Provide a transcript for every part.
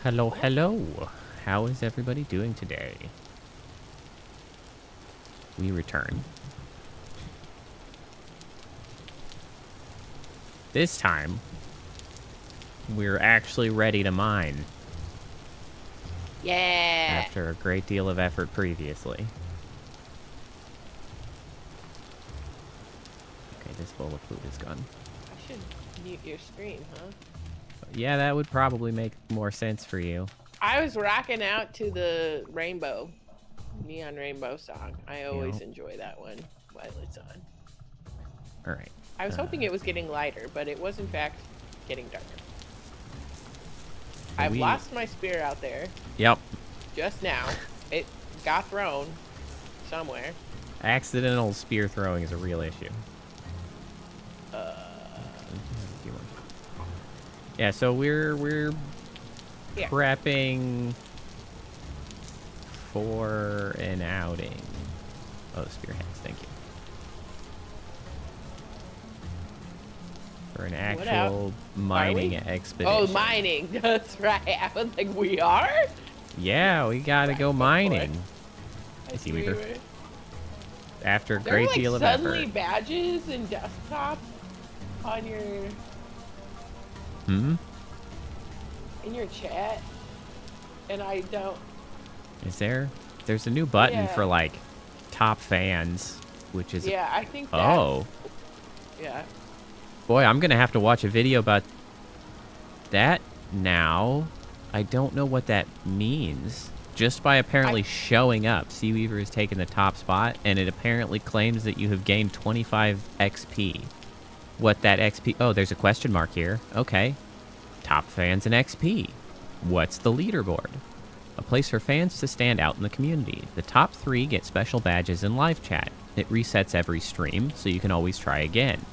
Hello, hello. How is everybody doing today? We return. This time, we're actually ready to mine. Yeah. After a great deal of effort previously. Okay, this bowl of food is gone. I should mute your screen, huh? Yeah, that would probably make more sense for you. I was rocking out to the neon rainbow song. I always enjoy that one while it's on. All right. I was hoping it was getting lighter, but it was in fact getting darker. I've lost my spear out there. Yep. Just now. It got thrown somewhere. Accidental spear throwing is a real issue. Yeah, so we're prepping for an outing. Oh, spearheads, thank you. For an actual mining expedition. Oh, mining. That's right. I was like, we are? Yeah, we gotta go mining. I see we were. After a great deal of effort. Suddenly badges and desktop on your... in your chat, and I don't... Is there? There's a new button for, like, top fans, which is... Yeah, I think that's... Oh. Yeah. Boy, I'm gonna have to watch a video about that now. I don't know what that means. Just by apparently showing up, Seaweaver has taken the top spot, and it apparently claims that you have gained 25 XP. What that XP... Oh, there's a question mark here. Okay. Top fans and XP. What's the leaderboard? A place for fans to stand out in the community. The top 3 get special badges in live chat. It resets every stream, so you can always try again.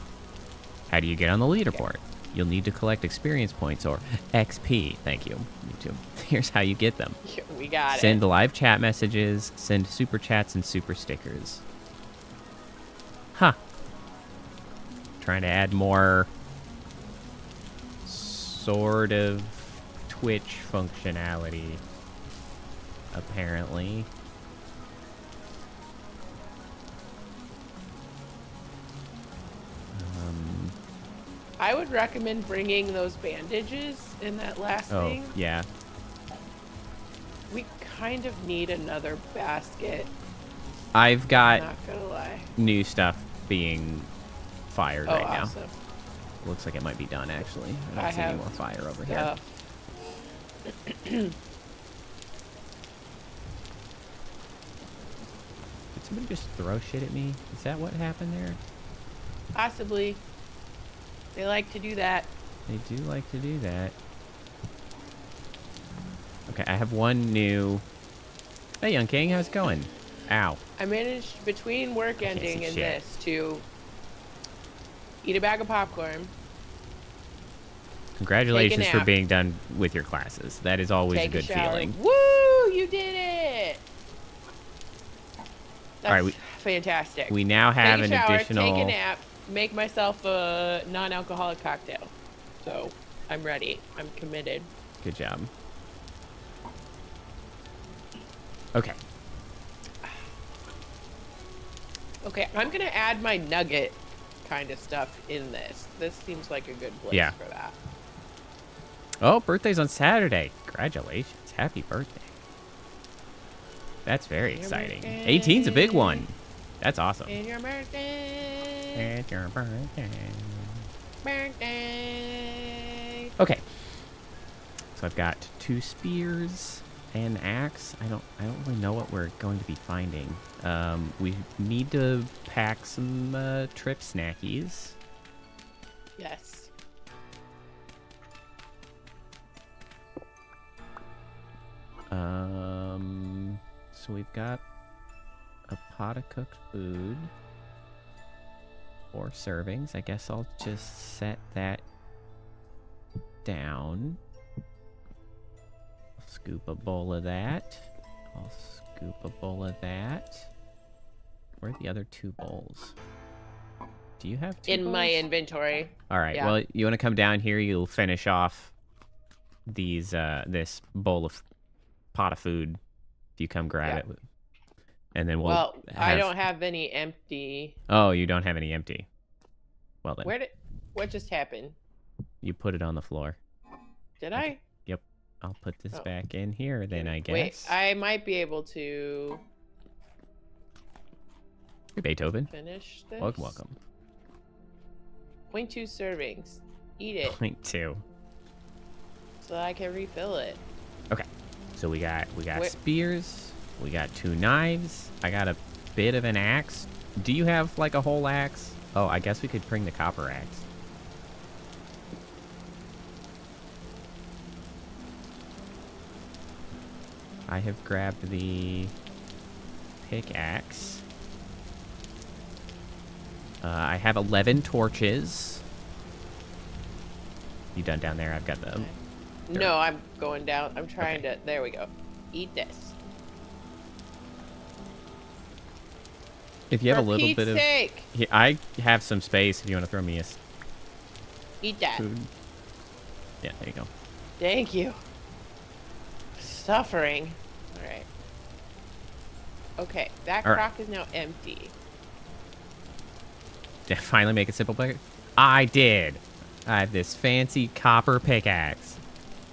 How do you get on the leaderboard? You'll need to collect experience points or XP. Thank you, YouTube. Here's how you get them. We got it. Send live chat messages, send super chats and super stickers. Huh. Trying to add more sort of Twitch functionality, apparently. I would recommend bringing those bandages in that last thing. Oh, yeah. We kind of need another basket. I've got Not gonna lie. new stuff being fired right awesome. now. Looks like it might be done, actually. I don't see any more fire over here. Did somebody just throw shit at me? Is that what happened there? Possibly. They like to do that. They do like to do that. Okay, I have one new... Hey, Young King, how's it going? Ow. I managed, between work ending and this, to eat a bag of popcorn. Congratulations for being done with your classes. That is always a good feeling. Woo! You did it! That's fantastic. We now have an additional... Take a nap, make myself a non-alcoholic cocktail. So, I'm ready. I'm committed. Good job. Okay. Okay, I'm gonna add my nugget kind of stuff in this. This seems like a good place for that. Oh, birthday's on Saturday. Congratulations. Happy birthday. That's very exciting. 18's a big one. That's awesome. It's your birthday. It's your birthday. Birthday. Okay. So I've got 2 spears and an axe. I don't really know what we're going to be finding. We need to pack some trip snackies. Yes. So we've got a pot of cooked food. 4 servings. I guess I'll just set that down. I'll scoop a bowl of that. I'll scoop a bowl of that. Where are the other 2 bowls? Do you have 2 in bowls? my inventory? All right. Yeah. Well, you want to come down here? You'll finish off these this bowl of pot of food. If you come grab it, and then we'll. Well, I don't have any empty. Oh, you don't have any empty. Well then. What just happened? You put it on the floor. Did I? Yep. I'll put this back in here then, I guess. Wait, I might be able to. Hey, Beethoven. Finish this. Welcome. 0.2 servings. Eat it. 0.2. So that I can refill it. Okay. So we got spears. We got 2 knives. I got a bit of an axe. Do you have like a whole axe? Oh, I guess we could bring the copper axe. I have grabbed the pickaxe. I have 11 torches. You done down there? I've got them. No, I'm going down. I'm trying to. There we go. Eat this. If you have For a little Pete's bit of, sake. I have some space. If you want to throw me a Eat that. food. Yeah, there you go. Thank you. Suffering. All right. Okay, that crock is now empty. Did I finally make a simple pick? I did. I have this fancy copper pickaxe.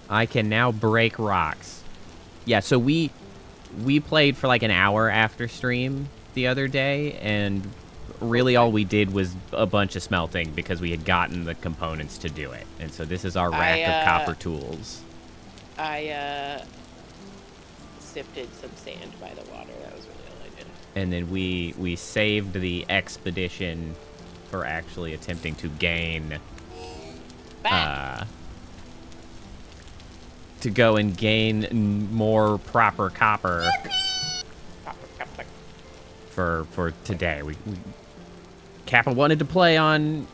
I can now break rocks. Yeah, so we played for like an hour after stream the other day, and really all we did was a bunch of smelting because we had gotten the components to do it. And so this is our rack of copper tools. I sifted some sand by the water. That was really all I did. And then we saved the expedition for actually attempting to gain to go and gain more proper copper for today. We Cappa wanted to play on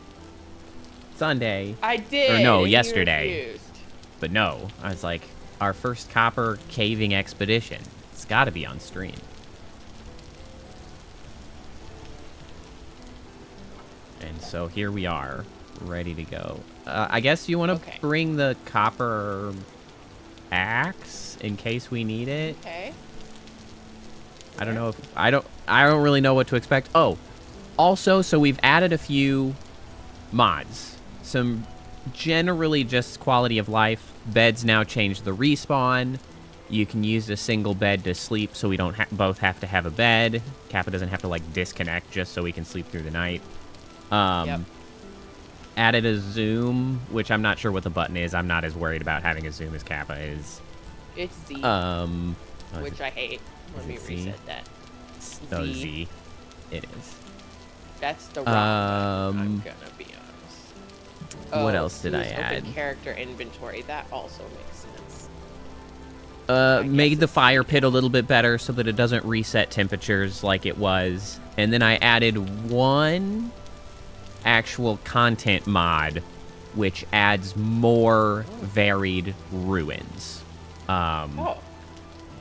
Sunday. I did. Or no, and yesterday. refused. But no, I was like, our first copper caving expedition. It's got to be on stream. And so here we are, ready to go. I guess you want to bring the copper axe in case we need it. Okay. I don't know if I don't really know what to expect. Oh, also, so we've added a few mods. Some generally just quality of life. Beds now change the respawn. You can use a single bed to sleep, so we don't both have to have a bed. Cappa doesn't have to like disconnect just so we can sleep through the night. Added a zoom, which I'm not sure what the button is. I'm not as worried about having a zoom as Cappa is. It's Z. Which I hate. Let me reset that. Oh, Z. It is. That's the wrong one, I'm gonna be honest. What else did I open add? Character inventory. That also makes sense. Made the fire pit a little bit better so that it doesn't reset temperatures like it was. And then I added one actual content mod, which adds more varied ruins.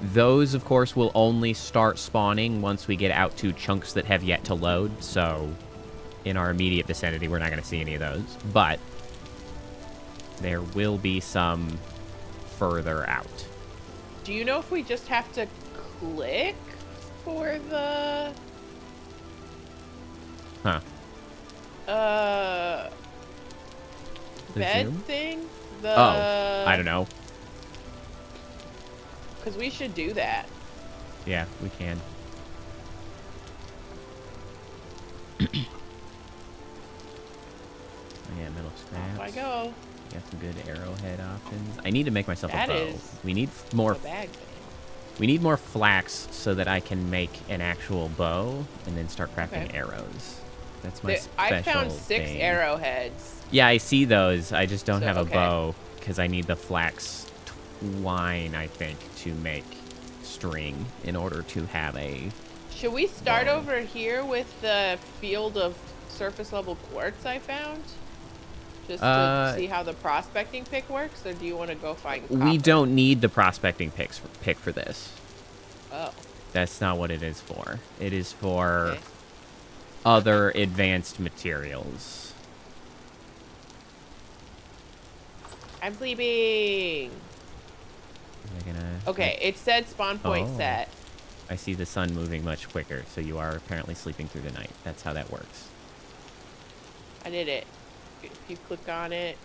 Those, of course, will only start spawning once we get out to chunks that have yet to load. So in our immediate vicinity, we're not going to see any of those. But there will be some further out. Do you know if we just have to click for the... bed zoom thing? I don't know. Because we should do that. Yeah, we can. Yeah, metal scraps. Off I go. Got some good arrowhead options. I need to make myself a bow. We need more. We need more flax so that I can make an actual bow and then start crafting arrows. That's my special I found 6 thing. Arrowheads. Yeah, I see those. I just don't have a bow because I need the flax twine, I think, to make string in order to have a... Should we start over here with the field of surface level quartz I found? Just to see how the prospecting pick works, or do you want to go find copper? We don't need the prospecting pick for this. Oh. That's not what it is for. It is for other advanced materials. I'm sleeping. Okay, it said spawn point set. I see the sun moving much quicker, so you are apparently sleeping through the night. That's how that works. I did it. If you click on it.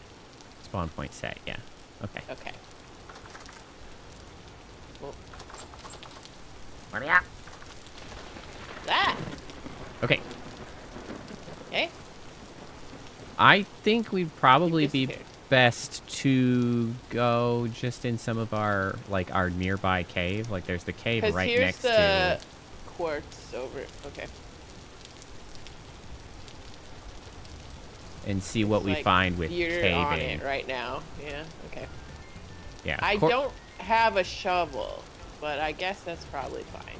Spawn point set, yeah. Okay. Okay. Well, Where we at? that. Okay. Okay. I think we'd probably be disappeared. best to go just in some of our, like, our nearby cave. Like, there's the cave Because right here's next the to... quartz over. Okay. And see what we Like, find with you're caving. on it right now. Yeah. Okay. Yeah. I don't have a shovel, but I guess that's probably fine.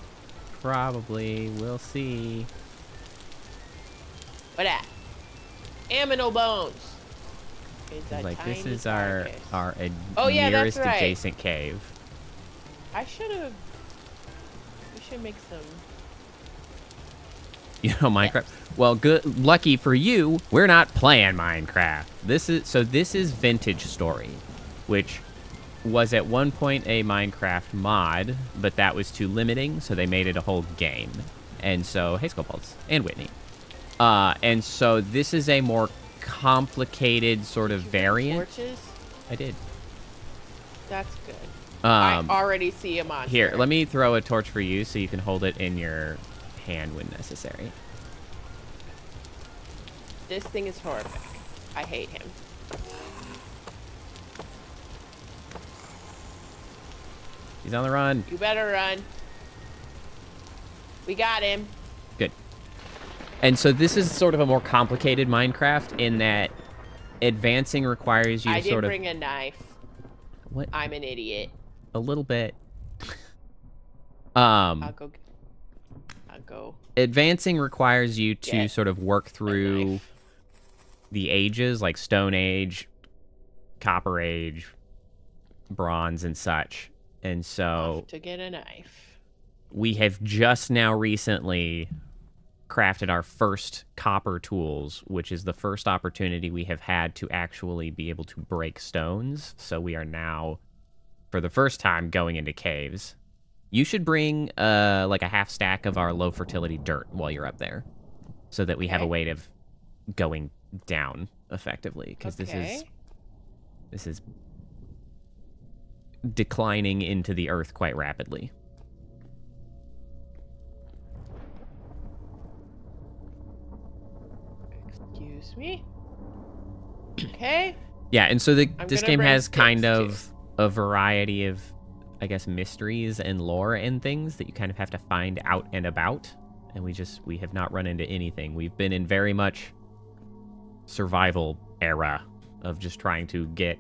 Probably. We'll see. What at? Aminal bones. Like, this is our Oh, yeah, nearest that's right. adjacent cave. I should have. We should make some. You know, Minecraft. Well, good. Lucky for you, we're not playing Minecraft. This is Vintage Story, which was at one point a Minecraft mod, but that was too limiting, so they made it a whole game. And so, hey, Skullpulse and Whitney. And so this is a more complicated sort of variant. Torches? I did. That's good. I already see a monster. Here, let me throw a torch for you so you can hold it in your hand when necessary. This thing is horrific. I hate him. He's on the run. You better run. We got him. Good. And so this is sort of a more complicated Minecraft in that advancing requires you to sort of... I did bring a knife. What? I'm an idiot. A little bit. I'll go. Advancing requires you to Get sort of work through the ages, like Stone Age, Copper Age, Bronze, and such. And so... Off to get a knife. We have just now recently crafted our first copper tools, which is the first opportunity we have had to actually be able to break stones. So we are now, for the first time, going into caves. You should bring like a half stack of our low fertility dirt while you're up there, so that we have a way of going down effectively, because this is declining into the earth quite rapidly. Excuse me. Okay. Yeah, and so this game has kind too. of a variety of, I guess, mysteries and lore and things that you kind of have to find out and about. And we have not run into anything. We've been in very much survival era of just trying to get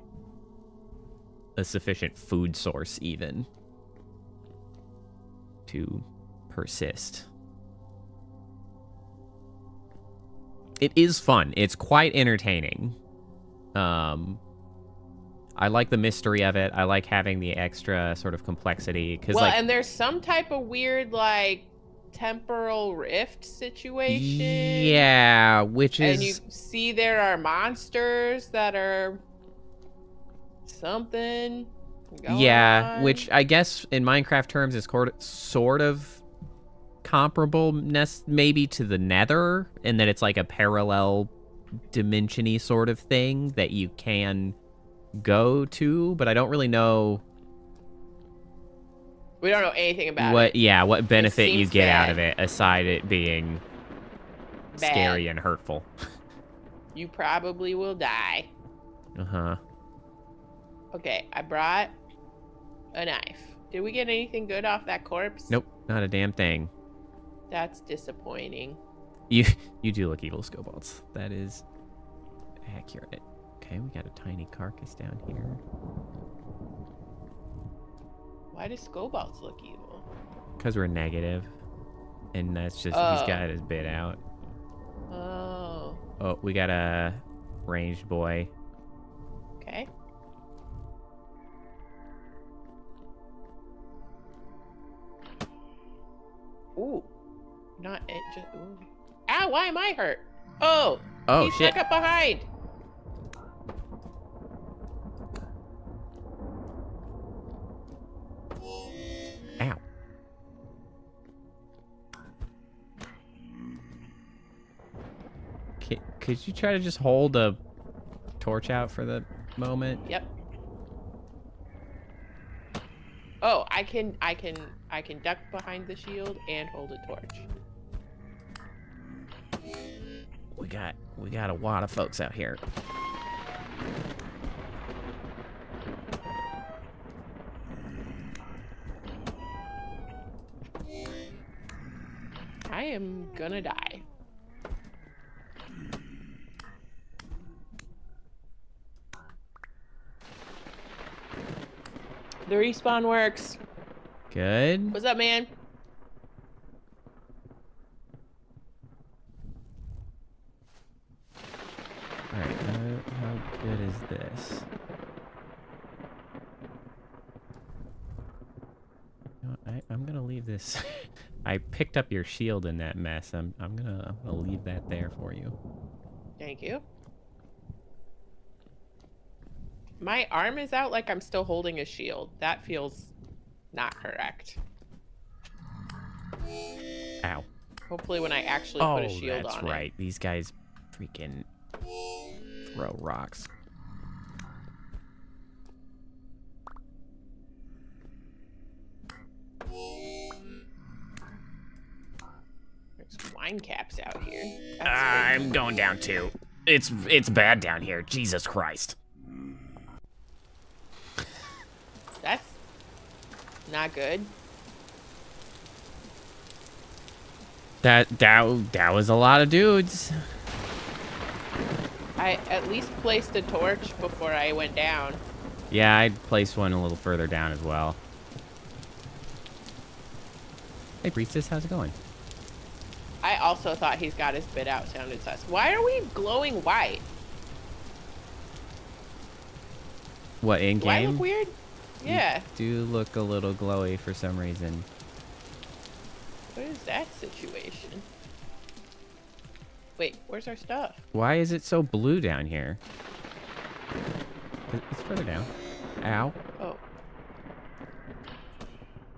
a sufficient food source even to persist. It is fun. It's quite entertaining. I like the mystery of it. I like having the extra sort of complexity. Well, and there's some type of weird, like, temporal rift situation. Yeah, which is... And you see there are monsters that are something going on. Which I guess in Minecraft terms is sort of comparable maybe to the Nether, in that it's like a parallel dimension-y sort of thing that you can go to, but I don't really know. We don't know anything about it. Yeah, what benefit you get bad. out of it aside it being Bad. scary and hurtful. You probably will die. Uh-huh. Okay, I brought a knife. Did we get anything good off that corpse? Nope, not a damn thing. That's disappointing. You do look evil, Scobalts. That is accurate. Okay, we got a tiny carcass down here. Why does Scobalts look evil? Because we're negative. And that's just, he's got his bit out. Oh. Oh, we got a ranged boy. Okay. Ooh. Not it. Just, ooh. Ow, why am I hurt? Oh. Oh, he's shit. stuck up behind. Could you try to just hold a torch out for the moment? Yep. Oh, I can duck behind the shield and hold a torch. We got a lot of folks out here. I am gonna die. The respawn works. Good. What's up, man? All right, how good is this? You know what, I'm gonna leave this. I picked up your shield in that mess. I'm gonna leave that there for you. Thank you. My arm is out like I'm still holding a shield. That feels not correct. Ow. Hopefully when I actually put a shield on that's right. These guys freaking throw rocks. There's wine caps out here. I'm going down too. It's bad down here. Jesus Christ. That's not good. That was a lot of dudes. I at least placed a torch before I went down. Yeah, I'd placed one a little further down as well. Hey, Priestess, how's it going? I also thought he's got his bit out sounded sus. Why are we glowing white? What, in Do I game? look weird? Yeah. You do look a little glowy for some reason. What is that situation? Wait, where's our stuff? Why is it so blue down here? It's further down. Ow. Oh.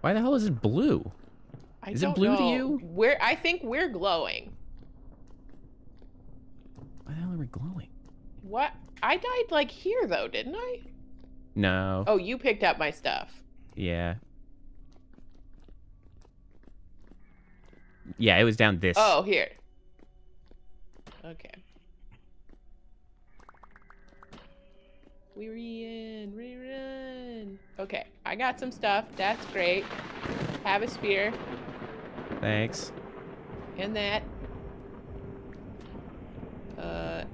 Why the hell is it blue? Is it blue to you? I think we're glowing. Why the hell are we glowing? What? I died like here though, didn't I? No. Oh, you picked up my stuff. Yeah. Yeah, it was down this. Oh, here. Okay. Rerun. Okay, I got some stuff. That's great. Have a spear. Thanks. And that.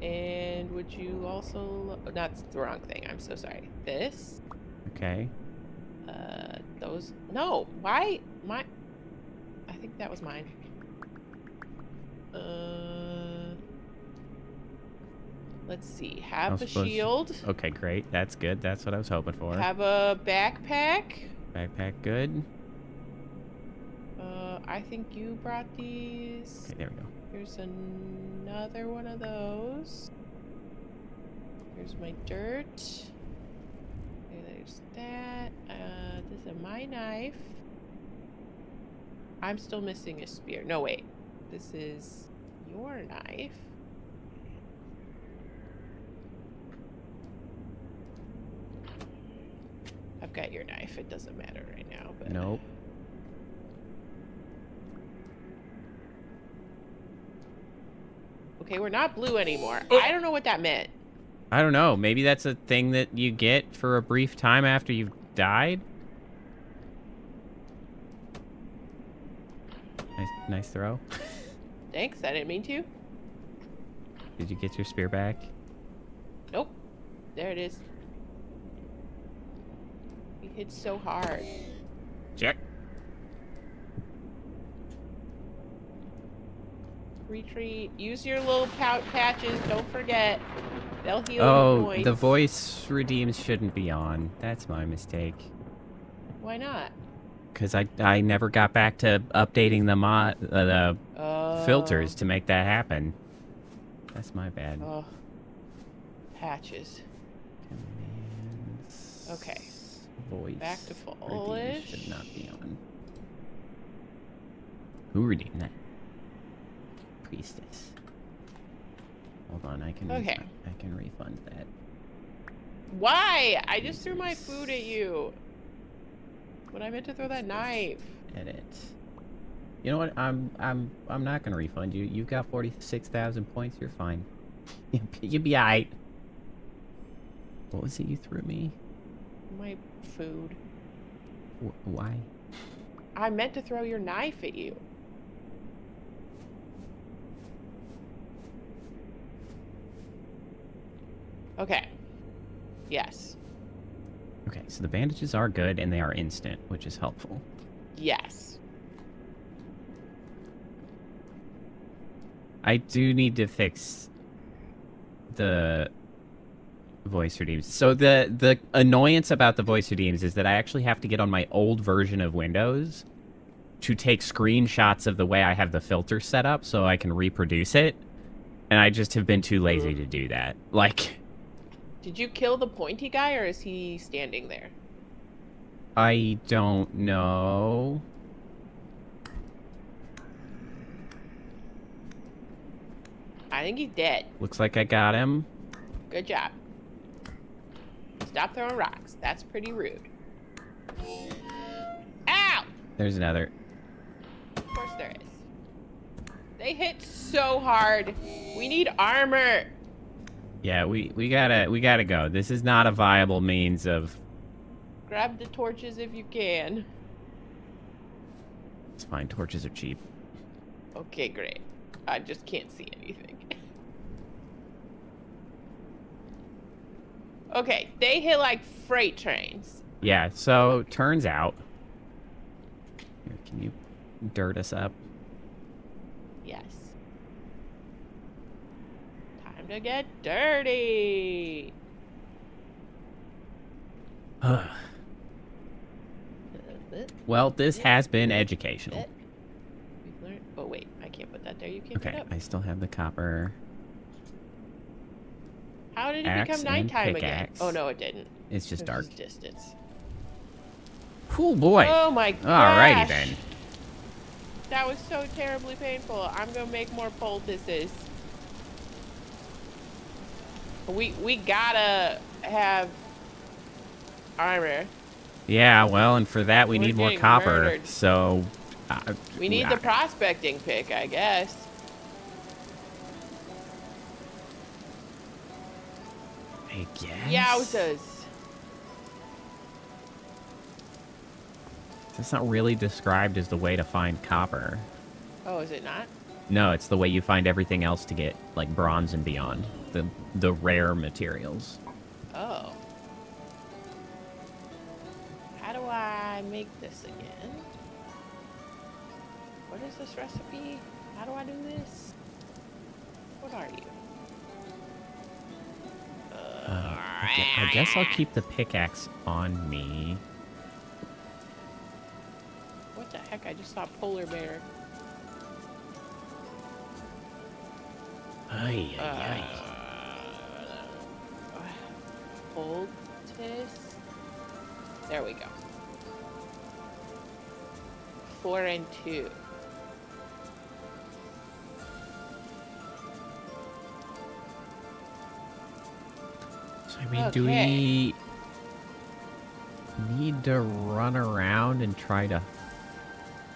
And would you also... Oh, that's the wrong thing. I'm so sorry. This. Okay. Those... No. Why? I think that was mine. Let's see. Have a shield. Okay, great. That's good. That's what I was hoping for. Have a backpack. Backpack, good. I think you brought these. Okay, there we go. Here's another one of those. Here's my dirt. Okay, there's that. This is my knife. I'm still missing a spear. No, wait. This is your knife. I've got your knife. It doesn't matter right now, but... Nope. Okay, we're not blue anymore. I don't know what that meant. I don't know. Maybe that's a thing that you get for a brief time after you've died? Nice throw. Thanks, I didn't mean to. Did you get your spear back? Nope. There it is. We hit so hard. Check. Retreat. Use your little patches. Don't forget. They'll heal your Oh, points. the voice redeems shouldn't be on. That's my mistake. Why not? Because I never got back to updating the filters to make that happen. That's my bad. Oh. Patches. Commands. Okay. Voice. Back to redeem fullish. should not be on. Who redeemed that? Priestess. Hold on, I can Okay. I can refund that. Why? I just threw my food at you. When I meant to throw that knife. Edit. You know what? I'm not gonna refund you. You've got 46,000 points. You're fine. You'll be alright. What was it you threw me? My food. Why? I meant to throw your knife at you. Okay. Yes. Okay, so the bandages are good and they are instant, which is helpful. Yes. I do need to fix the voice redeems. So the annoyance about the voice redeems is that I actually have to get on my old version of Windows to take screenshots of the way I have the filter set up so I can reproduce it. And I just have been too lazy to do that. Like, Did you kill the pointy guy, or is he standing there? I don't know. I think he's dead. Looks like I got him. Good job. Stop throwing rocks. That's pretty rude. Ow! There's another. Of course there is. They hit so hard. We need armor. Yeah, we gotta go. This is not a viable means of... Grab the torches if you can. It's fine, torches are cheap. Okay, great. I just can't see anything. Okay, they hit like freight trains. Yeah, so turns out... Here, can you dirt us up? Yes. Time to get dirty. Well, this has been educational. We've learned... Oh, wait. I can't put that there. You can't put Okay, it up. I still have the copper. How did it Axe become and nighttime again? pickaxe. Oh, no, it didn't. It's just It dark. was just distance. Oh, boy. Oh, my gosh. Alrighty, then. That was so terribly painful. I'm going to make more poultices. We gotta have armor. Yeah, well, and for that we We're need more getting copper. murdered. So... We need the prospecting pick, I guess. I guess. Yowzas. That's not really described as the way to find copper. Oh, is it not? No, it's the way you find everything else to get, like, bronze and beyond. The rare materials. Oh. How do I make this again? What is this recipe? How do I do this? What are you? I guess I'll keep the pickaxe on me. What the heck? I just saw a polar bear. Ay, ay, ay. Poultice. There we go. 4 and 2. So, I mean, do we need to run around and try to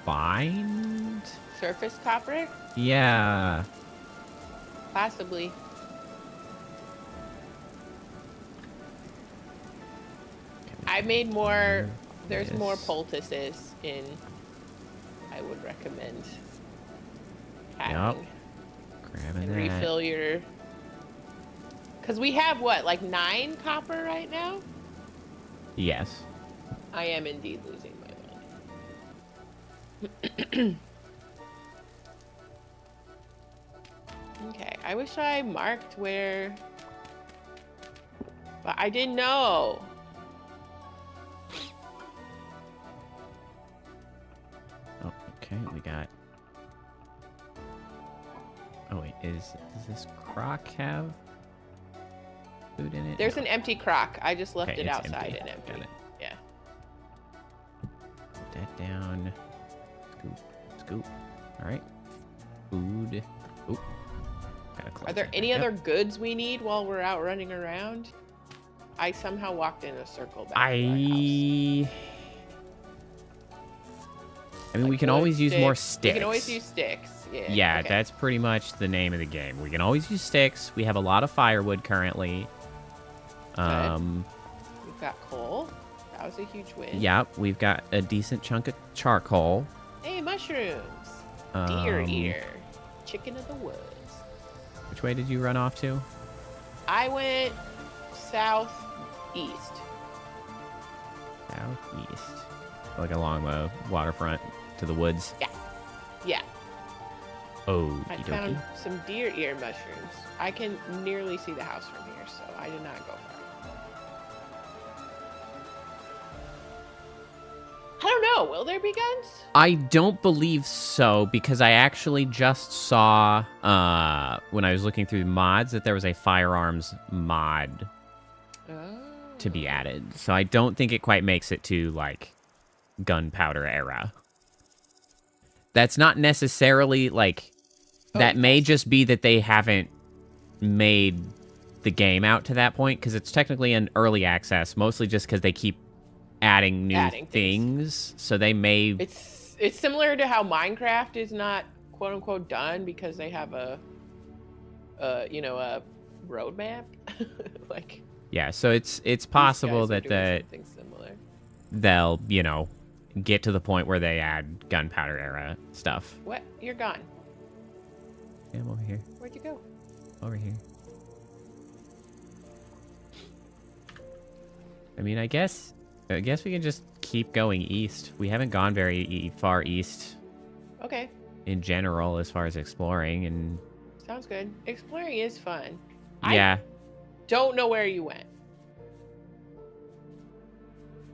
find? Surface copper? Yeah. Possibly. I made more. There's more poultices in. I would recommend having. Grabbing And that. refill your. Because we have what, like 9 copper right now? Yes. I am indeed losing my mind. Okay, I wish I marked where. But I didn't know. Oh, okay, we got... Oh, wait, does this crock have food in it? There's No. an empty crock. I just left Okay, it it's outside empty. and empty. Got it. Yeah. Put that down. Scoop. Scoop. All right. Food. Oop. Gotta collect Are there any other goods we need while we're out running around? I somehow walked in a circle back to our house. I mean, we can always use more sticks. We can always use sticks. Yeah. Yeah, okay. that's pretty much the name of the game. We can always use sticks. We have a lot of firewood currently. We've got coal. That was a huge win. Yeah, we've got a decent chunk of charcoal. Hey, mushrooms. Deer ear. Chicken of the woods. Which way did you run off to? I went southeast. Southeast. Like along the waterfront to the woods? Yeah. Yeah. Oh, I found some deer ear mushrooms. I can nearly see the house from here, so I did not go far. I don't know. Will there be guns? I don't believe so, because I actually just saw, when I was looking through mods, that there was a firearms mod to be added. So I don't think it quite makes it to, like, gunpowder era. That's not necessarily, like, that may just be that they haven't made the game out to that point, because it's technically an early access, mostly just because they keep adding new things. So they may... It's similar to how Minecraft is not quote-unquote done because they have a roadmap. Like... Yeah, so it's possible that something similar. They'll, get to the point where they add gunpowder era stuff. What? You're gone. Yeah, I'm over here. Where'd you go? Over here. I mean, I guess we can just keep going east. We haven't gone very far east. Okay. In general, as far as exploring, and... Sounds good. Exploring is fun. Yeah. I don't know where you went.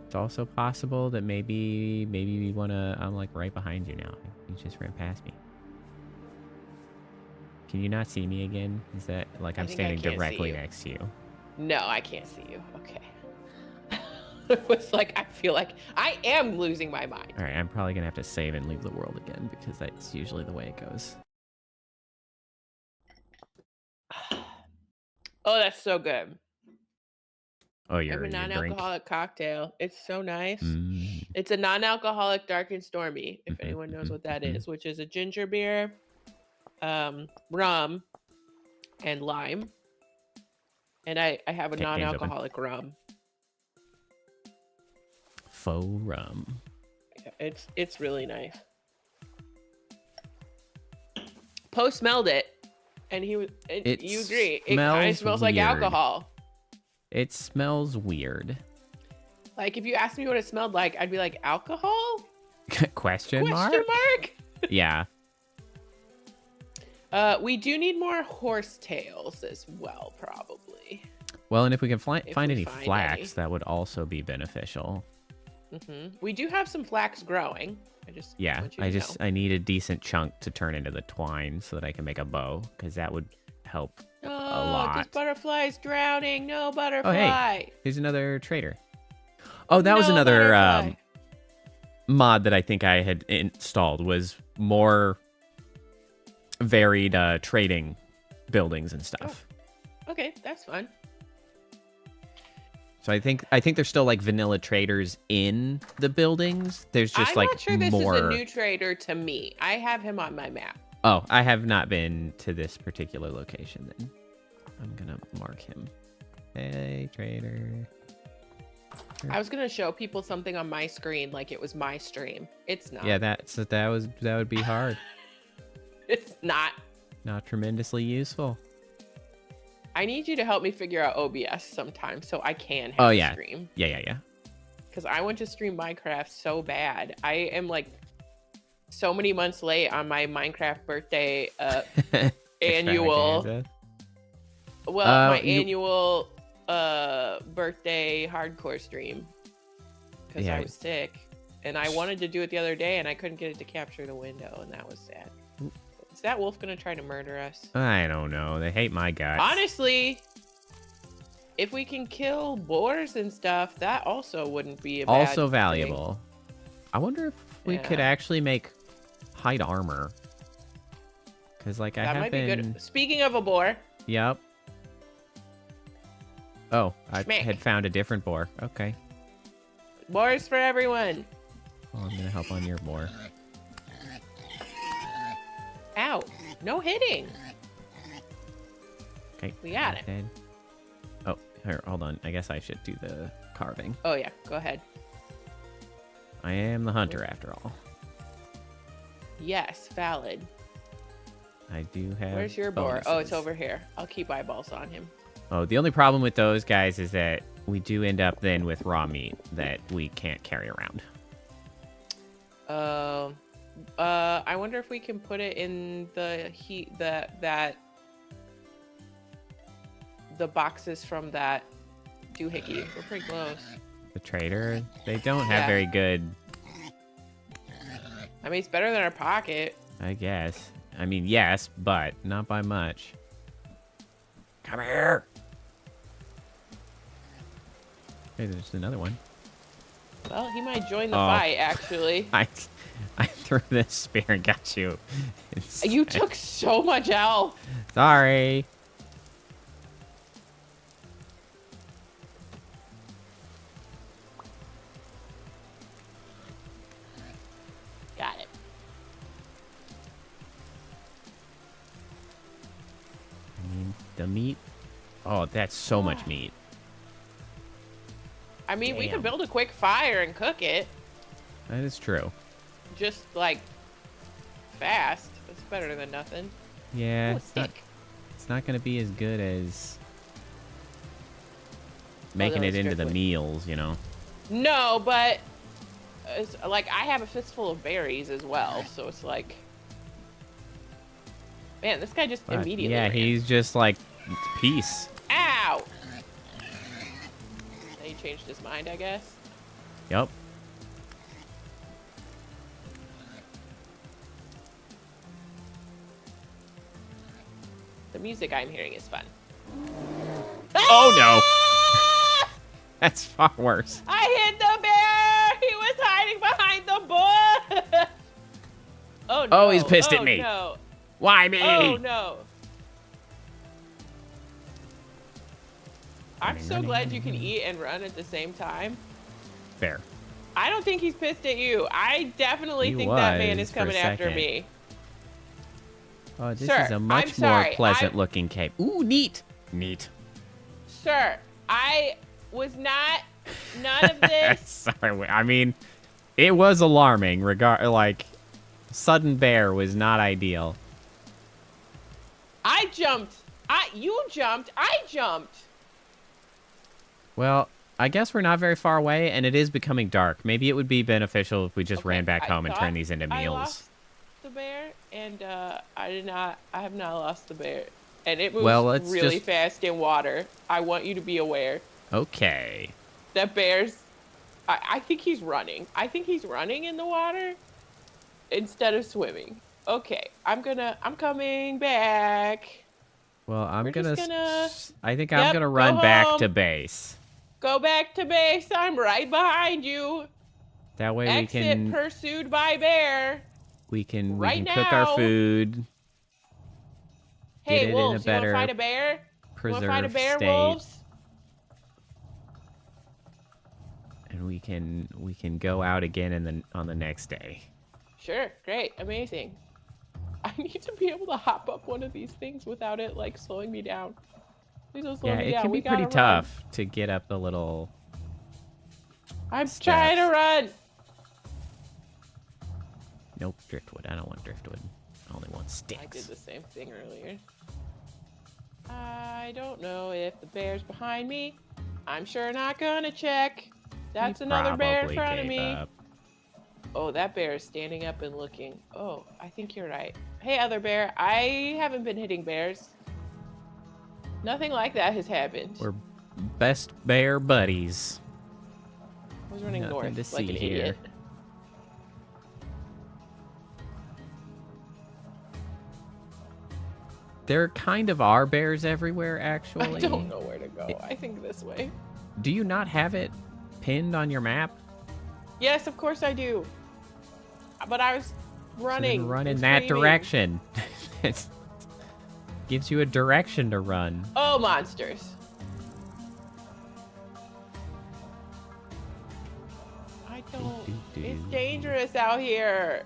It's also possible that maybe we want to... I'm, like, right behind you now. You just ran past me. Can you not see me again? Is that, like, I'm standing directly next to you? No, I can't see you. Okay. It was like, I feel like I am losing my mind. All right, I'm probably going to have to save and leave the world again, because that's usually the way it goes. Oh, that's so good. Oh, I have a non-alcoholic cocktail. It's so nice. It's a non-alcoholic dark and stormy, if anyone knows what that is, which is a ginger beer, rum, and lime. And I have a non-alcoholic rum. Faux rum. Yeah, it's really nice. Poe smelled it, and you agree. It kind of smells like alcohol. It smells weird. Like, if you asked me what it smelled like, I'd be like, alcohol? Question mark? Yeah. We do need more horse tails as well, probably. Well, and if we can find any flax, that would also be beneficial. We do have some flax growing. I need a decent chunk to turn into the twine so that I can make a bow, because that would help a lot. This butterfly's drowning. No butterfly. Oh, hey, here's another trader. Oh, that was another mod that I think I had installed, was more varied trading buildings and stuff. Oh. Okay, that's fun. So I think there's still like vanilla traders in the buildings. There's just I'm like not sure more... this is a new trader to me. I have him on my map. Oh, I have not been to this particular location then. I'm gonna mark him. Hey, trader. I was gonna show people something on my screen like it was my stream. It's not. Yeah, that would be hard. It's not. Not tremendously useful. I need you to help me figure out OBS sometime so I can have a stream. Yeah. Because I want to stream Minecraft so bad. I am like so many months late on my Minecraft birthday annual. My annual birthday hardcore stream. Because I was sick. And I wanted to do it the other day and I couldn't get it to capture the window, and that was sad. Is that wolf gonna try to murder us? I don't know. They hate my guts. Honestly, if we can kill boars and stuff, that also wouldn't be a bad also valuable. Thing. I wonder if we could actually make hide armor. Because, like, I That have might been... be good. Speaking of a boar. Yep. Oh, I Schmack. had found a different boar. Okay. Boars for everyone. Well, I'm going to help on your boar. Ow. No hitting. Okay. We got it. Dead. Oh, here, hold on. I guess I should do the carving. Oh, yeah. Go ahead. I am the hunter, after all. Yes, valid. I do have Where's your boar? bonuses. Oh, it's over here. I'll keep eyeballs on him. Oh, the only problem with those guys is that we do end up then with raw meat that we can't carry around. I wonder if we can put it in the heat the boxes from that doohickey. We're pretty close. The trader, they don't have Yeah. very good, I mean, it's better than our pocket. I guess. I mean, yes, but not by much. Come here. Hey, there's another one. Well, he might join the Oh. fight, actually. I threw this spear and got you. You took so much health. Sorry. Got it. I mean, the meat. Oh, that's so much meat. I mean, we Damn. could build a quick fire and cook it. That is true. Just, like, fast. It's better than nothing. Yeah, Ooh, a it's not, stick. it's not going to be as good as making no, it into the driftwood. meals, you know. No, but, it's, like, I have a fistful of berries as well, so it's like... Man, this guy just But, immediately yeah, ran. he's just like, peace. Ow! He changed his mind, I guess. Yep. The music I'm hearing is fun. Oh, no. That's far worse. I hit the bear! He was hiding behind the bush! Oh, no. Oh, he's pissed at Oh, me. No. Why me? Oh, no. I'm so glad you can eat and run at the same time. Fair. I don't think he's pissed at you. I definitely He think that man was is for a coming after second. me. Oh, this Sir, is a I'm much more sorry. pleasant looking cave. Ooh, neat. Neat. Sir, I was not none of this. Sorry, I mean, it was alarming. Like, sudden bear was not ideal. I jumped. You jumped. I jumped. Well, I guess we're not very far away, and it is becoming dark. Maybe it would be beneficial if we just Okay, ran back I home and thought turned these into I meals. lost the bear, and I have not lost the bear, and it moves Well, let's really just- fast in water. I want you to be aware Okay. that bears. I think he's running. I think he's running in the water instead of swimming. Okay, I'm coming back. Well, I'm We're gonna. just gonna- I think I'm Yep, gonna go run back home. to base. Go back to base. I'm right behind you. That way Exit pursued by bear. we can right cook our now. food. Hey, Get it in a wolves, you want better to fight a bear? You want to preserved fight a bear, state. wolves? And we can go out again on the next day. Sure, great, amazing. I need to be able to hop up one of these things without it, like, slowing me down. Please don't slow Yeah, me it down. can We be pretty gotta run. tough to get up the little. I'm steps. trying to run. Nope, driftwood. I don't want driftwood. I only want I sticks. did the same thing earlier. I don't know if the bear's behind me. I'm sure not gonna check. That's He another bear in probably front of gave me. up. Oh, that bear is standing up and looking. Oh, I think you're right. Hey, other bear. I haven't been hitting bears. Nothing like that has happened. We're best bear buddies. I was running Nothing north to like see an here. idiot. There kind of are bears everywhere, I actually. don't know where to go. I think this way. Do you not have it pinned on your map? Yes, of course I do. But I was So running. then run in and that screaming. direction. gives you a direction to run. Oh, monsters. I don't... It's dangerous out here.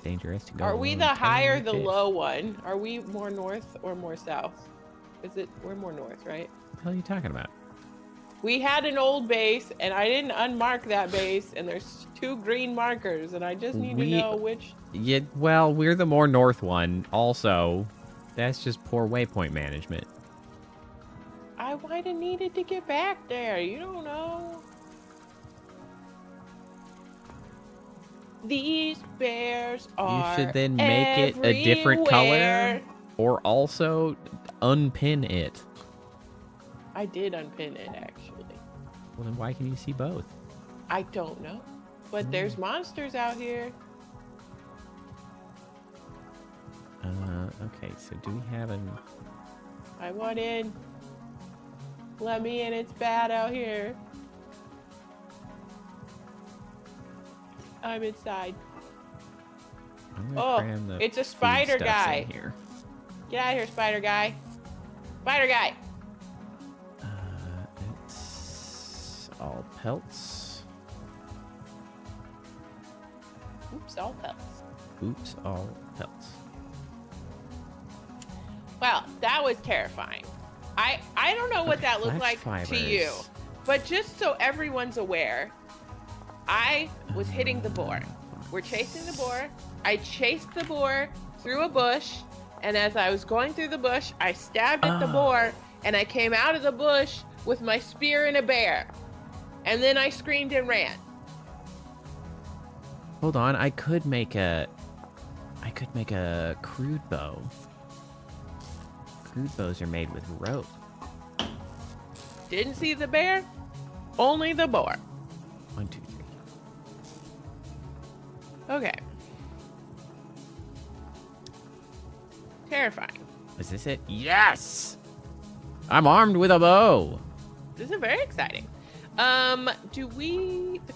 Dangerous to go. Are we the high or the low one? Are we more north or more south? We're more north, right? What the hell are you talking about? We had an old base, and I didn't unmark that base, and there's 2 green markers, and I just need to know which... Yeah, well, we're the more north one. Also, that's just poor waypoint management. I might have needed to get back there. You don't know. These bears are You should then make it a different color, everywhere. or also unpin it. I did unpin it, actually. Well, then why can you see both? I don't know. But there's monsters out here. Okay, so do we have an... I want in. Let me in. It's bad out here. I'm inside. Oh, it's a spider guy. Here. Get out of here, spider guy. Spider guy. It's all pelts. Oops, all pelts. Oops, all pelts. Well, that was terrifying. I don't know what that looked like to you, but just so everyone's aware, I was hitting the boar. We're chasing the boar. I chased the boar through a bush, and as I was going through the bush, I stabbed at the boar, and I came out of the bush with my spear and a bear. And then I screamed and ran. Hold on, I could make a crude bow. Crude bows are made with rope. Didn't see the bear, only the boar. 1, 2, 3. Okay. Terrifying. Is this it? Yes! I'm armed with a bow. This is very exciting. The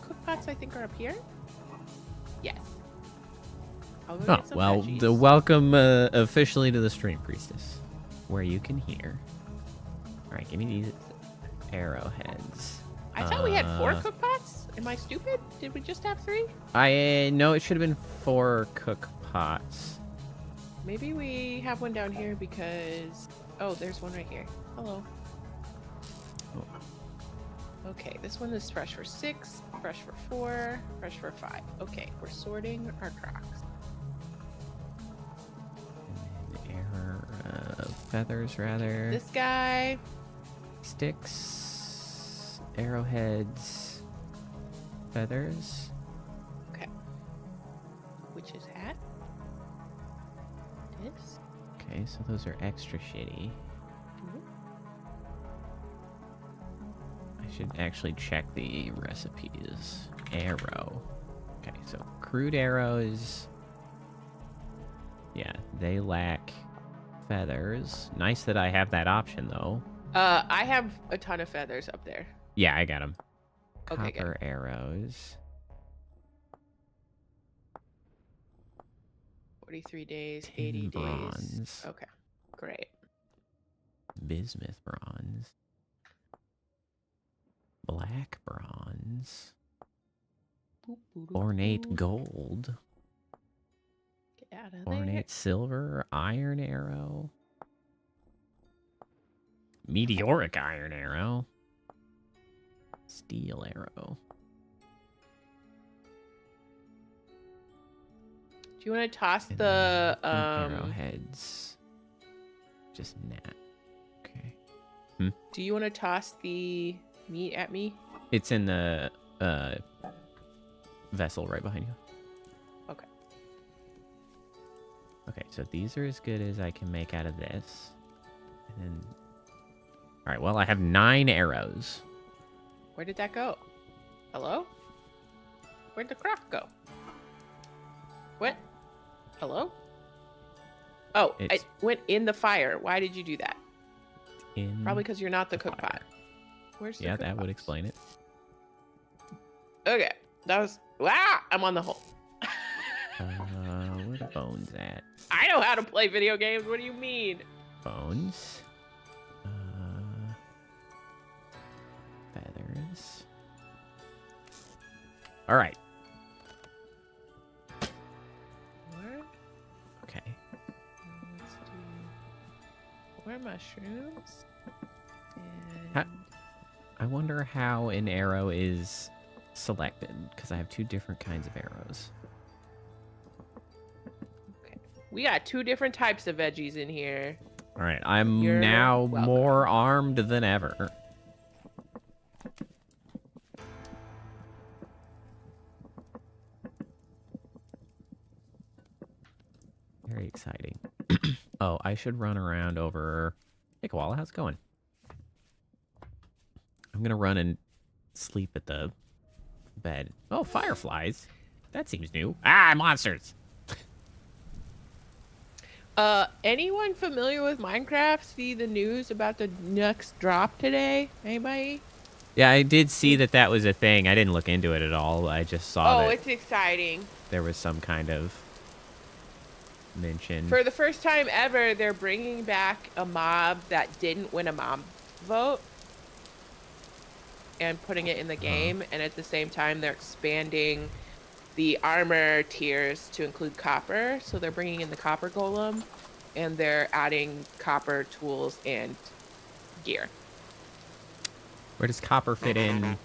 cook pots I think are up here? Yes. I'll go get some veggies. Welcome officially to the stream, Priestess, where you can hear. All right, give me these arrowheads. I thought we had 4 cook pots. Am I stupid? Did we just have 3? No, it should have been 4 cook pots. Maybe we have one down here because... Oh, there's one right here. Hello. Oh. Okay, this one is fresh for 6, fresh for 4, fresh for 5. Okay, we're sorting our crocs. Feathers, rather. This guy. Sticks, arrowheads, feathers. Okay. Witch's hat. This. Okay, so those are extra shitty. I should actually check the recipes. Arrow. Okay, so crude arrows. Yeah, they lack feathers. Nice that I have that option, though. I have a ton of feathers up there. Yeah, I got them. Okay, Copper good. arrows. 43 days, Tin 80 bronze. days. Okay, great. Bismuth bronze. Black bronze. Boop, boop, boop, Ornate boop. gold. Get out of there. Ornate silver. Iron arrow. Meteoric iron arrow. Steel arrow. Do you want to toss And the then arrowheads? Just gnat. Okay. Do you want to toss the meat at me? It's in the vessel right behind you. Okay. Okay, so these are as good as I can make out of this. And then... Alright, well, I have 9 arrows. Where did that go? Hello? Where'd the croc go? What? Hello? Oh, it went in the fire. Why did you do that? Probably because you're not the cook pot. Where's the cook that pot? would explain it. Okay. That was... Wow! I'm on the hole. Where the bones at? I know how to play video games. What do you mean? Bones. Feathers. All right. What? Okay. Let's do more mushrooms. Ha- And I wonder how an arrow is selected, because I have 2 different kinds of arrows. okay. We got 2 different types of veggies in here. All right, I'm You're now welcome. more armed than ever. Very exciting. Oh, I should run around over... Hey, Koala, how's it going? I'm going to run and sleep at the bed. Oh, fireflies. That seems new. Ah, monsters. Anyone familiar with Minecraft see the news about the next drop today? Anybody? Yeah, I did see that was a thing. I didn't look into it at all. I just saw that it's exciting. there was some kind of mention. For the first time ever, they're bringing back a mob that didn't win a mob vote and putting it in the game. And at the same time, they're expanding the armor tiers to include copper. So they're bringing in the copper golem and they're adding copper tools and gear. Where does copper fit in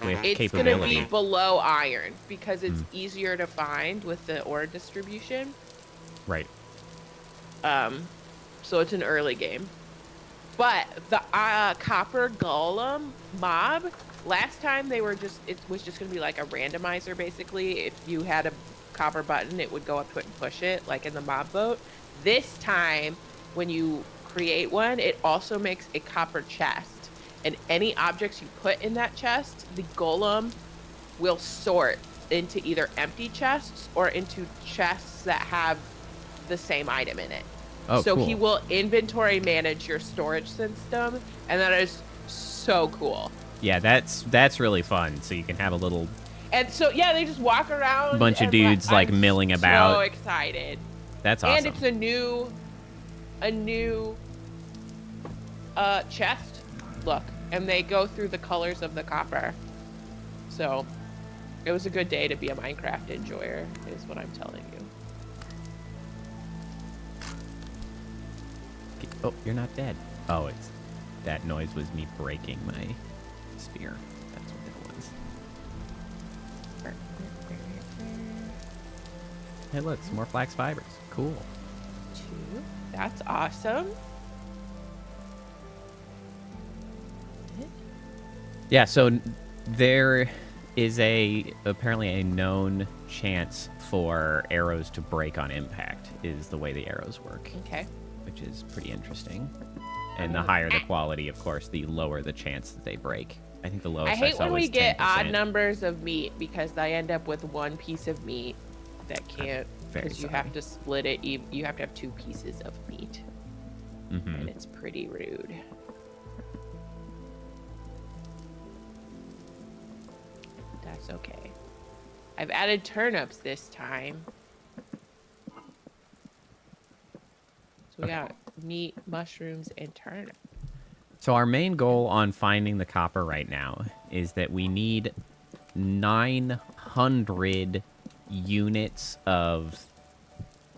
with It's capability? going to be below iron because it's easier to find with the ore distribution. Right. So it's an early game. But the copper golem mob, last time it was just going to be like a randomizer basically. If you had a copper button, it would go up to it and push it like in the mob vote. This time, when you create one, it also makes a copper chest. And any objects you put in that chest, the golem will sort into either empty chests or into chests that have the same item in it. Oh, so cool. he will inventory manage your storage system, and that is so cool. Yeah, that's really fun. So you can have a little And so yeah, they just walk around. bunch of dudes like milling about. So excited. That's awesome. And it's a new chest look, and they go through the colors of the copper. So it was a good day to be a Minecraft enjoyer, is what I'm telling you. Oh, you're not dead. Oh, that noise was me breaking my spear. That's what that was. Hey, look, some more flax fibers. Cool. 2. That's awesome. Yeah, so there is apparently a known chance for arrows to break on impact is the way the arrows work. Okay. Which is pretty interesting. And the higher the quality, of course, the lower the chance that they break. I think the lowest I hate saw when was we get 10%. odd numbers of meat because I end up with one piece of meat that can't, because you have to split it. You have to have 2 pieces of meat. And it's pretty rude. That's okay. I've added turnips this time. So we got meat, mushrooms, and turnip. So our main goal on finding the copper right now is that we need 900 units of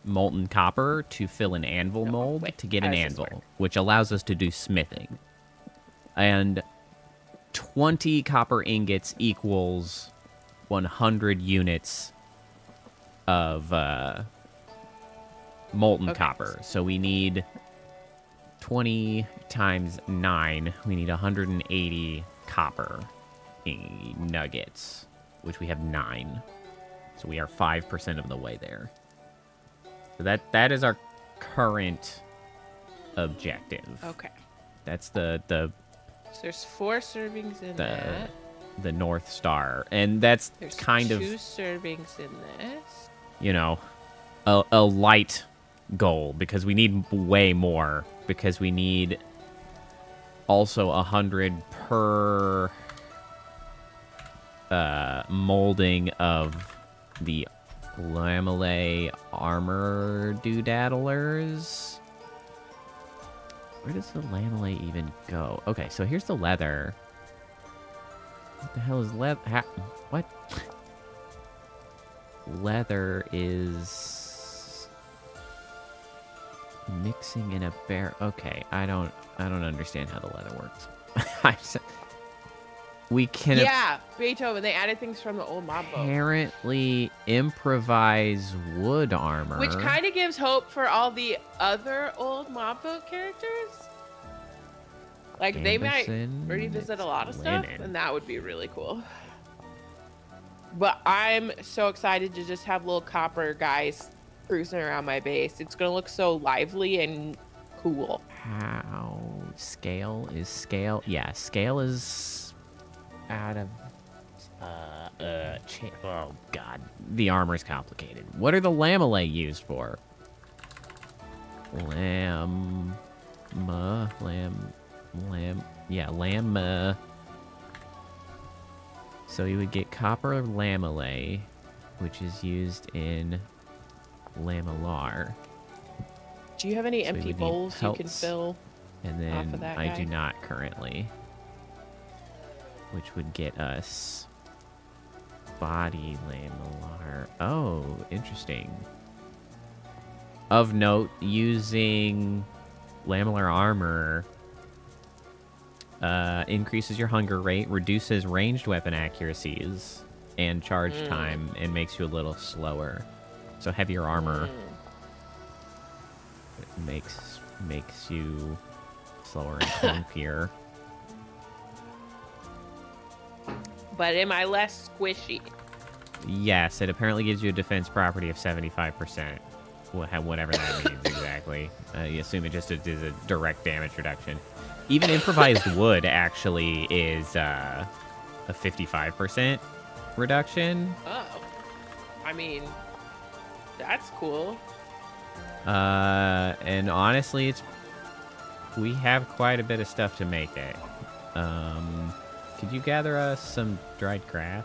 molten copper to fill an anvil mold to get an anvil, which allows us to do smithing. And 20 copper ingots equals 100 units of molten copper. So we need 20 times 9. We need 180 copper nuggets, which we have 9. So we are 5% of the way there. So that is our current objective. Okay. That's the So there's 4 servings in that. The North Star. And that's There's kind 2 of, servings in this. you know, a light goal, because we need way more, because we need also 100 per molding of the Lamellay armor doodaddlers. Where does the lamellay even go? Okay, so here's the leather. What the hell is leather? What? Leather is mixing in a bear. Okay, I don't understand how the leather works. We can Beethoven. They added things from the old mob boat. Apparently improvise wood armor, which kind of gives hope for all the other old mob boat characters. Like they might revisit a lot of stuff, and that would be really cool. But I'm so excited to just have little copper guys cruising around my base. It's gonna look so lively and cool. How scale is scale? Yeah, scale is out of oh god, the armor's complicated. What are the lamellay used for? Lamb. So you would get copper lamellay, which is used in lamellar. Do you have any empty bowls you can fill? And then I do not currently. Which would get us body lamellar. Oh, interesting. Of note, using lamellar armor increases your hunger rate, reduces ranged weapon accuracies and charge time, and makes you a little slower. So heavier armor makes you slower and clunkier. But am I less squishy? Yes, it apparently gives you a defense property of 75%. Whatever that means exactly. You assume it just is a direct damage reduction. Even improvised wood actually is a 55% reduction. Oh. I mean, that's cool. And honestly, we have quite a bit of stuff to make it. Could you gather us some dried grass?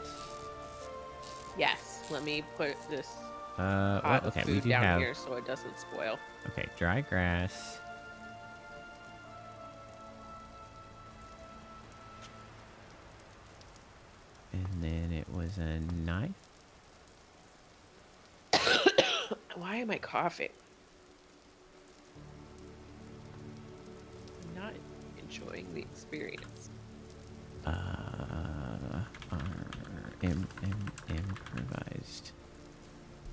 Yes. Let me put this okay, we do down have here so it doesn't spoil. Okay, dry grass. And then it was a knife. Why am I coughing? I'm not enjoying the experience. Improvised.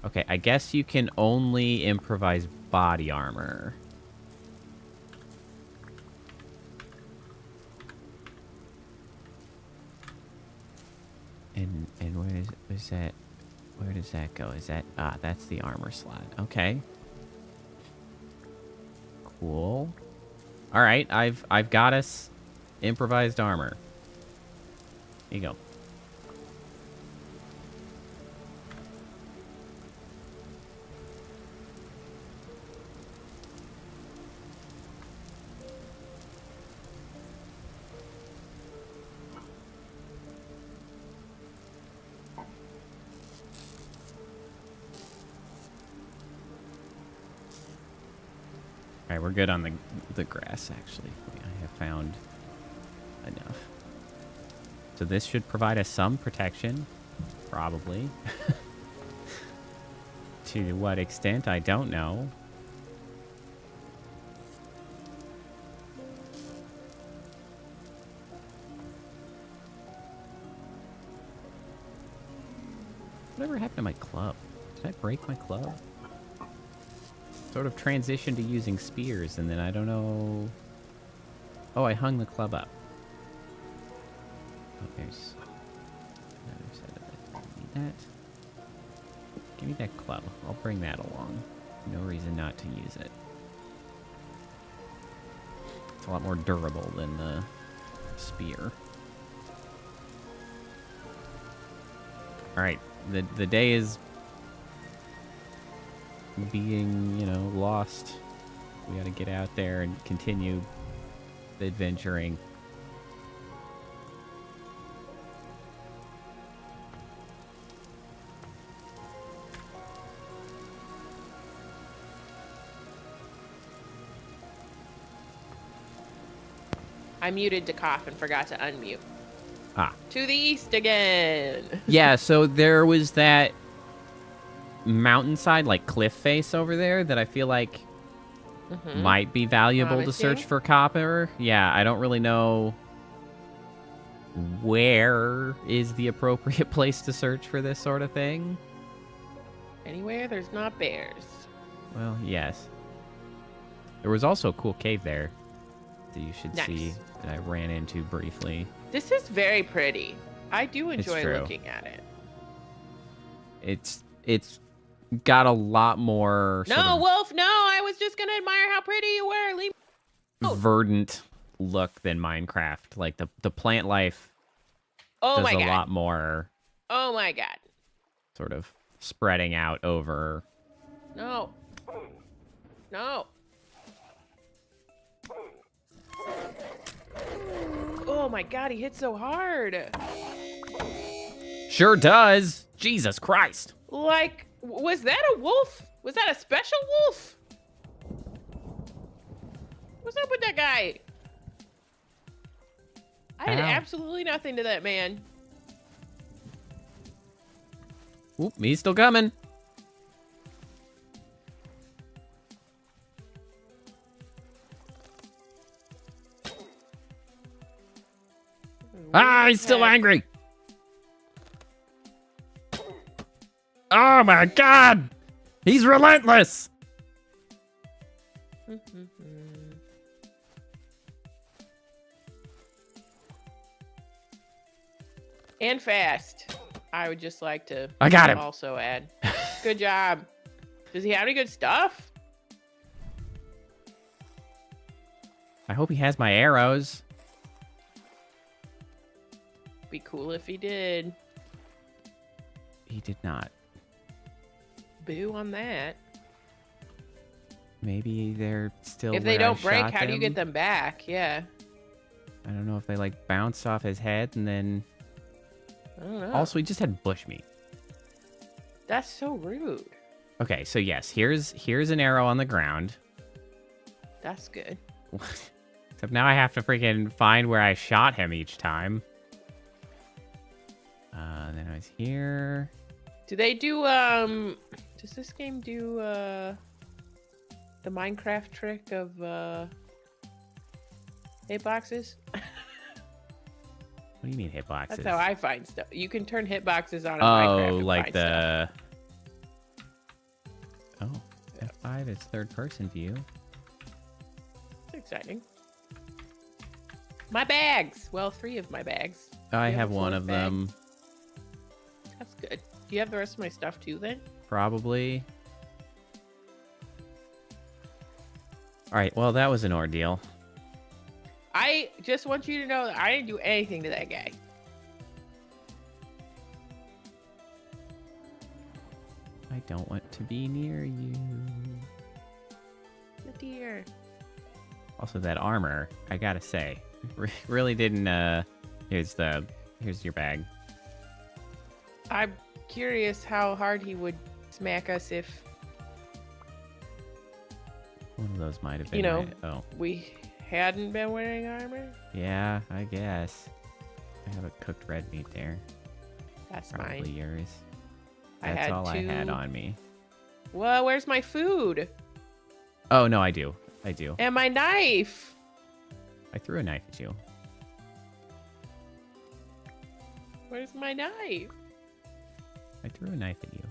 Okay, I guess you can only improvise body armor. And where does that go? Is that that's the armor slot. Okay. Cool. All right, I've got us improvised armor. Here you go. All right, we're good on the grass, actually. I have found enough. So this should provide us some protection, probably. To what extent, I don't know. Whatever happened to my club? Did I break my club? Sort of transitioned to using spears, and then I don't know... Oh, I hung the club up. Oh, there's another set of it. Need that. Give me that club. I'll bring that along. No reason not to use it. It's a lot more durable than the spear. Alright, the day is being, lost. We gotta get out there and continue adventuring. I muted to cough and forgot to unmute. Ah. To the east again. Yeah, so there was that mountainside, like cliff face over there that I feel like might be valuable to search for copper. Yeah, I don't really know where is the appropriate place to search for this sort of thing. Anywhere there's not bears. Well, yes. There was also a cool cave there that you should see that I ran into briefly. This is very pretty. I do enjoy looking at it. It's got a lot more Wolf, no, I was just gonna admire how pretty you were. Leave verdant look than Minecraft. Like the plant life does a lot more. Oh my god. Sort of spreading out over. No. Oh my god, he hit so hard. Sure does. Jesus Christ. Like, was that a wolf? Was that a special wolf? What's up with that guy? I did absolutely nothing to that man. Oop, he's still coming. He's still angry. Oh my god! He's relentless! And fast. I would just like to also add. Good job. Does he have any good stuff? I hope he has my arrows. Be cool if he did. He did not. Boo on that. Maybe they're still. If they don't break, how do you get them back? Yeah. I don't know if they like bounce off his head and then. I don't know. Also, he just had bushmeat. That's so rude. Okay, so yes, here's an arrow on the ground. That's good. Except now I have to freaking find where I shot him each time. Then I was here. Do they do, does this game do, the Minecraft trick of, hitboxes? What do you mean hitboxes? That's how I find stuff. You can turn hitboxes on in Minecraft and like find the... stuff. Oh, F5 is third-person view. It's exciting. My bags! Well, 3 of my bags. I have one of them. That's good. Do you have the rest of my stuff too, then? Probably. All right, well, that was an ordeal. I just want you to know that I didn't do anything to that guy. I don't want to be near you. The deer. Also, that armor, I gotta say, really didn't, here's your bag. I'm curious how hard he would smack us if... One of those might have been we hadn't been wearing armor? Yeah, I guess. I have a cooked red meat there. That's probably mine. Yours. That's That's all I had on me. Well, where's my food? Oh, no, I do. And my knife. I threw a knife at you. Where's my knife? I threw a knife at you.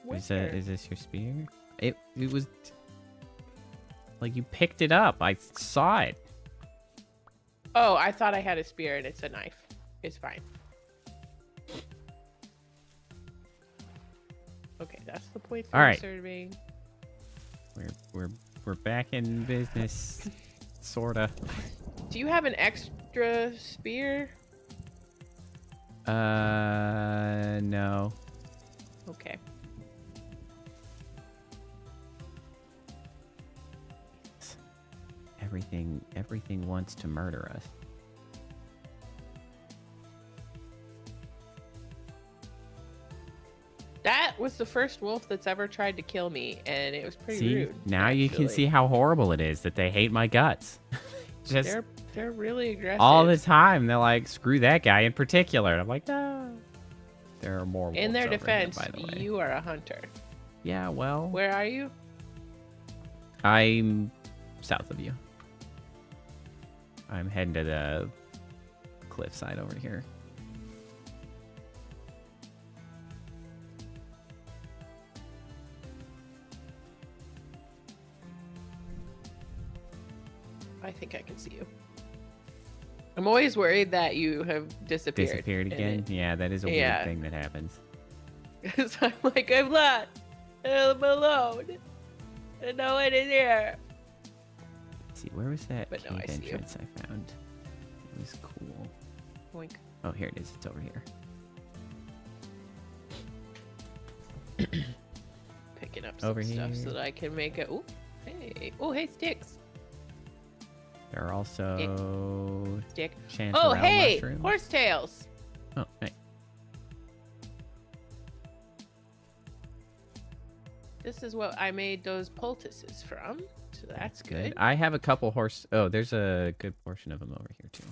Where? Is this your spear? It was... Like, you picked it up. I saw it. Oh, I thought I had a spear and it's a knife. It's fine. Okay, that's the point for serving. We're back in business. Sorta. Do you have an extra spear? No. Okay. Everything wants to murder us. That was the first wolf that's ever tried to kill me, and it was pretty rude. Now you can see how horrible it is that they hate my guts. Just They're really aggressive. All the time. They're like, screw that guy in particular. And I'm like, no. There are more wolves In their over defense, here, by the way. you are a hunter. Yeah, well. Where are you? I'm south of you. I'm heading to the cliffside over here. I think I can see you. I'm always worried that you have disappeared. Disappeared again? Yeah, that is a weird thing that happens. Because I'm like, I'm lost. I'm alone. And no one is here. Let's see, where was that But no, cave I see entrance I found? It was cool. Boink. Oh, here it is. It's over here. Picking up some stuff so that I can make it. Oh, hey, sticks. There are also Stick. chanterelle mushrooms. Horsetails. Oh, hey. This is what I made those poultices from, so that's good. I have a couple Oh, there's a good portion of them over here too.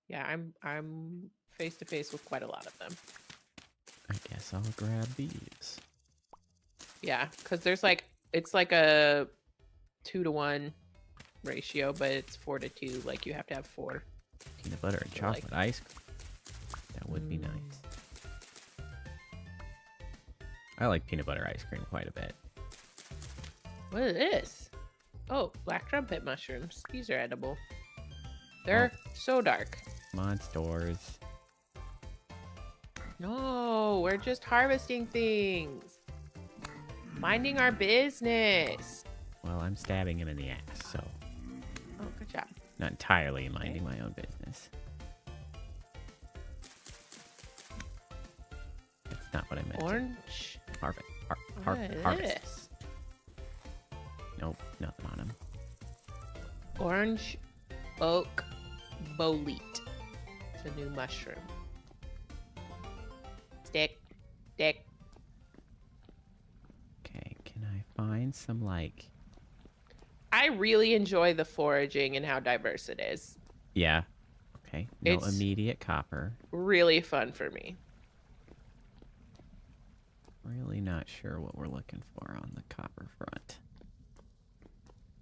Yeah, I'm face to face with quite a lot of them. I guess I'll grab these. Yeah, because there's it's like a 2-to-1 ratio, but it's 4-to-2. Like you have to have 4. Peanut butter and chocolate ice cream. That would be nice. I like peanut butter ice cream quite a bit. What is this? Oh, black trumpet mushrooms. These are edible. They're so dark. Monsters. No, we're just harvesting things. Minding our business. Well, I'm stabbing him in the ass, so. Oh, good job. Not entirely minding my own business. That's not what I meant. Orange. Harvest. Nope, nothing on him. Orange oak bolete. It's a new mushroom. Stick. Okay, can I find some, like... I really enjoy the foraging and how diverse it is. Yeah. Okay, no immediate copper. Really fun for me. Really not sure what we're looking for on the copper front.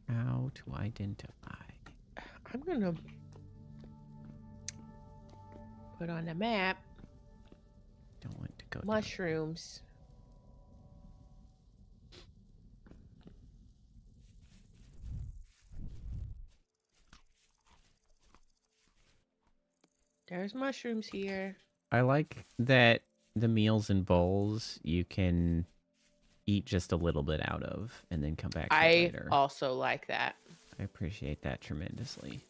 How to identify. I'm gonna put on the map. Don't want to go mushrooms. There's mushrooms here. I like that the meals and bowls you can eat just a little bit out of and then come back to it later. I also like that. I appreciate that tremendously.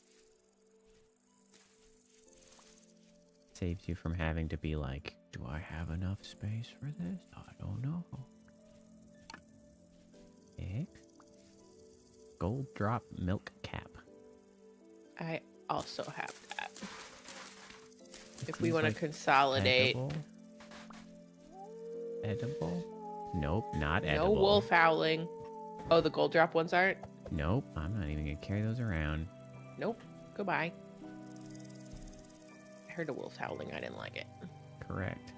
Saves you from having to be like, do I have enough space for this? I don't know. Eggs? Gold drop milk cap. I also have that. If we want to consolidate. Edible? Nope, not edible. No wolf howling. Oh, the gold drop ones aren't? Nope, I'm not even going to carry those around. Nope. Goodbye. I heard a wolf howling. I didn't like it. Correct.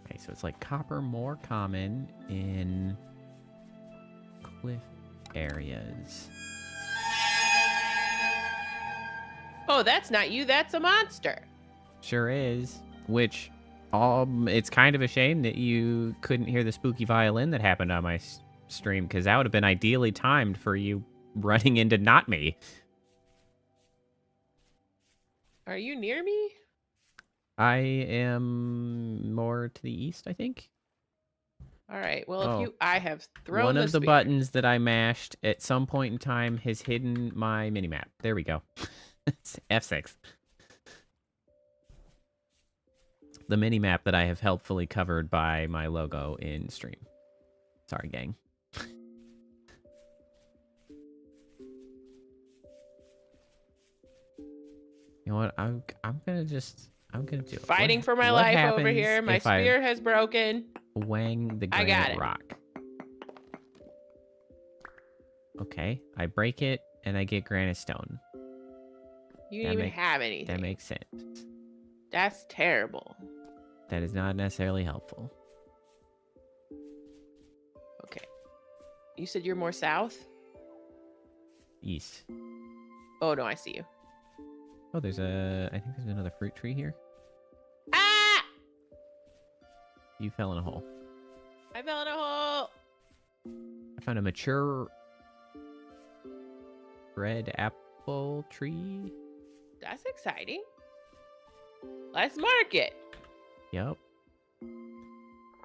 Okay, so it's like copper more common in cliff areas. Oh, that's not you. That's a monster. Sure is. Which, it's kind of a shame that you couldn't hear the spooky violin that happened on my stream, because that would have been ideally timed for you running into not me. Are you near me? I am more to the east, I think. All right. Well, I have thrown one of the spear. buttons that I mashed at some point in time has hidden my minimap. There we go. It's F6. The minimap that I have helpfully covered by my logo in stream. Sorry, gang. You know what? I'm gonna do it. Fighting for my life over here. My spear has broken. Wang the granite rock. Okay, I break it and I get granite stone. You didn't even have anything. That makes sense. That's terrible. That is not necessarily helpful. Okay. You said you're more south? East. Oh, no, I see you. Oh, I think there's another fruit tree here. Ah! You fell in a hole. I fell in a hole. I found a mature red apple tree. That's exciting. Let's mark it. Yep.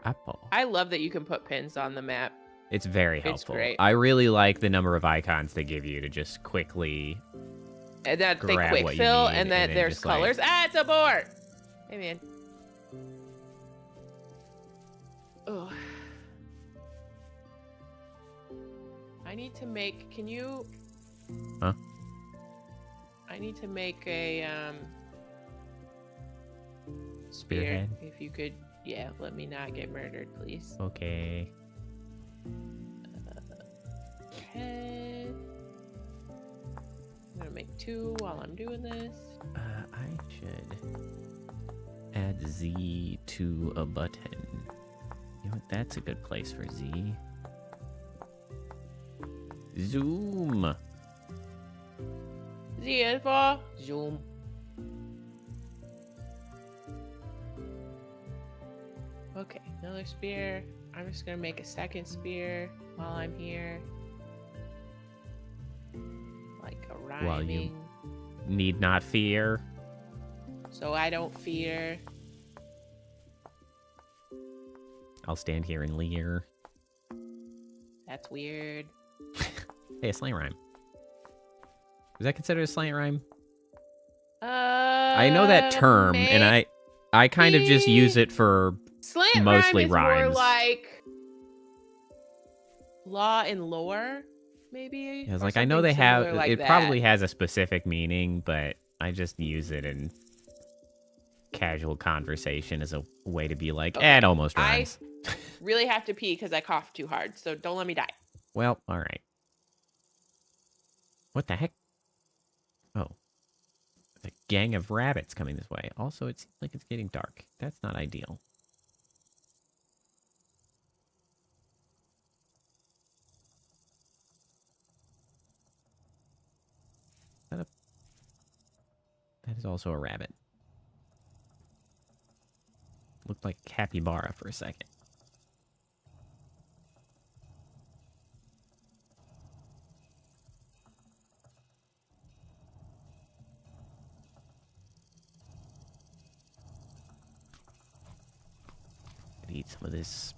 Apple. I love that you can put pins on the map. It's very helpful. It's great. I really like the number of icons they give you to just quickly and that they grab quick what you fill, need, and then there's just colors. Ah, it's a board. Hey, man. Oh. I need to make. Can you? Huh? I need to make a Spearhead. If you could, yeah, let me not get murdered, please. Okay. Okay. I'm gonna make 2 while I'm doing this. I should add Z to a button. You know what? That's a good place for Z. Zoom. Z is for zoom. Okay, another spear. I'm just gonna make a second spear while I'm here. Like a rhyming. While you need not fear. So I don't fear. I'll stand here and leer. That's weird. Hey, a slant rhyme. Is that considered a slant rhyme? I I know that term, and I kind of just use it for slant mostly rhyme is rhymes. more like law and lore, maybe. I was or like, I know something they have. similar like It that. probably has a specific meaning, but I just use it in casual conversation as a way to be like, Okay. it almost rhymes. I really have to pee because I coughed too hard, so don't let me die. Well, all right. What the heck? Oh. There's a gang of rabbits coming this way. Also, it seems like it's getting dark. That's not ideal. That is also a rabbit. Looked like a capybara for a second. Could eat some of this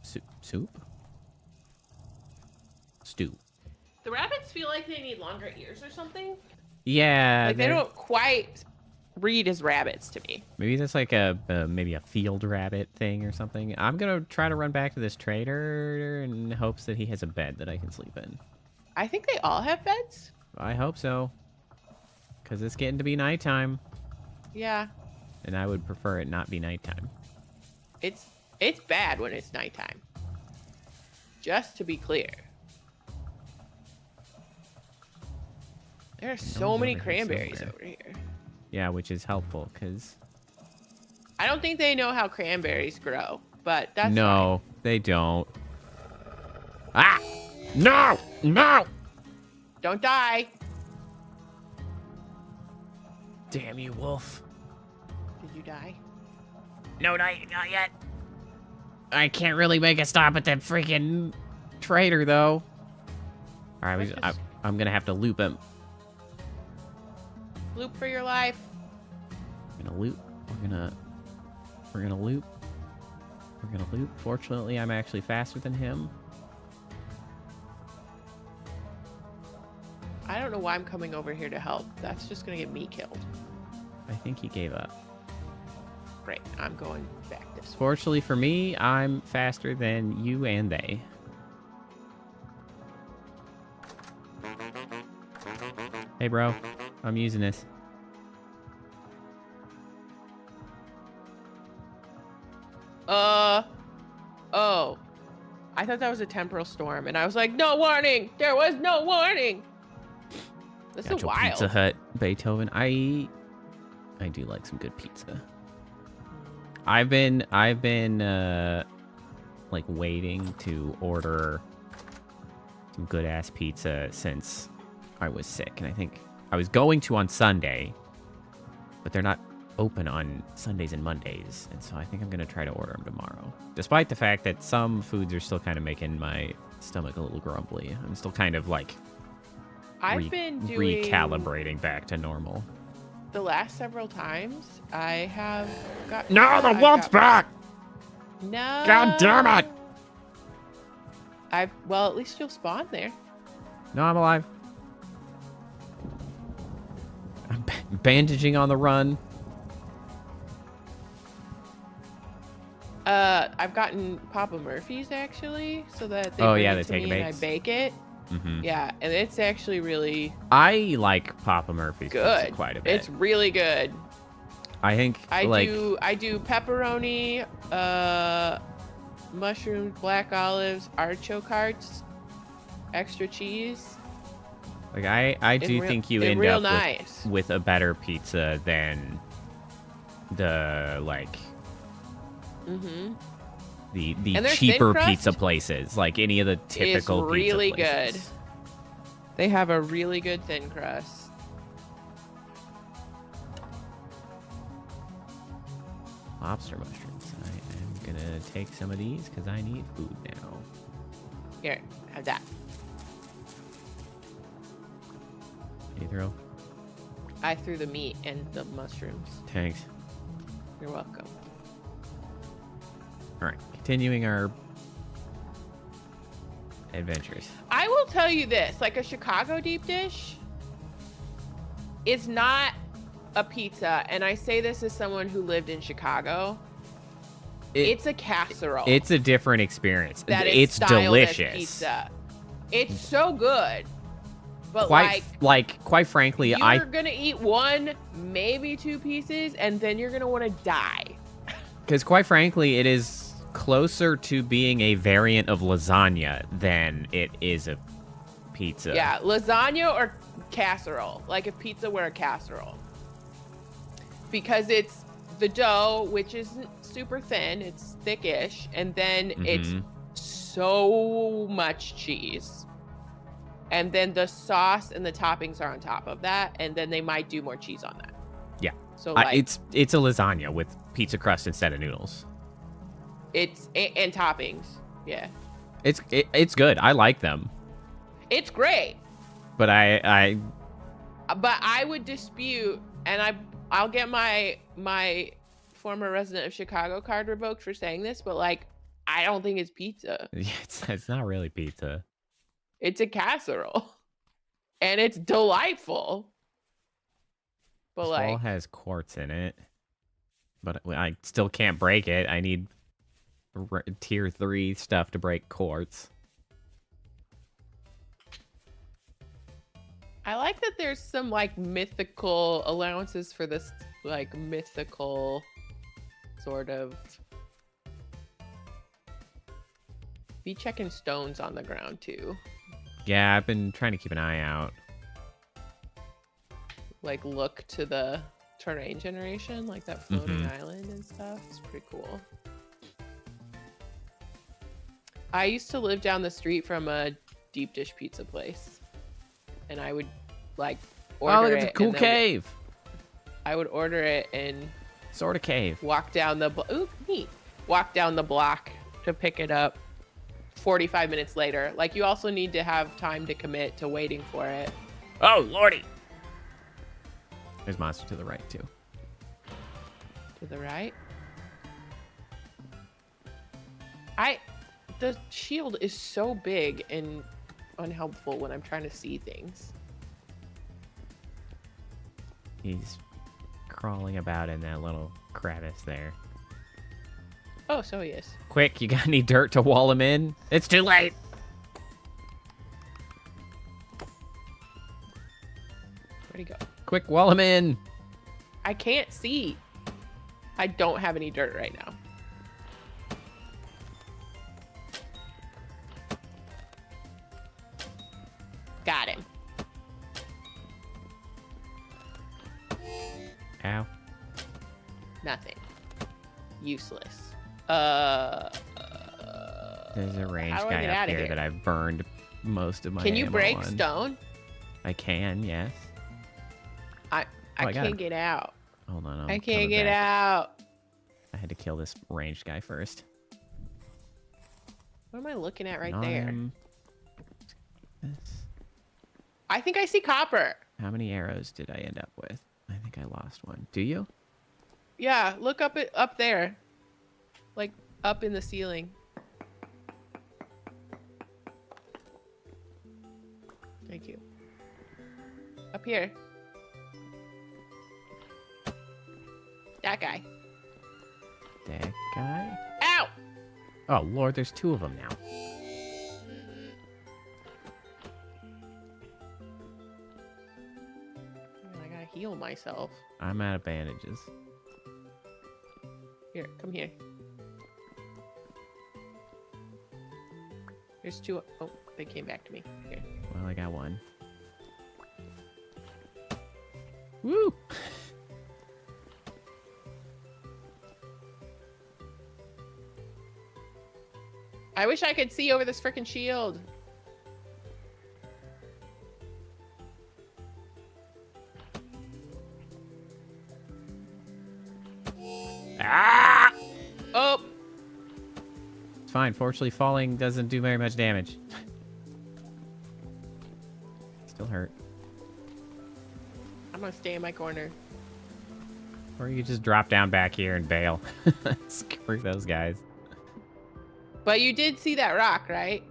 soup? Stew. The rabbits feel like they need longer ears or something. Yeah. Like they don't quite read as rabbits to me. Maybe that's like maybe a field rabbit thing or something. I'm gonna try to run back to this trader in hopes that he has a bed that I can sleep in. I think they all have beds. I hope so, because it's getting to be nighttime, Yeah. and I would prefer it not be nighttime. It's bad when it's nighttime. Just to be clear. There are so many cranberries over here. Yeah, which is helpful because I don't think they know how cranberries grow, but that's no, they don't. Ah! No! No! Don't die. Damn you, wolf! Did you die? No, not yet. I can't really make a stop at that freaking trader though. All right, I'm gonna have to loop him. Loop for your life. We're gonna loop. We're gonna loop. We're gonna loop. Fortunately, I'm actually faster than him. I don't know why I'm coming over here to help. That's just gonna get me killed. I think he gave up. Great, I'm going back this way. Fortunately for me, I'm faster than you and they. Hey, bro. I'm using this. Oh. I I thought that was a temporal storm, and I was like, no warning. There was no warning. This is wild. Pizza Hut, Beethoven. I do like some good pizza. I've been like waiting to order some good ass pizza since I was sick, and I think I was going to on Sunday, but they're not open on Sundays and Mondays, and so I think I'm gonna try to order them tomorrow. Despite the fact that some foods are still kind of making my stomach a little grumbly, I'm still kind of like I've been doing recalibrating back to normal. The last several times I have got the wolf's back. No. God damn it. Well, at least you'll spawn there. No, I'm alive. I'm bandaging on the run. I've gotten Papa Murphy's actually, so that they bring it the to me and I bake it. Mm-hmm. Yeah, and it's actually really. I like Papa Murphy's good. Pizza quite a bit. It's really good. I think I do pepperoni, mushrooms, black olives, artichoke hearts, extra cheese. Like I do think you end real up nice. with a better pizza than the like the cheaper pizza places, like any of the typical pizza really places. Good. They have a really good thin crust. Lobster mushrooms. I am gonna take some of these because I need food now. Here, have that. You throw? I threw the meat and the mushrooms. Thanks. You're welcome. All right, continuing our adventures. I will tell you this, like a Chicago deep dish is not a pizza, and I say this as someone who lived in Chicago. It's a casserole. It's a different experience. It's delicious. As pizza. It's so good. But quite frankly, you're gonna eat one, maybe two pieces, and then you're gonna want to die. Because quite frankly, it is closer to being a variant of lasagna than it is a pizza. Yeah, lasagna or casserole. Like if pizza were a casserole. Because it's the dough, which isn't super thin, it's thickish, and then it's so much cheese. And then the sauce and the toppings are on top of that, and then they might do more cheese on that. Yeah. So it's a lasagna with pizza crust instead of noodles. It's and toppings. Yeah. It's good. I like them. It's great. But I would dispute, and I'll get my former resident of Chicago card revoked for saying this, but like I don't think it's pizza. It's not really pizza. It's a casserole, and it's delightful. But this wall has quartz in it, but I still can't break it. I need tier 3 stuff to break quartz. I like that there's some like mythical allowances for this like mythical sort of. Be checking stones on the ground too. Yeah, I've been trying to keep an eye out. Like look to the terrain generation, like that floating island and stuff. It's pretty cool. I used to live down the street from a deep dish pizza place, and I would like order it. Oh, it's a cool cave. I would order it and sort of cave. Walk down the walk down the block to pick it up. 45 minutes later. Like you also need to have time to commit to waiting for it. Oh lordy. There's monster to the right too. To the right? The shield is so big and unhelpful when I'm trying to see things. He's crawling about in that little crevice there. Oh, so he is. Quick, you got any dirt to wall him in? It's too late. Where'd he go? Quick, wall him in. I can't see. I don't have any dirt right now. Ow. Nothing. Useless. There's a range how do I guy get up outta here here? that I've burned most of my Can you ammo break on. stone? I can, yes. I I got him. can't get out. Hold on, I can't get out. I had to kill this ranged guy first. What am I looking at right there? This. I think I see copper. How many arrows did I end up with? I think I lost one. Do you? Yeah, look up there. Like up in the ceiling. Thank you. Up here. That guy. That guy? Ow! Oh, Lord, there's two of them now. I gotta heal myself. I'm out of bandages. Here, come here. There's two. Oh, they came back to me. Here. Well, I got one. Woo! I wish I could see over this freaking shield. Ah! Oh! It's fine. Fortunately, falling doesn't do very much damage. Still hurt. I'm gonna stay in my corner. Or you just drop down back here and bail. Screw those guys. But you did see that rock, right?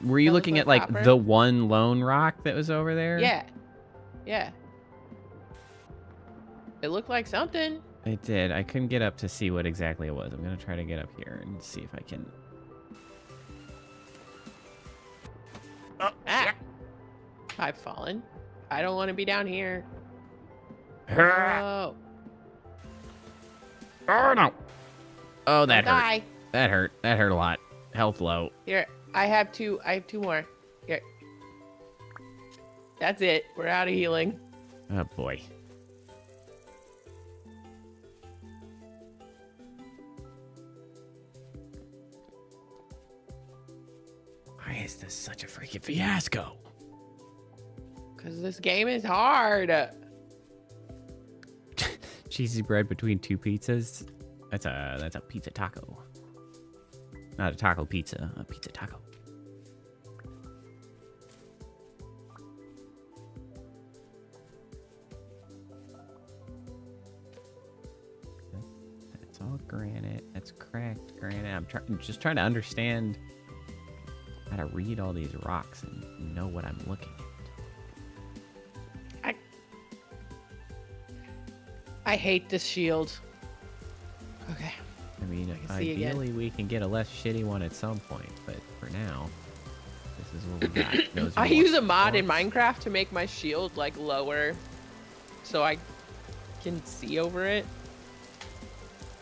Were you That looking looked at, like like, copper? the one lone rock that was over there? Yeah. Yeah. It looked like something. It did. I couldn't get up to see what exactly it was. I'm going to try to get up here and see if I can... Ah! I've fallen. I don't want to be down here. Oh, Oh, no. Oh, that hurt. die. That hurt. That hurt a lot. Health low. Here, I have two more. Here. That's it. We're out of healing. Oh, boy. Why is this such a freaking fiasco? Because this game is hard. Cheesy bread between two pizzas. That's a pizza taco. Not a taco pizza, a pizza taco. That's all granite. That's cracked granite. I'm just trying to understand how to read all these rocks and know what I'm looking at. I hate this shield. Okay. I mean, I can see ideally we can get a less shitty one at some point, but for now, this is what we got. Those I are use a what- mod in Minecraft to make my shield like lower so I can see over it.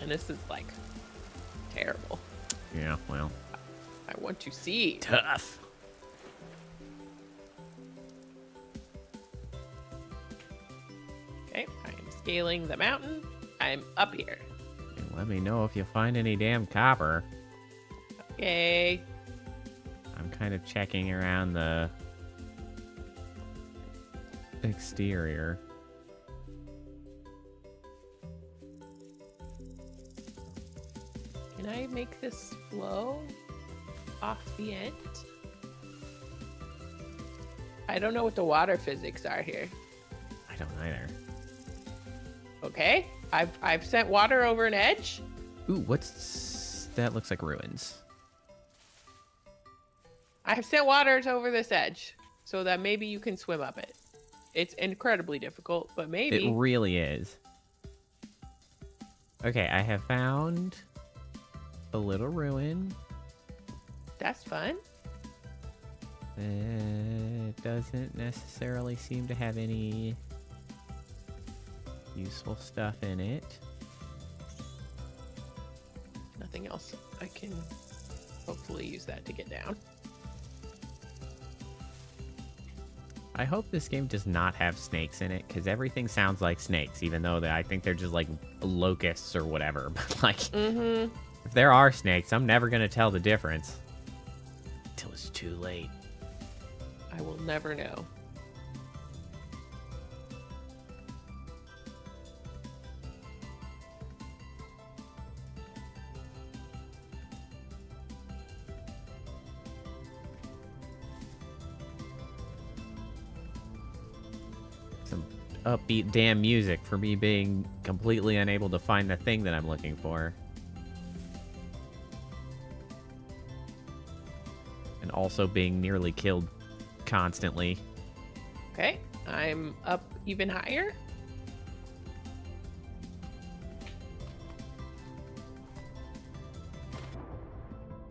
And this is like terrible. Yeah, well. I want to see. Tough. Okay, I am scaling the mountain. I'm up here. And let me know if you find any damn copper. Okay. I'm kind of checking around the exterior. Can I make this flow off the end? I don't know what the water physics are here. I don't either. Okay, I've sent water over an edge. Ooh, what's... That looks like ruins. I have sent waters over this edge so that maybe you can swim up it. It's incredibly difficult, but maybe. It really is. Okay, I have found a little ruin. That's fun. It doesn't necessarily seem to have any useful stuff in it. Nothing else. I can hopefully use that to get down. I hope this game does not have snakes in it, because everything sounds like snakes, even though I think they're just like locusts or whatever. But like, if there are snakes, I'm never going to tell the difference. Until it's too late. I will never know. Upbeat damn music for me being completely unable to find the thing that I'm looking for. And also being nearly killed constantly. Okay, I'm up even higher.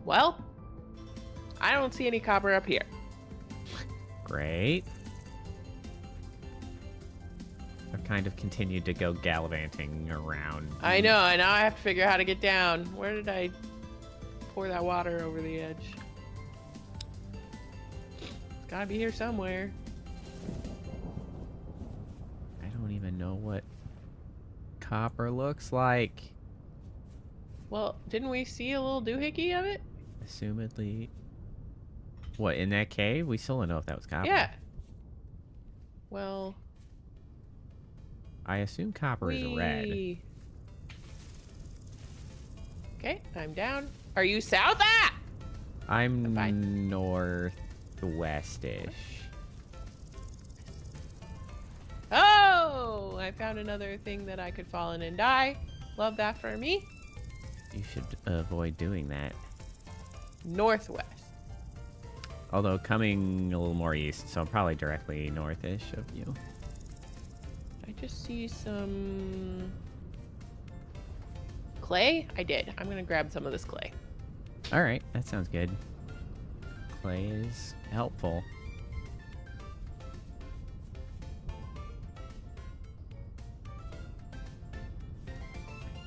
Well, I don't see any copper up here. Great. I've kind of continued to go gallivanting around. I know, and now I have to figure out how to get down. Where did I pour that water over the edge? It's gotta be here somewhere. I don't even know what copper looks like. Well, didn't we see a little doohickey of it? Assumedly. What, in that cave? We still don't know if that was copper. Yeah. Well... I assume copper is red. Okay, I'm down. Are you south? Ah! I'm northwestish. Oh! I found another thing that I could fall in and die. Love that for me. You should avoid doing that. Northwest. Although coming a little more east, so probably directly northish of you. I just see some clay. I did. I'm gonna grab some of this clay. All right, that sounds good. Clay is helpful.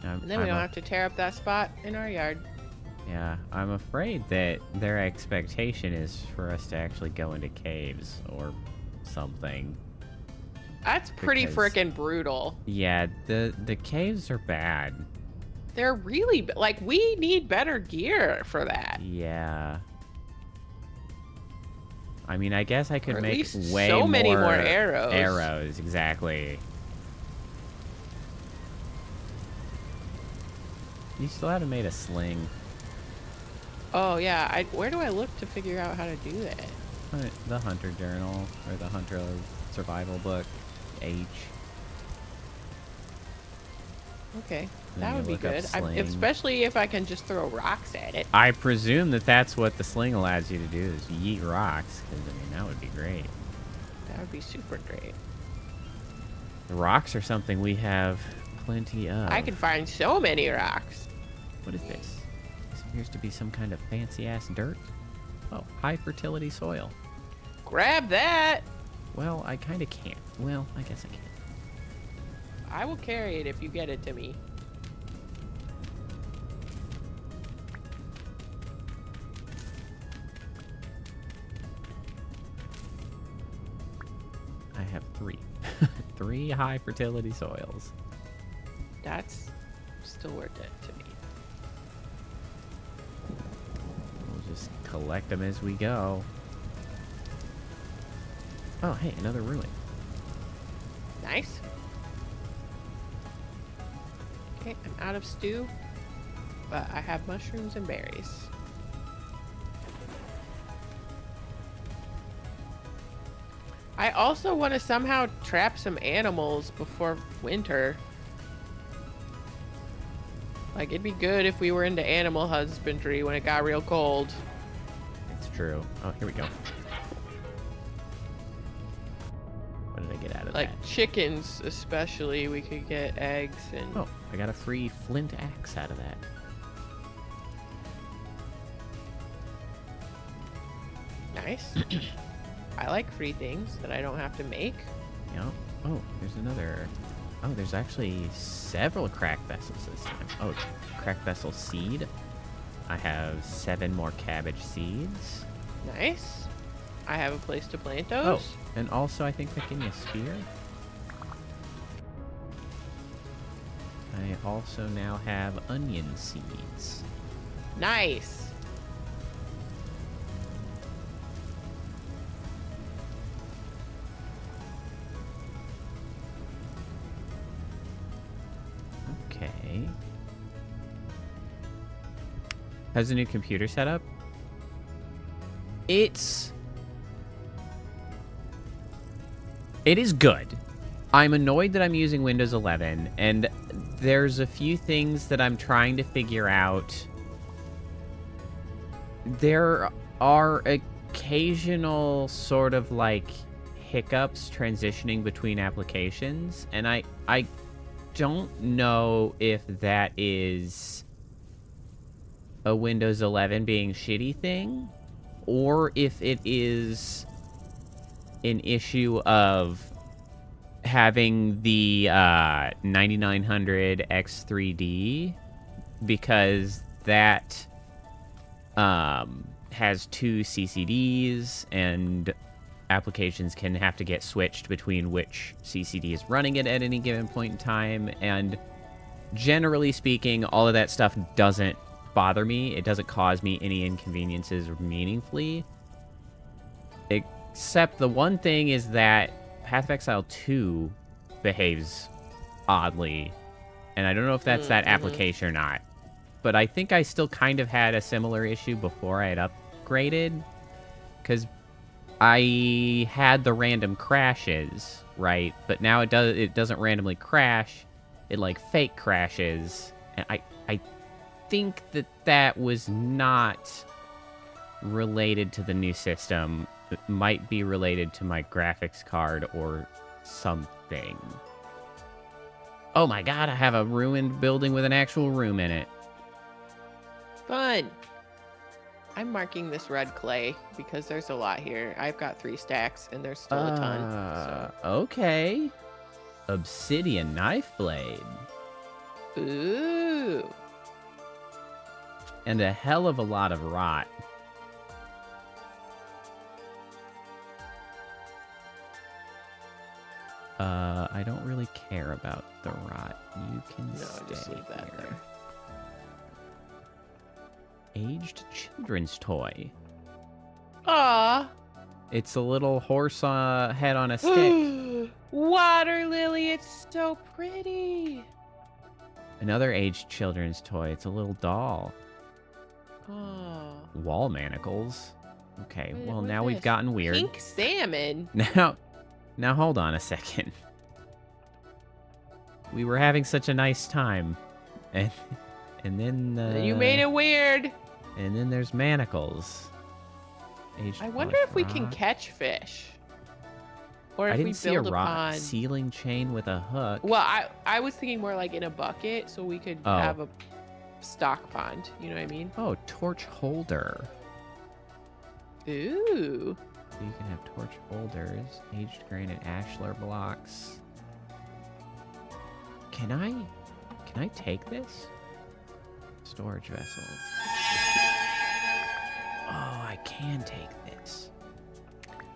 And then we don't have to tear up that spot in our yard. Yeah, I'm afraid that their expectation is for us to actually go into caves or something. That's pretty freaking brutal. Yeah, the caves are bad. They're really like, we need better gear for that. Yeah. I mean, I guess I could make way so many more arrows. Arrows, exactly. You still haven't made a sling. Oh yeah, where do I look to figure out how to do that? The Hunter Journal or the Hunter Survival Book. H. Okay, that would be good. Especially if I can just throw rocks at it. I presume that that's what the sling allows you to do, is yeet rocks. Because, I mean, that would be great. That would be super great. The rocks are something we have plenty of. I can find so many rocks. What is this? This appears to be some kind of fancy-ass dirt. Oh, high fertility soil. Grab that! Well, I kind of can't. Well, I guess I can. I will carry it if you get it to me. I have 3. 3 high fertility soils. That's still worth it to me. We'll just collect them as we go. Oh, hey, another ruin. Nice. Okay, I'm out of stew, but I have mushrooms and berries. I also want to somehow trap some animals before winter. Like, it'd be good if we were into animal husbandry when it got real cold. It's true. Oh, here we go. What did I get out of that? Like chickens, especially, we could get eggs and... Oh, I got a free flint axe out of that. Nice. I like free things that I don't have to make. Yeah. Oh, there's another... Oh, there's actually several cracked vessels this time. Oh, cracked vessel seed. I have 7 more cabbage seeds. Nice. I have a place to plant those. Oh, And also, I think that gave me a spear. I also now have onion seeds. Nice. Okay. Has a new computer set up? It is good. I'm annoyed that I'm using Windows 11, and there's a few things that I'm trying to figure out. There are occasional sort of like hiccups transitioning between applications, and I don't know if that is a Windows 11 being shitty thing, or if it is an issue of having the 9900 X3D, because that has two CCDs, and applications can have to get switched between which CCD is running it at any given point in time. And generally speaking, all of that stuff doesn't bother me. It doesn't cause me any inconveniences meaningfully. Except the one thing is that Path of Exile 2 behaves oddly. And I don't know if that's that application or not. But I think I still kind of had a similar issue before I had upgraded. Because I had the random crashes, right? But now it doesn't randomly crash. It like fake crashes. And I think that was not related to the new system. It might be related to my graphics card or something. Oh my god, I have a ruined building with an actual room in it. Fun. I'm marking this red clay because there's a lot here. I've got 3 stacks and there's still a ton. So. Okay. Obsidian knife blade. Ooh. And a hell of a lot of rot. I don't really care about the rot. You can stay just leave that here. There. Aged children's toy. Aw. It's a little horse head on a stick. Water lily, it's so pretty. Another aged children's toy. It's a little doll. Oh. Wall manacles. Okay, well What's now we've this? gotten weird. Pink salmon. Now hold on a second. We were having such a nice time, and then You made it weird. And then there's manacles. I wonder if we can catch fish, or if I we didn't see a build rock ceiling chain with a hook. Well, I was thinking more like in a bucket, so we could have a stock pond. You know what I mean? Oh, torch holder. Ooh. So you can have torch holders, aged granite ashlar blocks. Can I take this? Storage vessel. Oh, I can take this.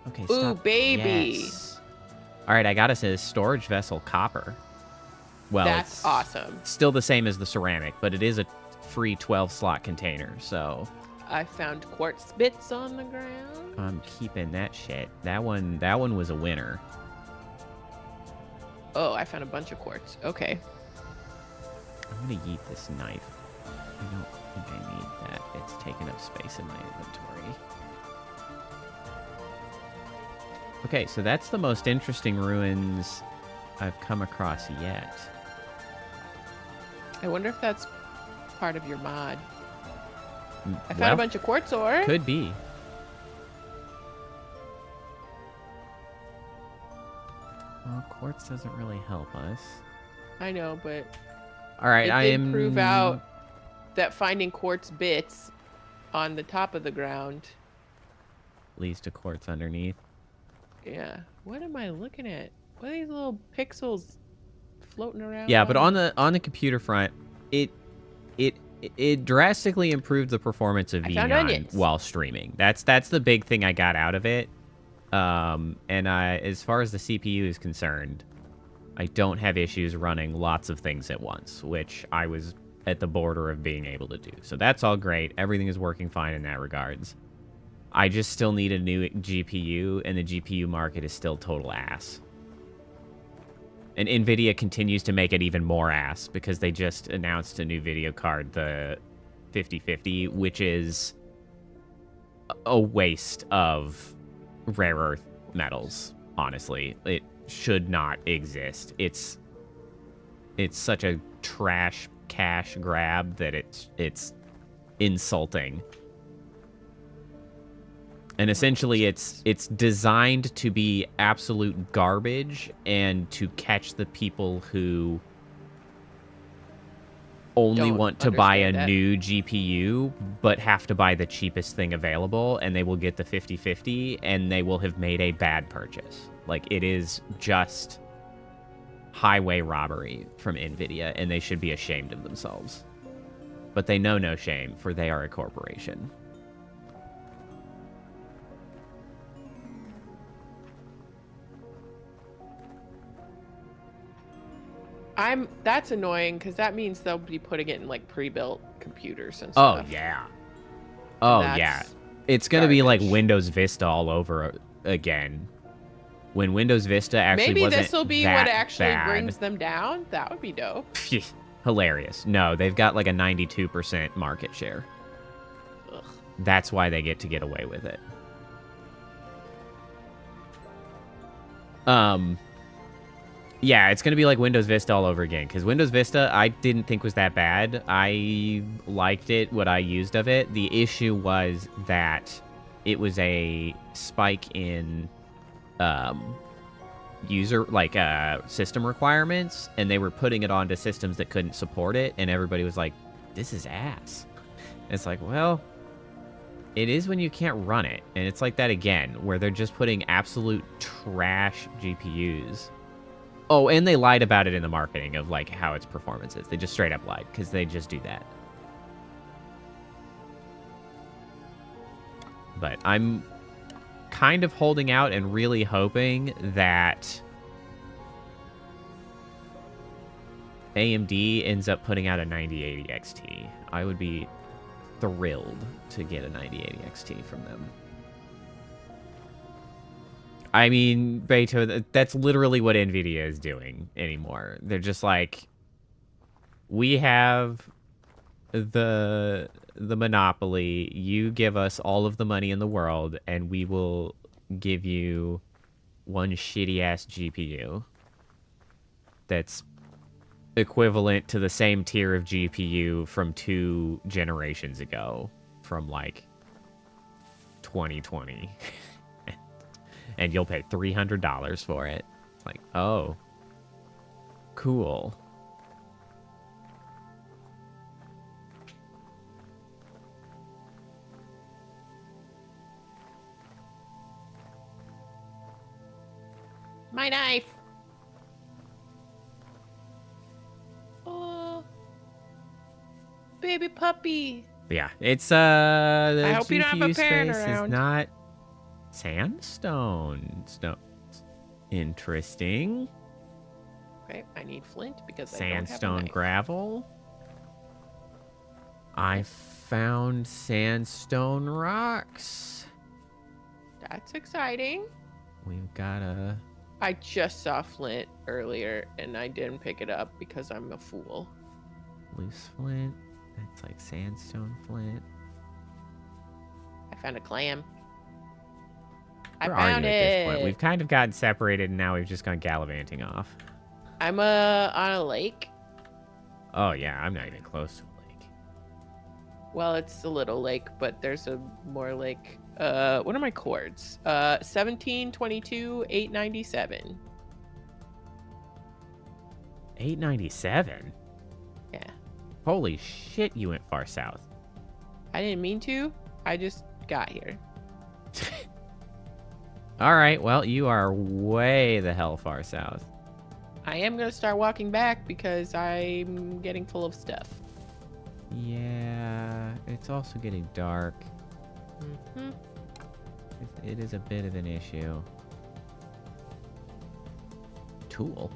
Okay, stop. Ooh, baby. Yes. All right, I got us a storage vessel copper. Well, that's it's awesome. Still the same as the ceramic, but it is a free 12-slot container, so... I found quartz bits on the ground. I'm keeping that shit. That one was a winner. Oh, I found a bunch of quartz. Okay. I'm gonna yeet this knife. I don't think I need that. It's taking up space in my inventory. Okay, so that's the most interesting ruins I've come across yet. I wonder if that's part of your mod. I found a bunch of quartz ore. Could be. Well, quartz doesn't really help us. I know, but all right, it did prove out that finding quartz bits on the top of the ground leads to quartz underneath. Yeah. What am I looking at? What are these little pixels floating around? Yeah, but on the computer front, it drastically improved the performance of vNyan while streaming. That's the big thing I got out of it. And as far as the CPU is concerned, I don't have issues running lots of things at once, which I was at the border of being able to do. So that's all great. Everything is working fine in that regards. I just still need a new GPU, and the GPU market is still total ass. And NVIDIA continues to make it even more ass because they just announced a new video card, the 5050, which is a waste of rare earth metals, honestly. It should not exist. It's such a trash cash grab that it's insulting. And essentially it's designed to be absolute garbage and to catch the people who only want to buy a new GPU, but have to buy the cheapest thing available, and they will get the 5050, and they will have made a bad purchase. Like, it is just highway robbery from NVIDIA, and they should be ashamed of themselves. But they know no shame, for they are a corporation. That's annoying because that means they'll be putting it in like pre-built computers and stuff. Oh yeah. Oh yeah. It's gonna be like Windows Vista all over again. When Windows Vista actually wasn't this will be that what actually bad. brings them down. That would be dope. Hilarious. No, they've got like a 92% market share. Ugh. That's why they get away with it. Yeah, it's going to be like Windows Vista all over again, because Windows Vista I didn't think was that bad. I liked it, what I used of it. The issue was that it was a spike in system requirements, and they were putting it onto systems that couldn't support it, and everybody was like, this is ass. And it's like, well, it is when you can't run it. And it's like that again, where they're just putting absolute trash GPUs. Oh, and they lied about it in the marketing of, like, how its performance is. They just straight up lied, because they just do that. But I'm kind of holding out and really hoping that AMD ends up putting out a 9080 XT. I would be thrilled to get a 9080 XT from them. I mean, Beto, that's literally what NVIDIA is doing anymore. They're just like, we have the monopoly. You give us all of the money in the world, and we will give you one shitty-ass GPU that's equivalent to the same tier of GPU from 2 generations ago, from, like, 2020. And you'll pay $300 for it. It's like, oh, cool. My knife. Oh, baby puppy. Yeah, it's the I hope you don't have a GPU parent space around. is not sandstone. No, interesting. Okay, I need flint because Sandstone I don't have a gravel. I found sandstone rocks. That's exciting. We've got a... I just saw flint earlier and I didn't pick it up because I'm a fool. Loose flint. That's like sandstone flint. I found a clam. Where I found are you at this point? it. We've kind of gotten separated and now we've just gone gallivanting off. I'm on a lake. Oh yeah, I'm not even close to a lake. Well, it's a little lake, but there's a more lake. What are my chords? 17, 22, 897. 897? Yeah. Holy shit, you went far south. I didn't mean to. I just got here. All right, well, you are way the hell far south. I am going to start walking back because I'm getting full of stuff. Yeah, it's also getting dark. Mm-hmm. It is a bit of an issue. Tool?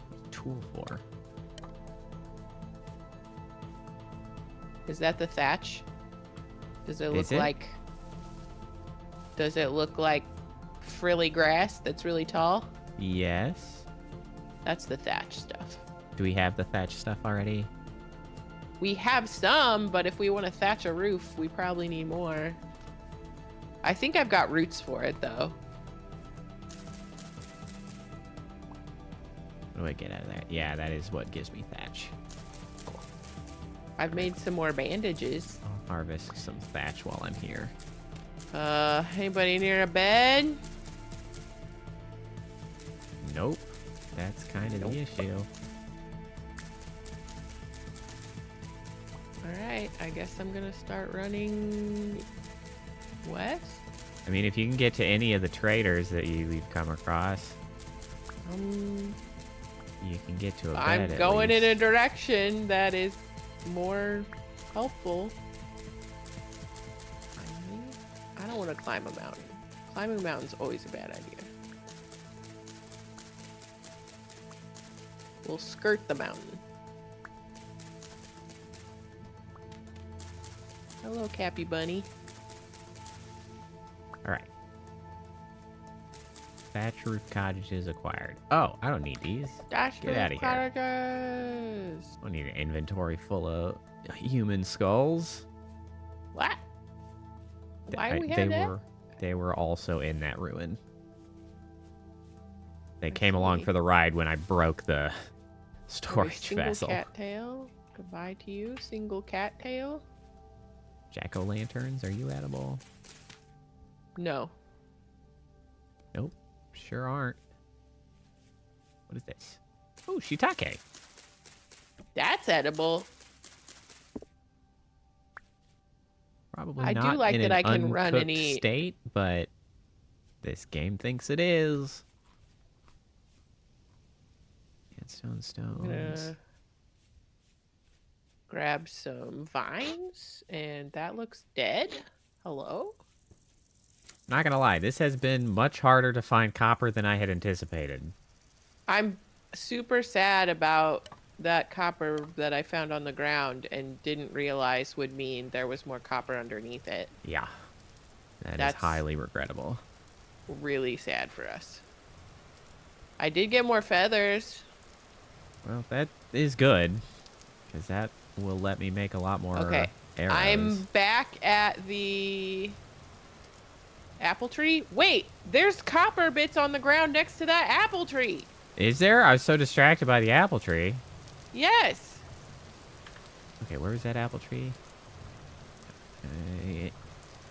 What's tool for? Is that the thatch? Does it look like... Does it look like frilly grass that's really tall? Yes. That's the thatch stuff. Do we have the thatch stuff already? We have some, but if we want to thatch a roof, we probably need more. I think I've got roots for it, though. What do I get out of that? Yeah, that is what gives me thatch. Cool. I've made some more bandages. I'll harvest some thatch while I'm here. Anybody near a bed? Nope. That's kind of the issue. Alright, I guess I'm gonna start running west. I mean, if you can get to any of the traders that you've come across, you can get to a bed. I'm going in a direction that is more helpful. I don't want to climb a mountain. Climbing a mountain is always a bad idea. We'll skirt the mountain. Hello, Cappy Bunny. Alright. Thatch roof cottages acquired. Oh, I don't need these. Dash Get out of here. cottages. I don't need an inventory full of human skulls. What? Why do we have that? They were also in that ruin. They came along for the ride when I broke the storage vessel. Single cattail. Goodbye to you, single cattail. Jack-o'-lanterns, are you edible? No. Nope, sure aren't. What is this? Oh, shiitake. That's edible. Probably I not do like in that an I can run and uncooked eat. state, but this game thinks it is. Sandstone stones. I'm gonna grab some vines, and that looks dead. Hello? Not gonna lie, this has been much harder to find copper than I had anticipated. I'm super sad about that copper that I found on the ground and didn't realize would mean there was more copper underneath it. Yeah, that's That's highly regrettable. really sad for us. I did get more feathers. Well, that is good, because that will let me make a lot more Okay, arrows. I'm back at the apple tree. Wait, there's copper bits on the ground next to that apple tree. Is there? I was so distracted by the apple tree. Yes. Okay, where is that apple tree?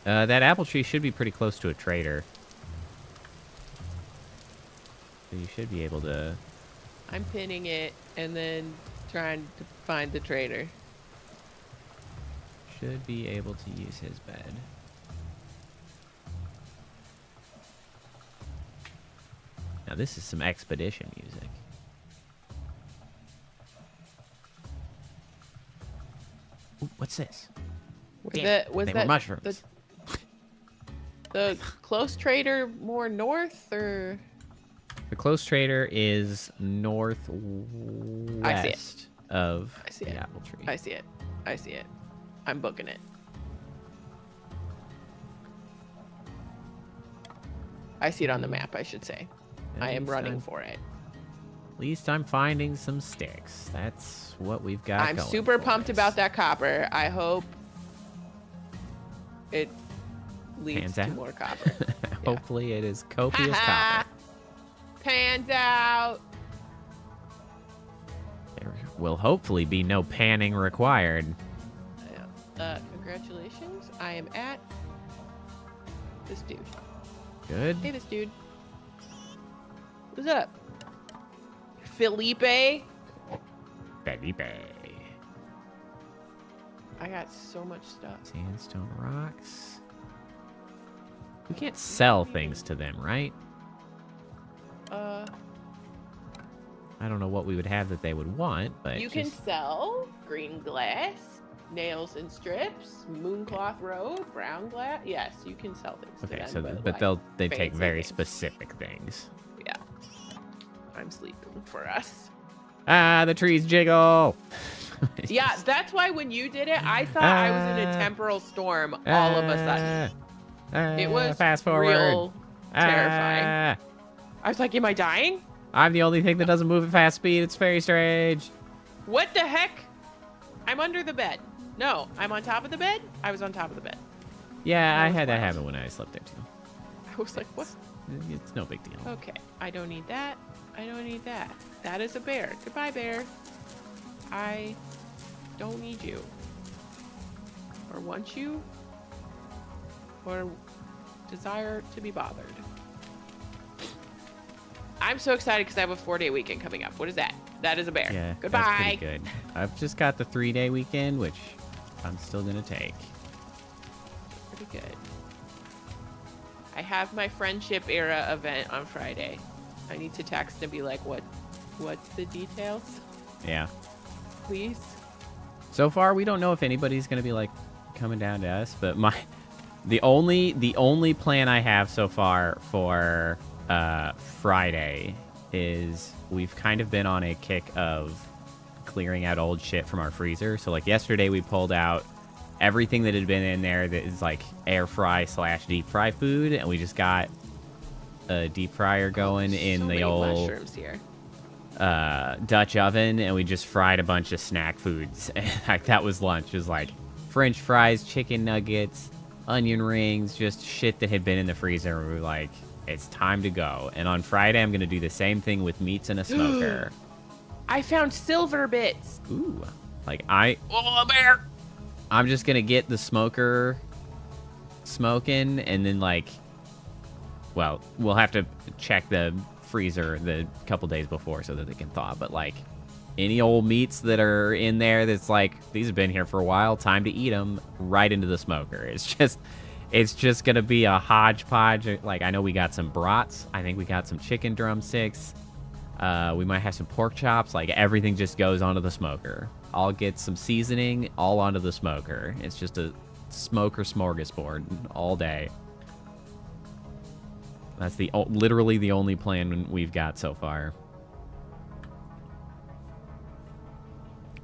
That apple tree should be pretty close to a trader. So you should be able to... I'm pinning it and then trying to find the trader. Should be able to use his bed. Now this is some expedition music. Ooh, what's this? They were mushrooms. The close trader more north or? The close trader is northwest of the apple tree. I see it. I see it. I'm booking it. I see it on the map, I should say. I am running for it. At least I'm finding some sticks. That's what we've got. I'm super pumped about that copper. I hope it leads to more copper. Hopefully it is copious copper. Pans out. There will hopefully be no panning required. Congratulations. I am at this dude. Good. Hey, this dude. What's up? Felipe? Felipe. I got so much stuff. Sandstone rocks. We can't sell things to them, right? I don't know what we would have that they would want, but you can sell green glass, nails and strips, mooncloth robe, brown glass. Yes, you can sell things to them. So but they take very things. specific things. Yeah. I'm sleeping for us. Ah, the trees jiggle. Yeah, that's why when you did it, I thought I was in a temporal storm all of a sudden. It was fast forward. real terrifying. I was like, am I dying? I'm the only thing that doesn't move at fast speed. It's very strange. What the heck? I'm under the bed. No, I'm on top of the bed? I was on top of the bed. Yeah, I had that happen when I slept there too. I was like, what? It's no big deal. Okay, I don't need that. I don't need that. That is a bear. Goodbye, bear. I don't need you. Or want you. Or desire to be bothered. I'm so excited because I have a 4-day weekend coming up. What is that? That is a bear. Yeah, goodbye. That's pretty good. I've just got the 3-day weekend, which I'm still going to take. Pretty good. I have my friendship era event on Friday. I need to text and be like, what's the details? Yeah. Please. So far, we don't know if anybody's going to be like coming down to us, but the only plan I have so far for Friday is we've kind of been on a kick of clearing out old shit from our freezer. So like yesterday we pulled out everything that had been in there that is like air fry / deep fry food, and we just got a deep fryer going in the old mushrooms here. Dutch oven, and we just fried a bunch of snack foods. Like that was lunch. It was like French fries, chicken nuggets, onion rings, just shit that had been in the freezer. And we were like, it's time to go. And on Friday, I'm gonna do the same thing with meats in a smoker. I found silver bits. Ooh, like a bear. I'm just gonna get the smoker smoking, and then like, well, we'll have to check the freezer the couple days before so that they can thaw. But like, any old meats that are in there that's like, these have been here for a while, time to eat them, right into the smoker. It's just gonna be a hodgepodge. Like, I know we got some brats. I think we got some chicken drumsticks. We might have some pork chops. Like, everything just goes onto the smoker. I'll get some seasoning all onto the smoker. It's just a smoker smorgasbord all day. That's literally the only plan we've got so far.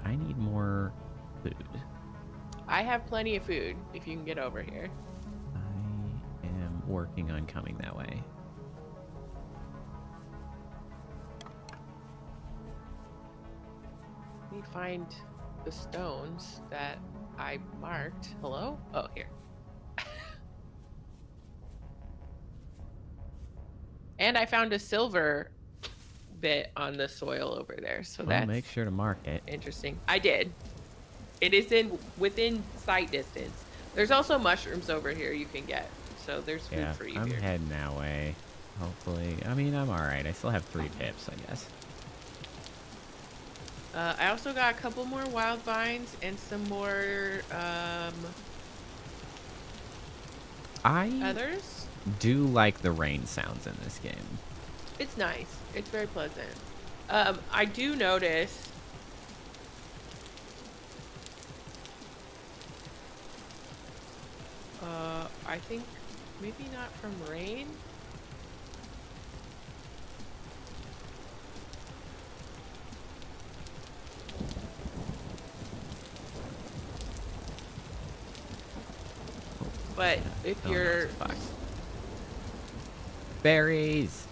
I need more food. I have plenty of food if you can get over here. I am working on coming that way. Let me find the stones that I marked. Hello? Oh, here. And I found a silver bit on the soil over there, so that's make sure to mark it. Interesting. I did. It is within sight distance. There's also mushrooms over here you can get, so there's food for you I'm here. heading that way. Hopefully, I mean, I'm all right. I still have 3 tips, I guess. I also got a couple more wild vines and some more others. Do like the rain sounds in this game. It's nice. It's very pleasant. I do notice I think maybe not from rain. But if you're berries,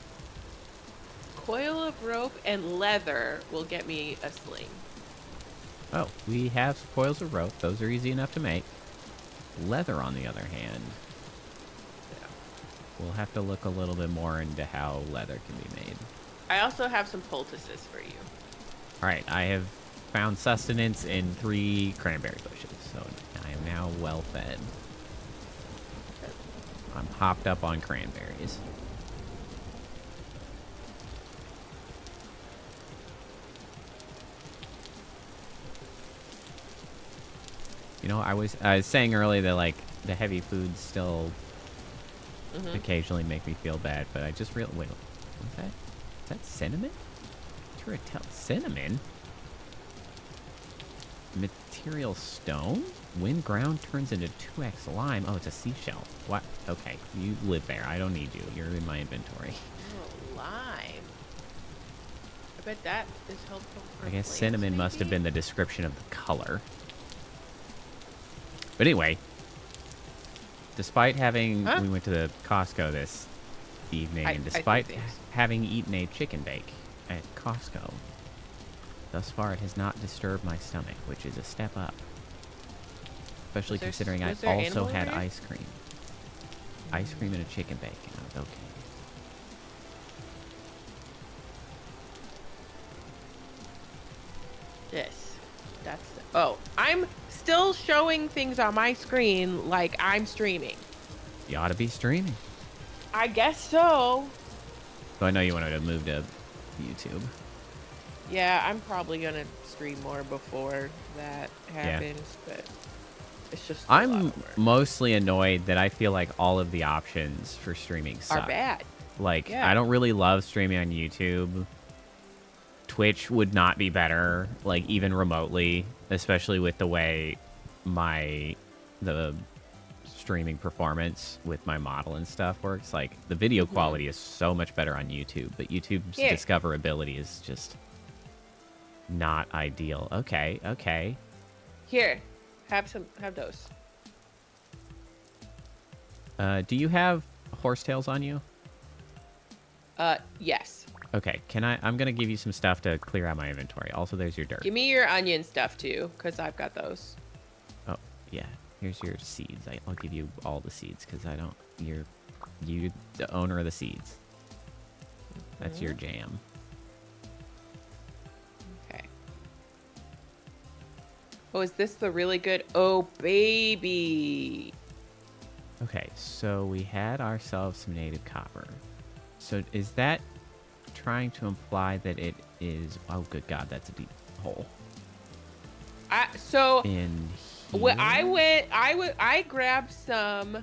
coil of rope and leather will get me a sling. Oh, we have coils of rope. Those are easy enough to make. Leather, on the other hand, we'll have to look a little bit more into how leather can be made. I also have some poultices for you. All right, I have found sustenance in 3 cranberry bushes, so I am now well fed. I'm hopped up on cranberries. You know, I was saying earlier that like the heavy foods still occasionally make me feel bad, but I just wait. What's that? Is that cinnamon? Cinnamon? Material stone? When ground turns into 2x lime. Oh, it's a seashell. What? Okay, you live there. I don't need you. You're in my inventory. Oh, lime. I bet that is helpful for I guess plants, cinnamon must have been the description of the color. But anyway, despite having... We went to the Costco this evening, and despite having eaten a chicken bake at Costco, thus far it has not disturbed my stomach, which is a step up. Especially considering I also had ice cream. Ice cream and a chicken bake, and I was okay. Oh, I'm still showing things on my screen like I'm streaming. You ought to be streaming. I guess so. So I know you wanted to move to YouTube. Yeah, I'm probably gonna stream more before that happens, but it's just I'm mostly annoyed that I feel like all of the options for streaming suck. Are bad. Like, I don't really love streaming on YouTube. Twitch would not be better, like, even remotely, especially with the way the streaming performance with my model and stuff works. Like, the video quality is so much better on YouTube, but YouTube's discoverability is just not ideal. Okay, okay. Here, have those. Do you have horsetails on you? Yes. Okay, I'm gonna give you some stuff to clear out my inventory. Also, there's your dirt. Give me your onion stuff too, because I've got those. Oh, yeah. Here's your seeds. I'll give you all the seeds, because you're the owner of the seeds. That's your jam. Okay. Oh, is this the really good? Oh, baby. Okay, so we had ourselves some native copper. So is that trying to imply that it is... Oh, good God, that's a deep hole. In here? When I grabbed some...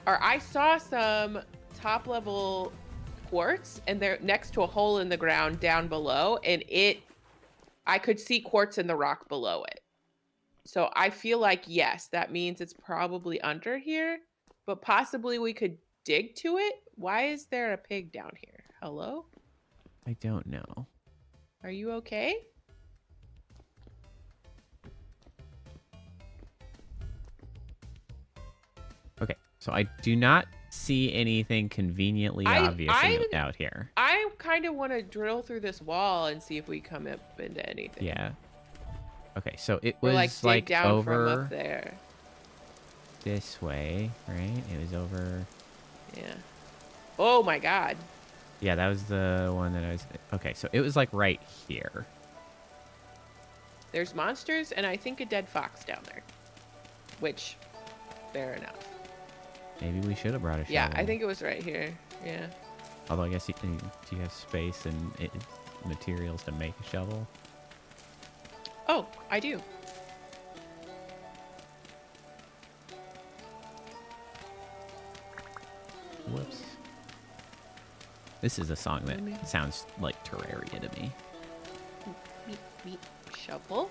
Or I saw some top-level quartz, and they're next to a hole in the ground down below, and I could see quartz in the rock below it. So I feel like, yes, that means it's probably under here, but possibly we could dig to it? Why is there a pig down here? Hello? I don't know. Are you okay? Okay, so I do not see anything conveniently obvious out here. I kind of want to drill through this wall and see if we come up into anything. Yeah. Okay, so it was like down over from up there. This way, right? It was over. Yeah. Oh my God. Yeah, that was the one that I was... Okay, so it was like right here. There's monsters and I think a dead fox down there. Which, fair enough. Maybe we should have brought a shovel. Yeah, I think it was right here. Yeah. Although I guess do you have space and materials to make a shovel? Oh, I do. Whoops. This is a song that sounds like Terraria to me. Shovel.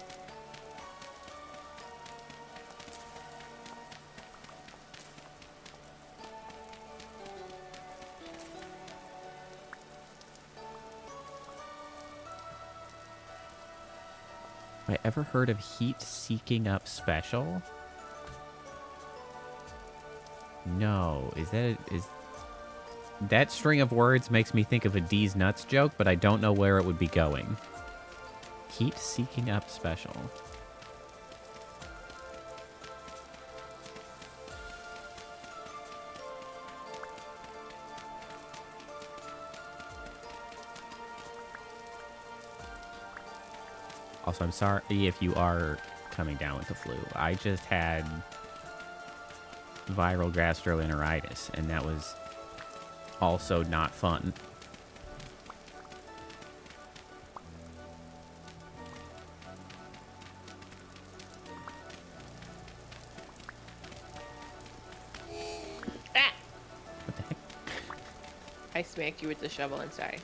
Have I ever heard of heat seeking up special? No. Is that string of words makes me think of a D's nuts joke, but I don't know where it would be going. Heat seeking up special. Also, I'm sorry if you are coming down with the flu. I just had viral gastroenteritis, and that was also not fun. Ah! What the heck? I smacked you with the shovel, I'm sorry.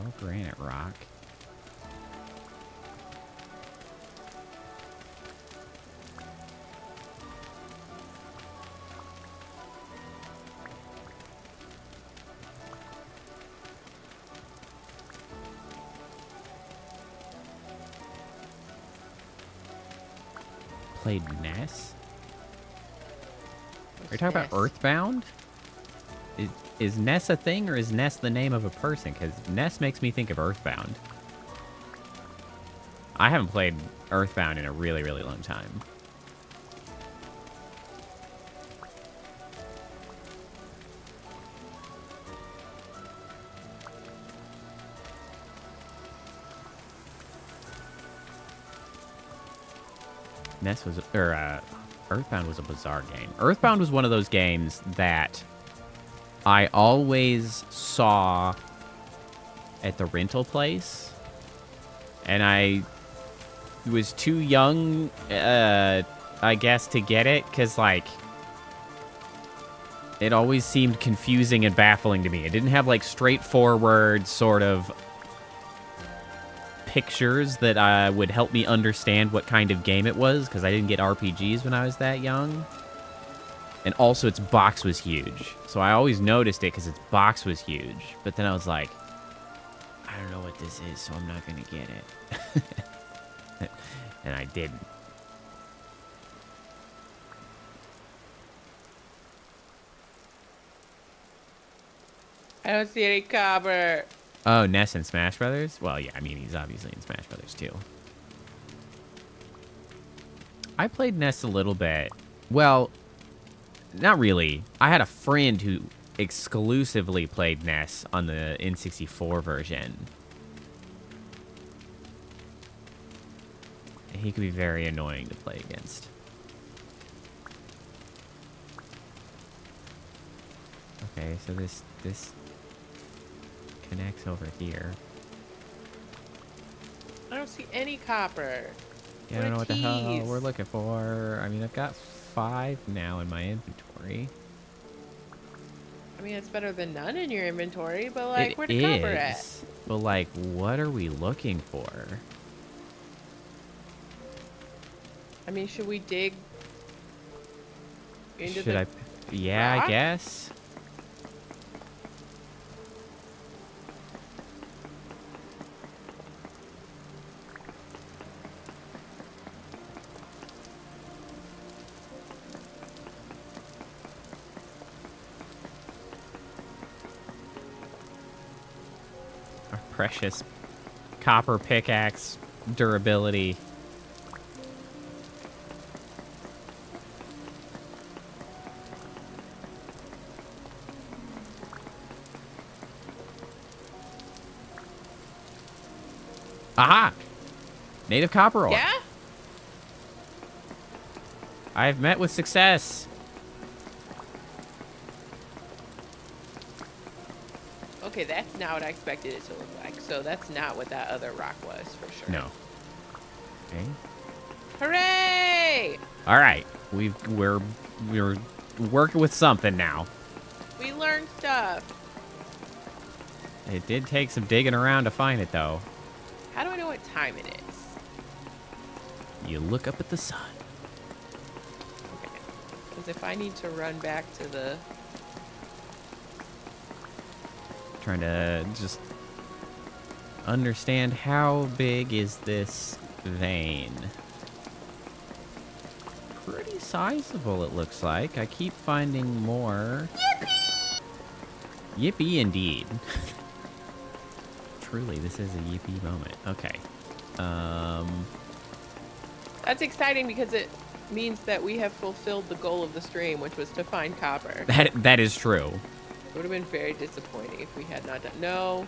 More granite rock. Played Ness? Are you talking about Earthbound? Is Ness a thing, or is Ness the name of a person? Because Ness makes me think of Earthbound. I haven't played Earthbound in a really, really long time. Earthbound was a bizarre game. Earthbound was one of those games that I always saw at the rental place, and I was too young, I guess, to get it, because, like, it always seemed confusing and baffling to me. It didn't have, like, straightforward sort of pictures that would help me understand what kind of game it was, because I didn't get RPGs when I was that young. And also, its box was huge. So I always noticed it because its box was huge. But then I was like, I don't know what this is, so I'm not going to get it. And I didn't. I don't see any copper. Oh, Ness in Smash Brothers? Well, yeah, I mean, he's obviously in Smash Brothers, too. I played Ness a little bit. Well, not really. I had a friend who exclusively played Ness on the N64 version. He could be very annoying to play against. Okay, so this connects over here. I don't see any copper. Yeah, I don't know what the hell we're looking for. I mean, I've got 5 now in my inventory. I mean, it's better than none in your inventory, but, like, where the copper at? But, like, what are we looking for? I mean, should we dig into Should I? Yeah, rock? I guess. Our precious copper pickaxe durability. Aha! Native copper ore. Yeah? I've met with success. Okay, that's not what I expected it to look like. So that's not what that other rock was, for sure. No. Okay. Hooray! All right. We're working with something now. We learned stuff. It did take some digging around to find it, though. How do I know what time it is? You look up at the sun. Okay. Because if I need to run back to the... Trying to just understand how big is this vein. Pretty sizable, it looks like. I keep finding more. Yippee! Yippee indeed. Truly, this is a yippee moment. Okay. That's exciting because it means that we have fulfilled the goal of the stream, which was to find copper. That is true. It would have been very disappointing if we had not done...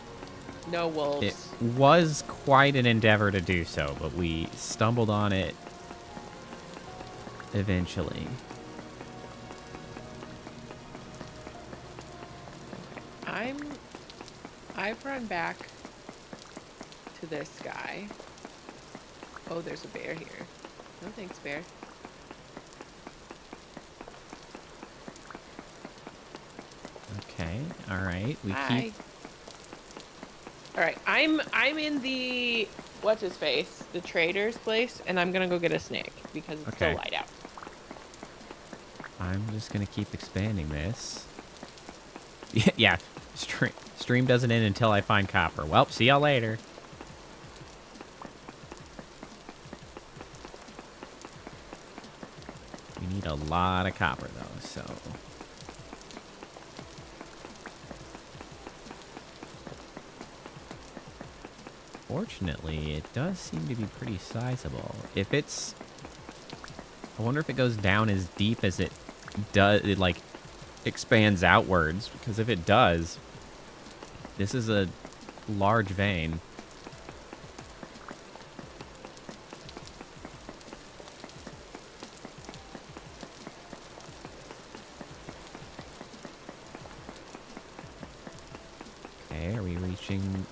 No wolves. It was quite an endeavor to do so, but we stumbled on it eventually. I've run back to this guy. Oh, there's a bear here. No thanks, bear. Okay, all right. Hi. All right, I'm in the what's his face, the trader's place, and I'm gonna go get a snack because it's still light out. I'm just gonna keep expanding this. Yeah. Stream doesn't end until I find copper. Well, see y'all later. We need a lot of copper though, so. Fortunately, it does seem to be pretty sizable. If it's... I wonder if it goes down as deep as it does, it like expands outwards, because if it does, this is a large vein. Okay, are we reaching...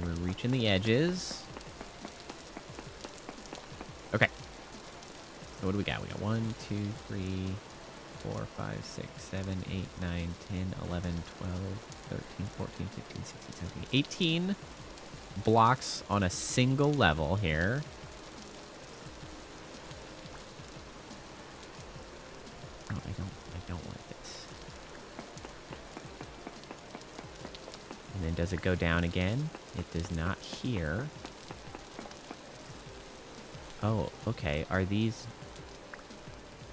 We're reaching the edges. Okay. So what do we got? We got 1, 2, 3, 4, 5, 6, 7, 8, 9, 10, 11, 12, 13, 14, 15, 16, 17, 18 blocks on a single level here. Oh, I don't want this. And then does it go down again? It does not here. Oh, okay. Are these...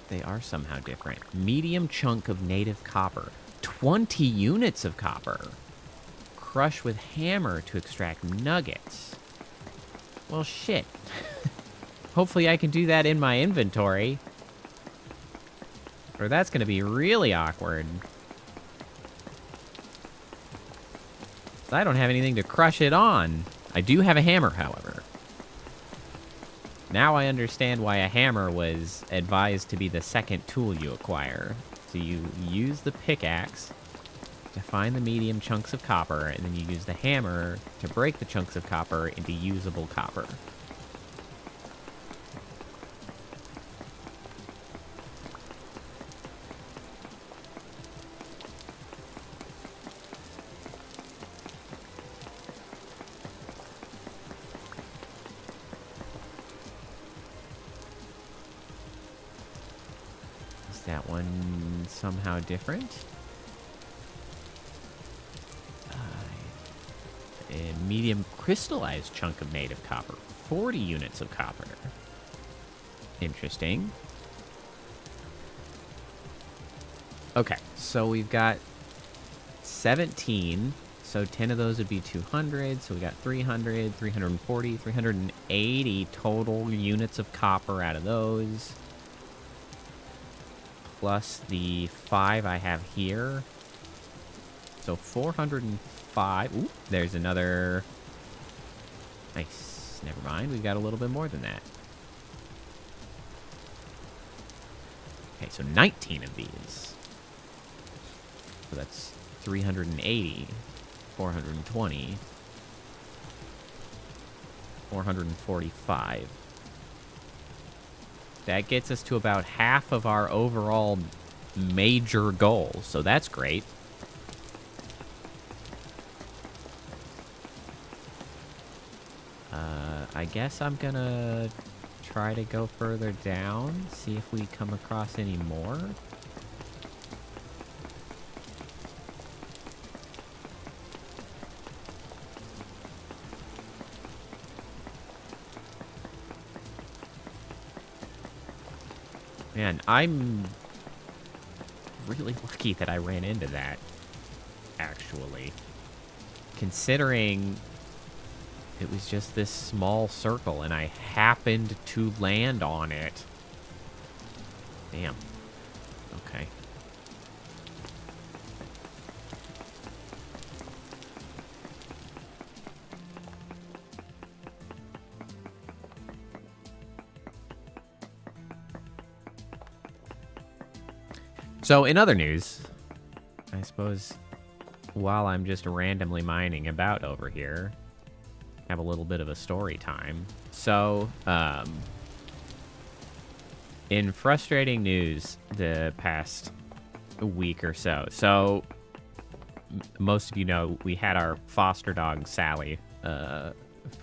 They are somehow different. Medium chunk of native copper. 20 units of copper. Crush with hammer to extract nuggets. Well, shit. Hopefully I can do that in my inventory. Or that's going to be really awkward. I don't have anything to crush it on. I do have a hammer, however. Now I understand why a hammer was advised to be the second tool you acquire. So you use the pickaxe to find the medium chunks of copper, and then you use the hammer to break the chunks of copper into usable copper. That one somehow different. A medium crystallized chunk of native copper. 40 units of copper. Interesting. Okay, so we've got 17. So 10 of those would be 200. So we got 300, 340, 380 total units of copper out of those. Plus the 5 I have here. So 405. Ooh, there's another. Nice. Never mind. We've got a little bit more than that. Okay, so 19 of these. So that's 380. 420. 445. That gets us to about half of our overall major goal, so that's great. I guess I'm gonna try to go further down, see if we come across any more. Man, I'm really lucky that I ran into that, actually. Considering it was just this small circle and I happened to land on it. Damn. Okay. So, in other news, I suppose while I'm just randomly mining about over here, have a little bit of a story time. So, in frustrating news the past week or so. So, most of you know, we had our foster dog, Sally, for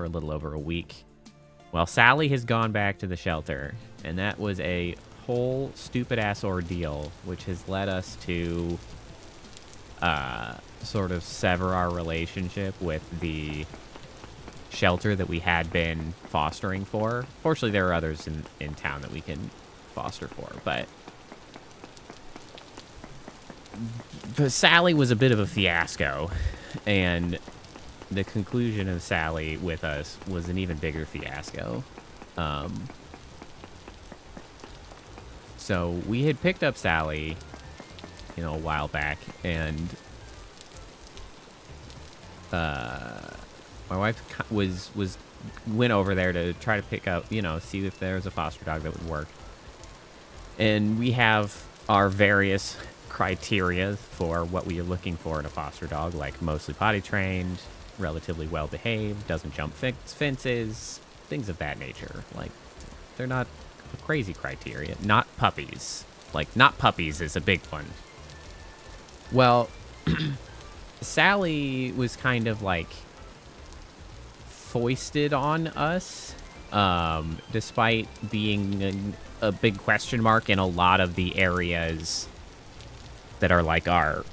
a little over a week. Well, Sally has gone back to the shelter, and that was a whole stupid-ass ordeal, which has led us to sort of sever our relationship with the shelter that we had been fostering for. Fortunately, there are others in town that we can foster for, but Sally was a bit of a fiasco, and the conclusion of Sally with us was an even bigger fiasco. So we had picked up Sally, a while back, and my wife went over there to try to pick up, see if there was a foster dog that would work. And we have our various criteria for what we are looking for in a foster dog, like mostly potty trained, relatively well behaved, doesn't jump fences, things of that nature. Like, they're not crazy criteria. Not puppies. Like, not puppies is a big one. Well, Sally was kind of like foisted on us, despite being a big question mark in a lot of the areas that are like our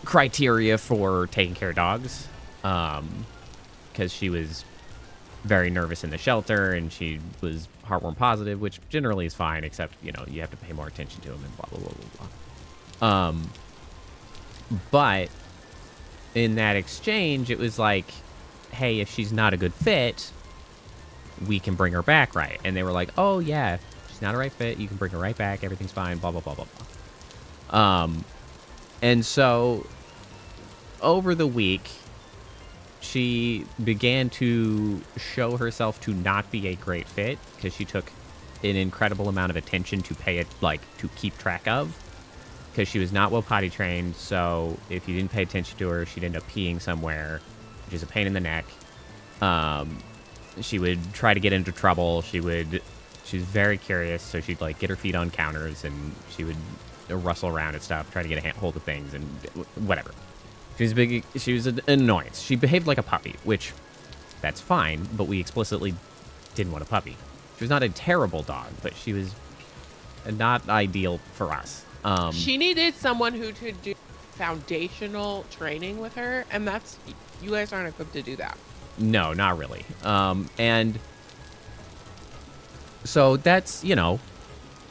criteria for taking care of dogs, because she was very nervous in the shelter and she was heartworm positive, which generally is fine, except you have to pay more attention to them and blah blah blah blah blah. But in that exchange, it was like, hey, if she's not a good fit, we can bring her back, right? And they were like, oh yeah, if she's not a right fit, you can bring her right back, everything's fine, blah blah blah blah blah. And so over the week, she began to show herself to not be a great fit because she took an incredible amount of attention to pay it, like, to keep track of, because she was not well potty trained. So if you didn't pay attention to her, she'd end up peeing somewhere, which is a pain in the neck. She would try to get into trouble. She was very curious, so she'd like get her feet on counters and she would rustle around and stuff, try to get a hold of things and whatever. She was an annoyance. She behaved like a puppy, which that's fine, but we explicitly didn't want a puppy. She was not a terrible dog, but she was not ideal for us. She needed someone who could do foundational training with her, and you guys aren't equipped to do that. No, not really. And so that's,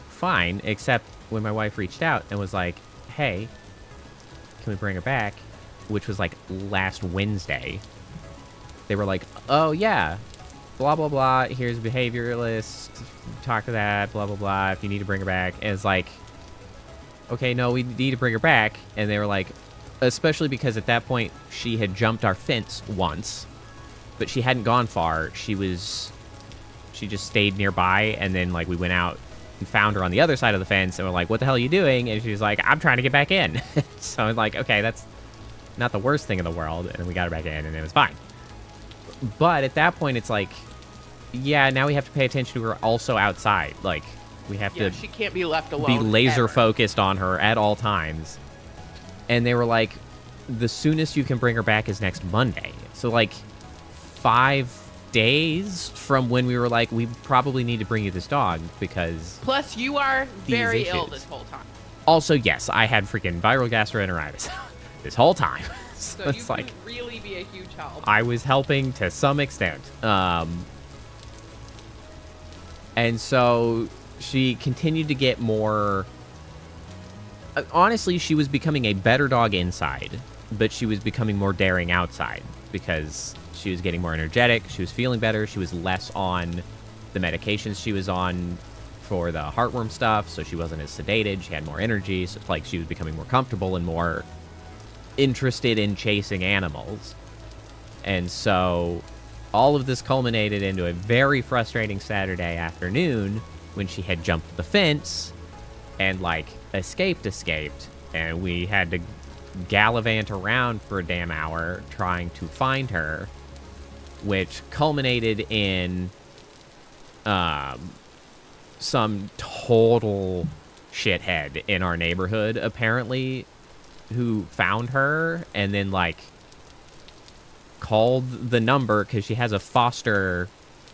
fine, except when my wife reached out and was like, hey, can we bring her back? Which was like last Wednesday. They were like, oh yeah, blah, blah, blah. Here's a behavior list. Talk to that, blah, blah, blah. If you need to bring her back. And it's like, okay, no, we need to bring her back. And they were like, especially because at that point she had jumped our fence once, but she hadn't gone far. She just stayed nearby. And then like we went out and found her on the other side of the fence and we're like, what the hell are you doing? And she was like, I'm trying to get back in. So I was like, okay, that's not the worst thing in the world. And then we got her back in and it was fine. But at that point, it's like, yeah, now we have to pay attention to her also outside. Like, we have to... she can't be left alone. Be laser focused on her at all times. And they were like, the soonest you can bring her back is next Monday. So, like, 5 days from when we were like, we probably need to bring you this dog because... Plus, you are very ill this whole time. Also, yes, I had freaking viral gastroenteritis this whole time. So you can really be a huge help. I was helping to some extent. And so she continued to get more... honestly, she was becoming a better dog inside, but she was becoming more daring outside because she was getting more energetic. She was feeling better. She was less on the medications she was on for the heartworm stuff, so she wasn't as sedated. She had more energy. So, like, she was becoming more comfortable and more interested in chasing animals. And so all of this culminated into a very frustrating Saturday afternoon when she had jumped the fence and like escaped, and we had to gallivant around for a damn hour trying to find her, which culminated in some total shithead in our neighborhood apparently who found her and then, like, called the number because she has a foster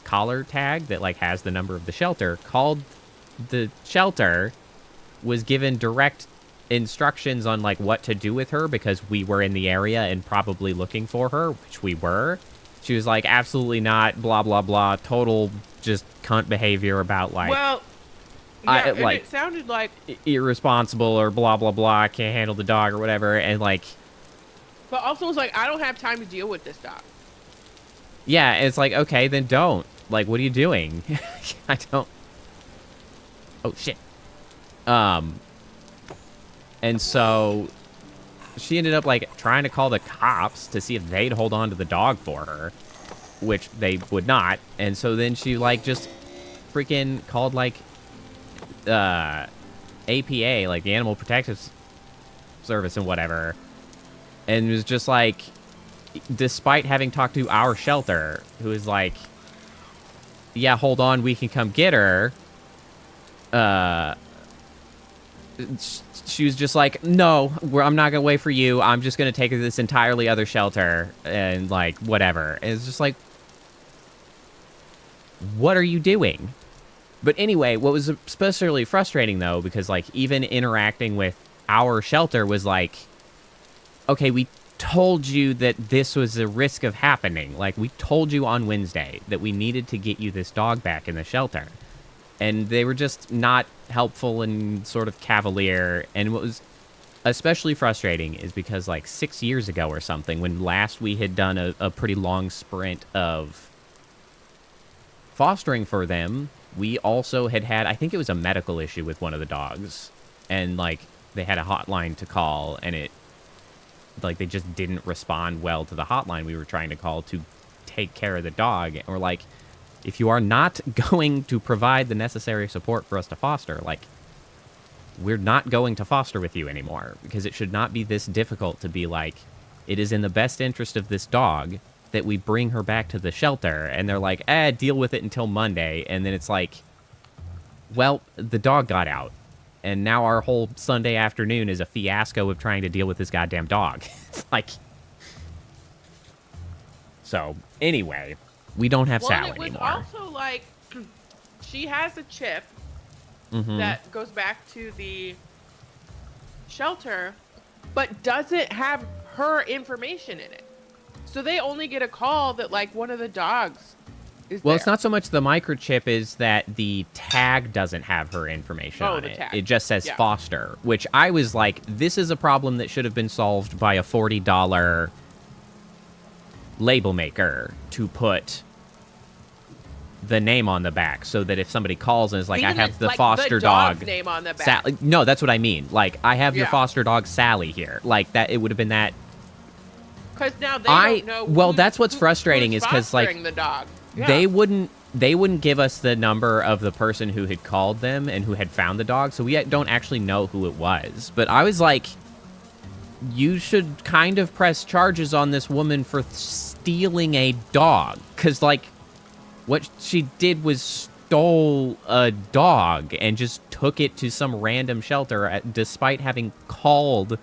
collar tag that, like, has the number of the shelter, called the shelter, was given direct instructions on, like, what to do with her because we were in the area and probably looking for her, which we were. She was like, absolutely not, blah, blah, blah, total just cunt behavior about, like... Well, yeah, it sounded like... irresponsible or blah, blah, blah, I can't handle the dog or whatever, and, like... But also was like, I don't have time to deal with this dog. Yeah, it's like, okay, then don't. Like, what are you doing? I don't... Oh, shit. And so she ended up, like, trying to call the cops to see if they'd hold on to the dog for her, which they would not. And so then she, like, just freaking called, like, APA, like, the Animal Protective Service and whatever. And was just, like, despite having talked to our shelter, who is like, yeah, hold on, we can come get her. She was just like, no, I'm not going to wait for you. I'm just going to take her to this entirely other shelter and, like, whatever. And it's just like, what are you doing? But anyway, what was especially frustrating, though, because, like, even interacting with our shelter was like, okay, we told you that this was a risk of happening. Like, we told you on Wednesday that we needed to get you this dog back in the shelter. And they were just not helpful and sort of cavalier. And what was especially frustrating is because, like, 6 years ago or something, when last we had done a pretty long sprint of fostering for them, we also had, I think it was a medical issue with one of the dogs. And, like, they had a hotline to call, and it, like, they just didn't respond well to the hotline we were trying to call to take care of the dog. And we're like, if you are not going to provide the necessary support for us to foster, like, we're not going to foster with you anymore, because it should not be this difficult to be like, it is in the best interest of this dog that we bring her back to the shelter. And they're like, deal with it until Monday. And then it's like, well, the dog got out. And now our whole Sunday afternoon is a fiasco of trying to deal with this goddamn dog. It's like... So, anyway, we don't have Sally anymore. It was also like, she has a chip that goes back to the shelter, but doesn't have her information in it. So they only get a call that, like, one of the dogs is Well, there. It's not so much the microchip is that the tag doesn't have her information on it. Tag. It just says foster, which I was like, this is a problem that should have been solved by a $40 label maker to put the name on the back, so that if somebody calls and is like, Even I have the like foster the dog name on the back. No, that's what I mean. Like, I have your foster dog Sally here. Like, that, it would have been that. Because now they don't know. Well, that's what's frustrating is because, like, the dog. Yeah. they wouldn't give us the number of the person who had called them and who had found the dog, so we don't actually know who it was. But I was like, you should kind of press charges on this woman for stealing a dog, because, like, what she did was stole a dog and just took it to some random shelter despite having called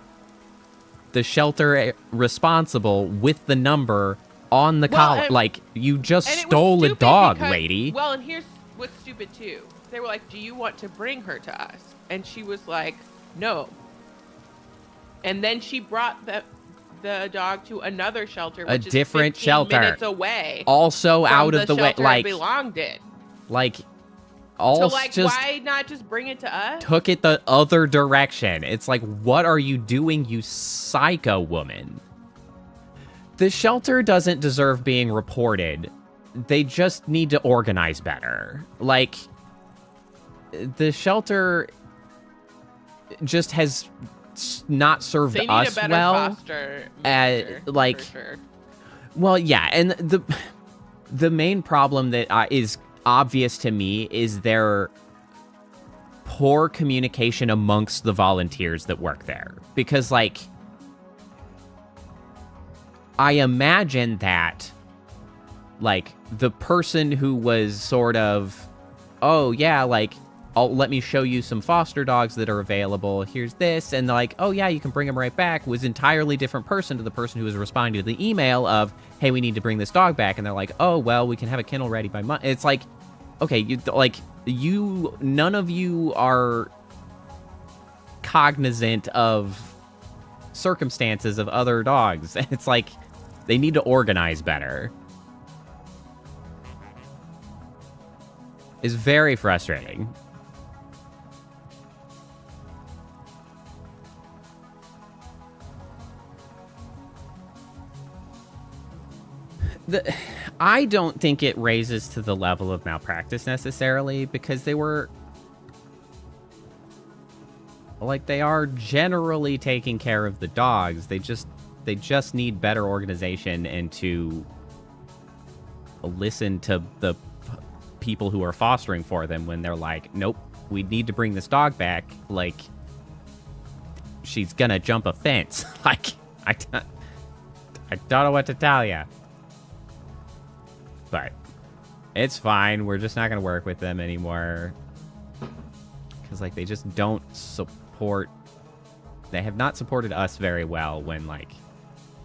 the shelter responsible with the number on the collar. Like, you just stole a dog, lady. Well, and here's what's stupid, too. They were like, do you want to bring her to us? And she was like, no. And then she brought the dog to another shelter, which is different 15 shelter minutes away. Also out of the way. Like, it belonged in. Like, also, so, like, just why not just bring it to us? took it the other direction. It's like, what are you doing, you psycho woman? The shelter doesn't deserve being reported. They just need to organize better. Like, the shelter just has not served they need us a better well. Foster manager, like, for sure. Well, yeah, and the main problem that is obvious to me is their poor communication amongst the volunteers that work there. Because, like, I imagine that, like, the person who was sort of, oh, yeah, like, let me show you some foster dogs that are available. Here's this. And they're like, oh, yeah, you can bring them right back. Was entirely different person to the person who was responding to the email of, hey, we need to bring this dog back. And they're like, oh, well, we can have a kennel ready by Monday. It's like, okay, none of you are cognizant of circumstances of other dogs. And it's like, they need to organize better. It's very frustrating. I don't think it raises to the level of malpractice necessarily, because they were... like, they are generally taking care of the dogs. They just need better organization and to listen to the people who are fostering for them when they're like, nope, we need to bring this dog back. Like, she's gonna jump a fence. Like, I don't know what to tell you. But it's fine. We're just not going to work with them anymore. Because, like, they just don't support... They have not supported us very well when, like,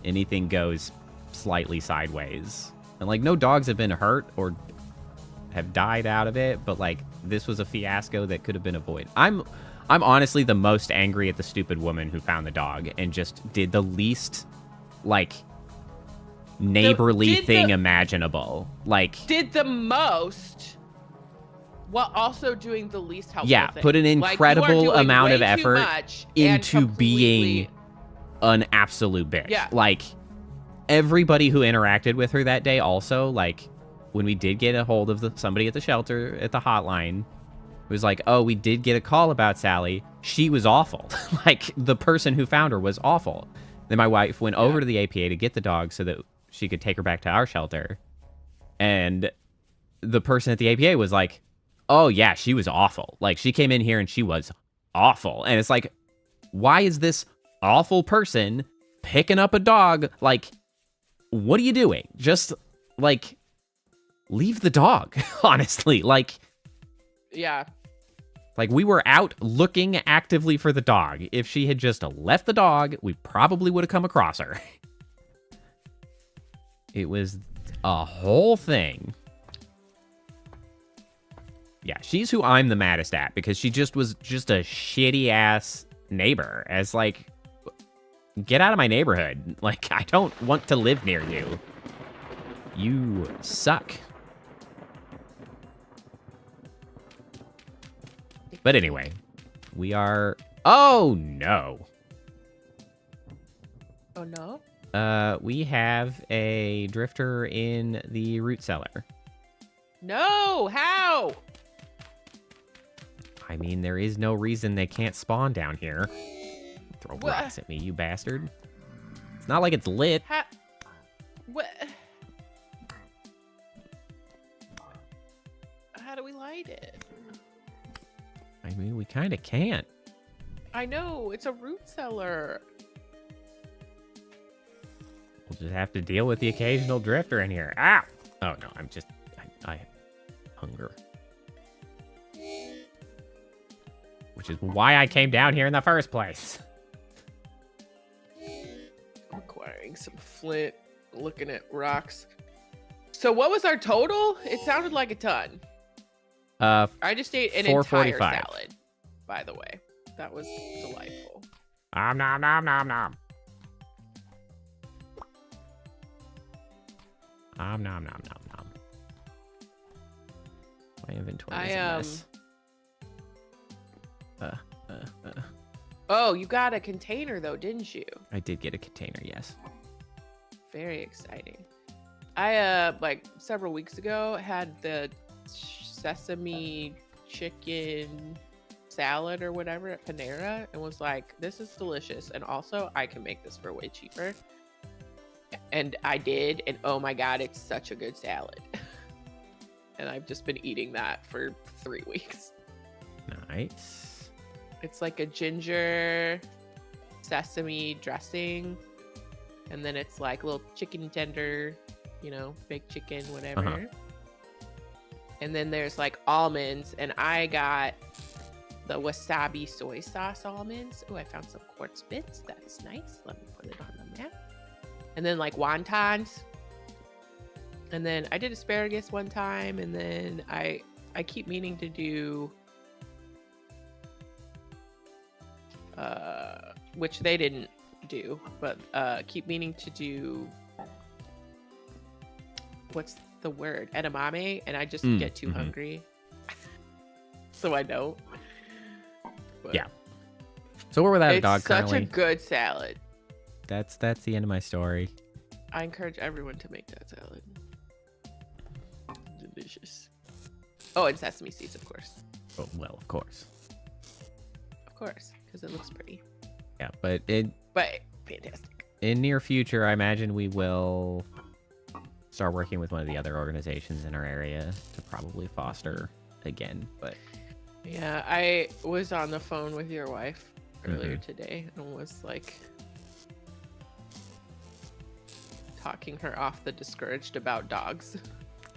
anything goes slightly sideways. And, like, no dogs have been hurt or have died out of it. But, like, this was a fiasco that could have been avoided. I'm honestly the most angry at the stupid woman who found the dog and just did the least, like... neighborly thing imaginable. Like, did the most while also doing the least helpful thing. Put an incredible amount of effort into being an absolute bitch. Yeah. Like, everybody who interacted with her that day also, like, when we did get a hold of somebody at the shelter at the hotline, it was like, oh, we did get a call about Sally. She was awful. Like, the person who found her was awful. Then my wife went over to the APA to get the dog so that she could take her back to our shelter. And the person at the APA was like, oh, yeah, she was awful. Like, she came in here and she was awful. And it's like, why is this awful person picking up a dog? Like, what are you doing? Just, like, leave the dog, honestly. Like, yeah. Like, we were out looking actively for the dog. If she had just left the dog, we probably would have come across her. It was a whole thing. Yeah, she's who I'm the maddest at, because she just was just a shitty-ass neighbor. As, like, get out of my neighborhood. Like, I don't want to live near you. You suck. But anyway, we are... Oh, no. Oh, no? We have a drifter in the root cellar. No, how? I mean, there is no reason they can't spawn down here. Throw rocks at me, you bastard. It's not like it's lit. What? How do we light it? I mean, we kind of can't. I know, it's a root cellar. We'll just have to deal with the occasional drifter in here. Ow! Oh, no, I'm just... I hunger. Which is why I came down here in the first place. Acquiring some flint, looking at rocks. So what was our total? It sounded like a ton. I just ate an entire salad, by the way. That was delightful. Nom, nom, nom, nom, nom. Nom, nom, nom, nom, nom. My inventory is a mess. Oh, you got a container, though, didn't you? I did get a container, yes. Very exciting. I, like, several weeks ago, had the sesame chicken salad or whatever at Panera and was like, this is delicious, and also I can make this for way cheaper. And I did, and oh my god, it's such a good salad. And I've just been eating that for 3 weeks. Nice. It's like a ginger sesame dressing, and then it's like a little chicken tender, you know, baked chicken, whatever. And then there's like almonds, and I got the wasabi soy sauce almonds. Oh, I found some quartz bits. That's nice. Let me put it on the map. And then like wontons. And then I did asparagus one time, and then I keep meaning to do which they didn't do, but keep meaning to do what's the word? Edamame, and I just get too hungry. So I don't. But yeah. So we're without a dog currently. It's such a good salad. That's the end of my story. I encourage everyone to make that salad. Delicious. Oh, and sesame seeds, of course. Oh, well, of course. Of course, because it looks pretty. Yeah, but fantastic. In near future, I imagine we will start working with one of the other organizations in our area to probably foster again. But yeah, I was on the phone with your wife earlier today and was like talking her off the discouraged about dogs.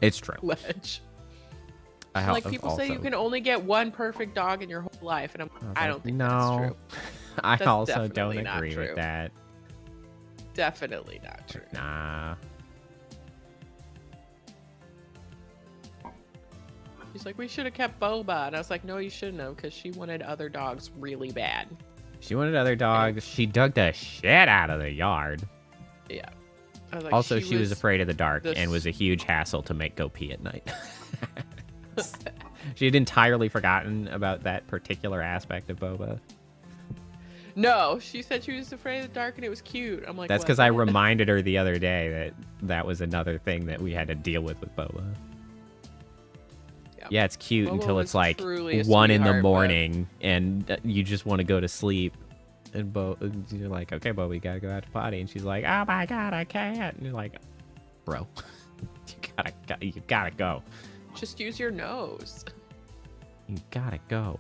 It's true. Ledge. Like people say you can only get one perfect dog in your whole life, and I don't think that's true. I also don't agree with that. Definitely not true. Nah. She's like, we should have kept Boba. And I was like, no, you shouldn't have, because she wanted other dogs really bad. She wanted other dogs. She dug the shit out of the yard. Yeah. I was like, also, she was afraid of the dark and was a huge hassle to make go pee at night. She had entirely forgotten about that particular aspect of Boba. No, she said she was afraid of the dark and it was cute. I'm like, that's because I reminded her the other day that was another thing that we had to deal with Boba. Yeah, it's cute Boba until it's like 1 in the morning and you just want to go to sleep. And you're like, okay, Boba, we gotta go out to potty. And she's like, oh my god, I can't. And you're like, bro, you gotta go. Just use your nose. You gotta go.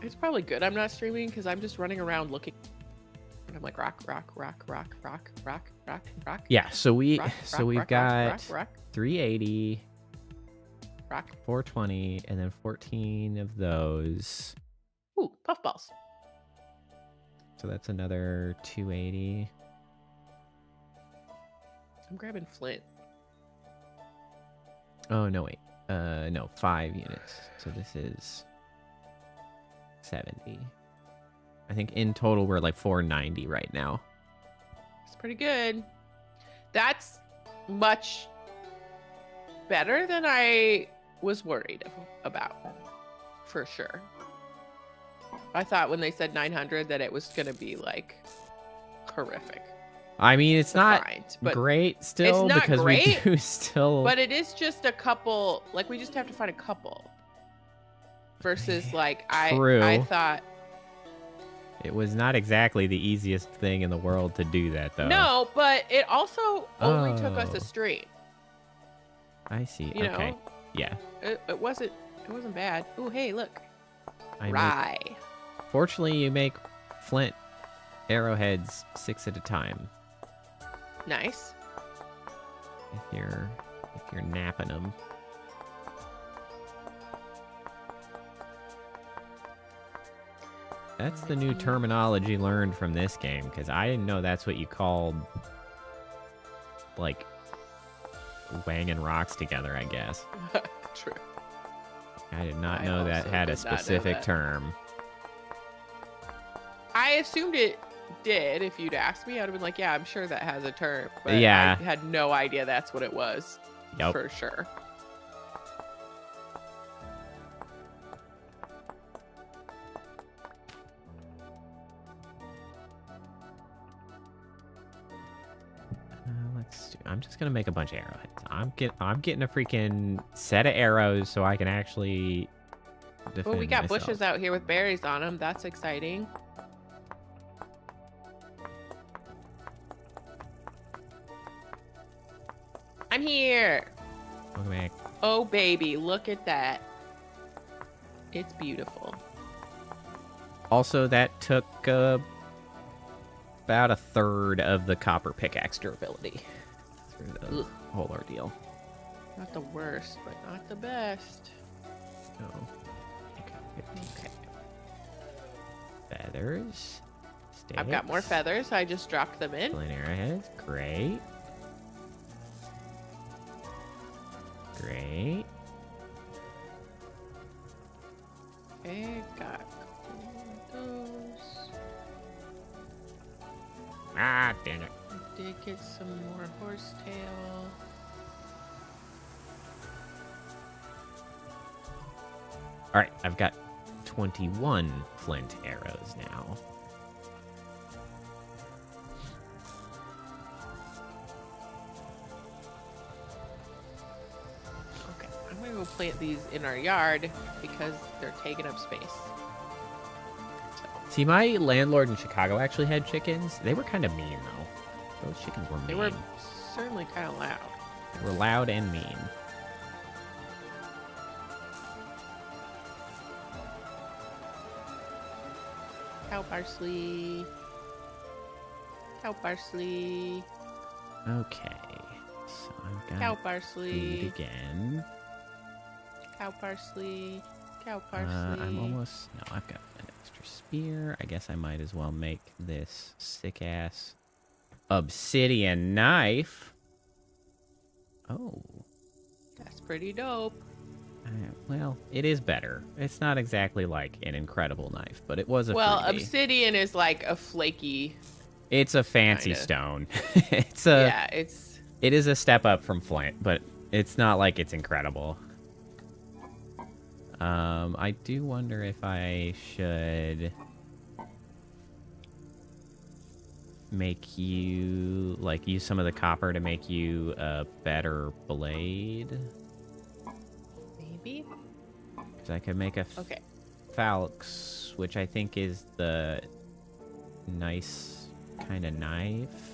It's probably good I'm not streaming because I'm just running around looking. And I'm like, rock. Yeah, so we've got 380, rock, 420, and then 14 of those. Ooh, puffballs. So that's another 280. I'm grabbing flint. Oh, no, wait. No, 5 units. So this is 70. I think in total we're like 490 right now. It's pretty good. That's much better than I was worried about, for sure. I thought when they said 900 that it was going to be like horrific. I mean, it's not great still, it's not because great, we do still. But it is just a couple. Like, we just have to find a couple. Versus, like, I thought. It was not exactly the easiest thing in the world to do that, though. No, but it also only took us a stream. I see. You okay. know? Yeah. It wasn't bad. Oh, hey, look. Rye. Fortunately, you make flint arrowheads 6 at a time. Nice. If you're napping them. That's the new terminology learned from this game, because I didn't know that's what you called, like, wanging rocks together, I guess. True. I did not know that had a specific term. I assumed it did. If you'd asked me, I'd have been like, yeah, I'm sure that has a term. But yeah. I had no idea that's what it was. Yep. For sure. I'm just gonna make a bunch of arrowheads. I'm getting a freaking set of arrows so I can actually defend Well, we got myself. bushes out here with berries on them. That's exciting. I'm here. Welcome back. Oh, baby, look at that. It's beautiful. Also, that took about a third of the copper pickaxe durability through the whole ordeal. Not the worst, but not the best. Oh. Okay. Feathers. Sticks. I've got more feathers. I just dropped them in. Flint arrowheads. Great. Great. Okay, got those. Ah, dang it. I did get some more horsetail. All right, I've got 21 flint arrows now. Okay, I'm gonna go plant these in our yard because they're taking up space. See, my landlord in Chicago actually had chickens. They were kind of mean, though. Those chickens were mean. They were certainly kind of loud. They were loud and mean. Cow parsley. Cow parsley. Okay. So I've got Cow parsley. food again. Cow parsley. Cow parsley. I'm almost... No, I've got an extra spear. I guess I might as well make this sick-ass obsidian knife. Oh. That's pretty dope. Well, it is better. It's not exactly like an incredible knife, but it was a Well, freebie. obsidian is like a flaky... It's a fancy kinda. stone. It is a step up from flint, but it's not like it's incredible. I do wonder if I should make you, like, use some of the copper to make you a better blade. Maybe? Because I could make a Okay. falx, which I think is the nice kind of knife.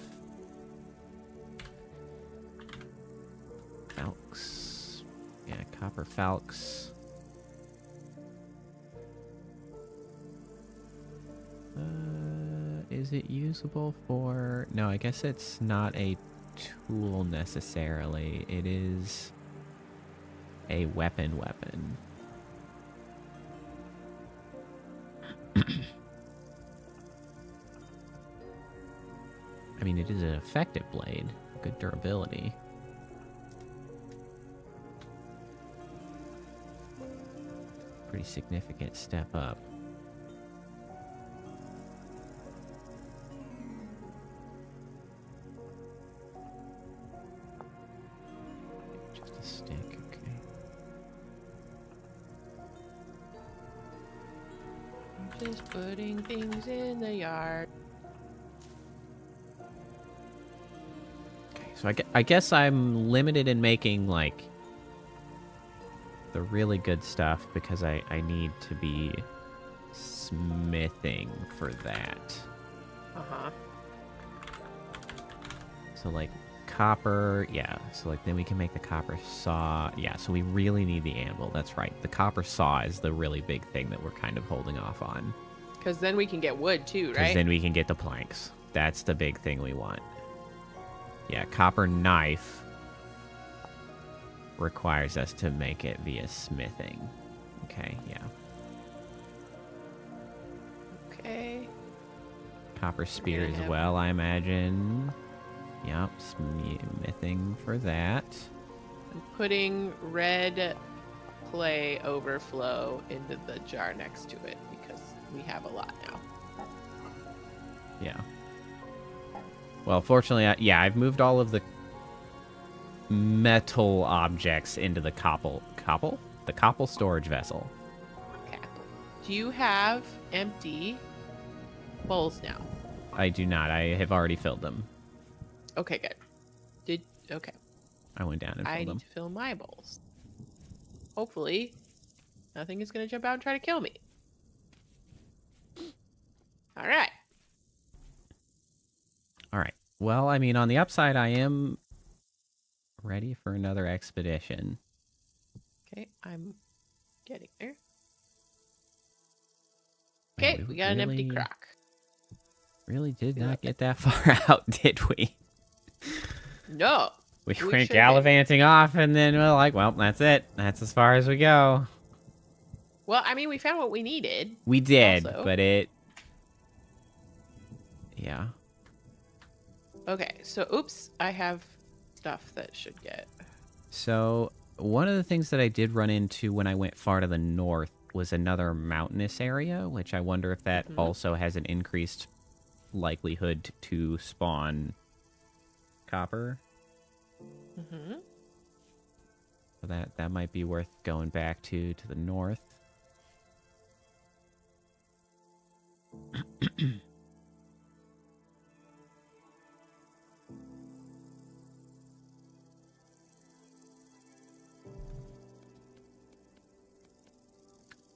Falx. Yeah, copper falx. Is it usable for... No, I guess it's not a tool necessarily. It is a weapon. I mean, it is an effective blade. Good durability. Pretty significant step up. Just a stick, okay. I'm just putting things in the yard. Okay, so I guess I'm limited in making, like, the really good stuff because I need to be smithing for that. Uh-huh. So, like, copper, yeah. So, like, then we can make the copper saw. Yeah, so we really need the anvil. That's right. The copper saw is the really big thing that we're kind of holding off on. Because then we can get wood too, right? Because then we can get the planks. That's the big thing we want. Yeah, copper knife requires us to make it via smithing. Okay, yeah. Okay. Copper spear gonna as have- well, I imagine. Yep, smithing for that. I'm putting red clay overflow into the jar next to it because we have a lot now. Yeah. Well, fortunately, I've moved all of the metal objects into the copple? The copple storage vessel. Okay. Do you have empty bowls now? I do not. I have already filled them. Okay, good. Okay. I went down and I filled need them. to fill my bowls. Hopefully, nothing is going to jump out and try to kill me. All right. All right. Well, I mean, on the upside, I am ready for another expedition. Okay, I'm getting there. Man, Okay, we got an empty crock. Really did not get that far out, did we? No. We went gallivanting off, and then we're like, well, that's it. That's as far as we go. Well, I mean, we found what we needed. We did, also. but it... Yeah. Okay, so, oops, I have stuff that should get... So, one of the things that I did run into when I went far to the north was another mountainous area, which I wonder if that also has an increased likelihood to spawn copper. Mm-hmm. So that might be worth going back to the north. You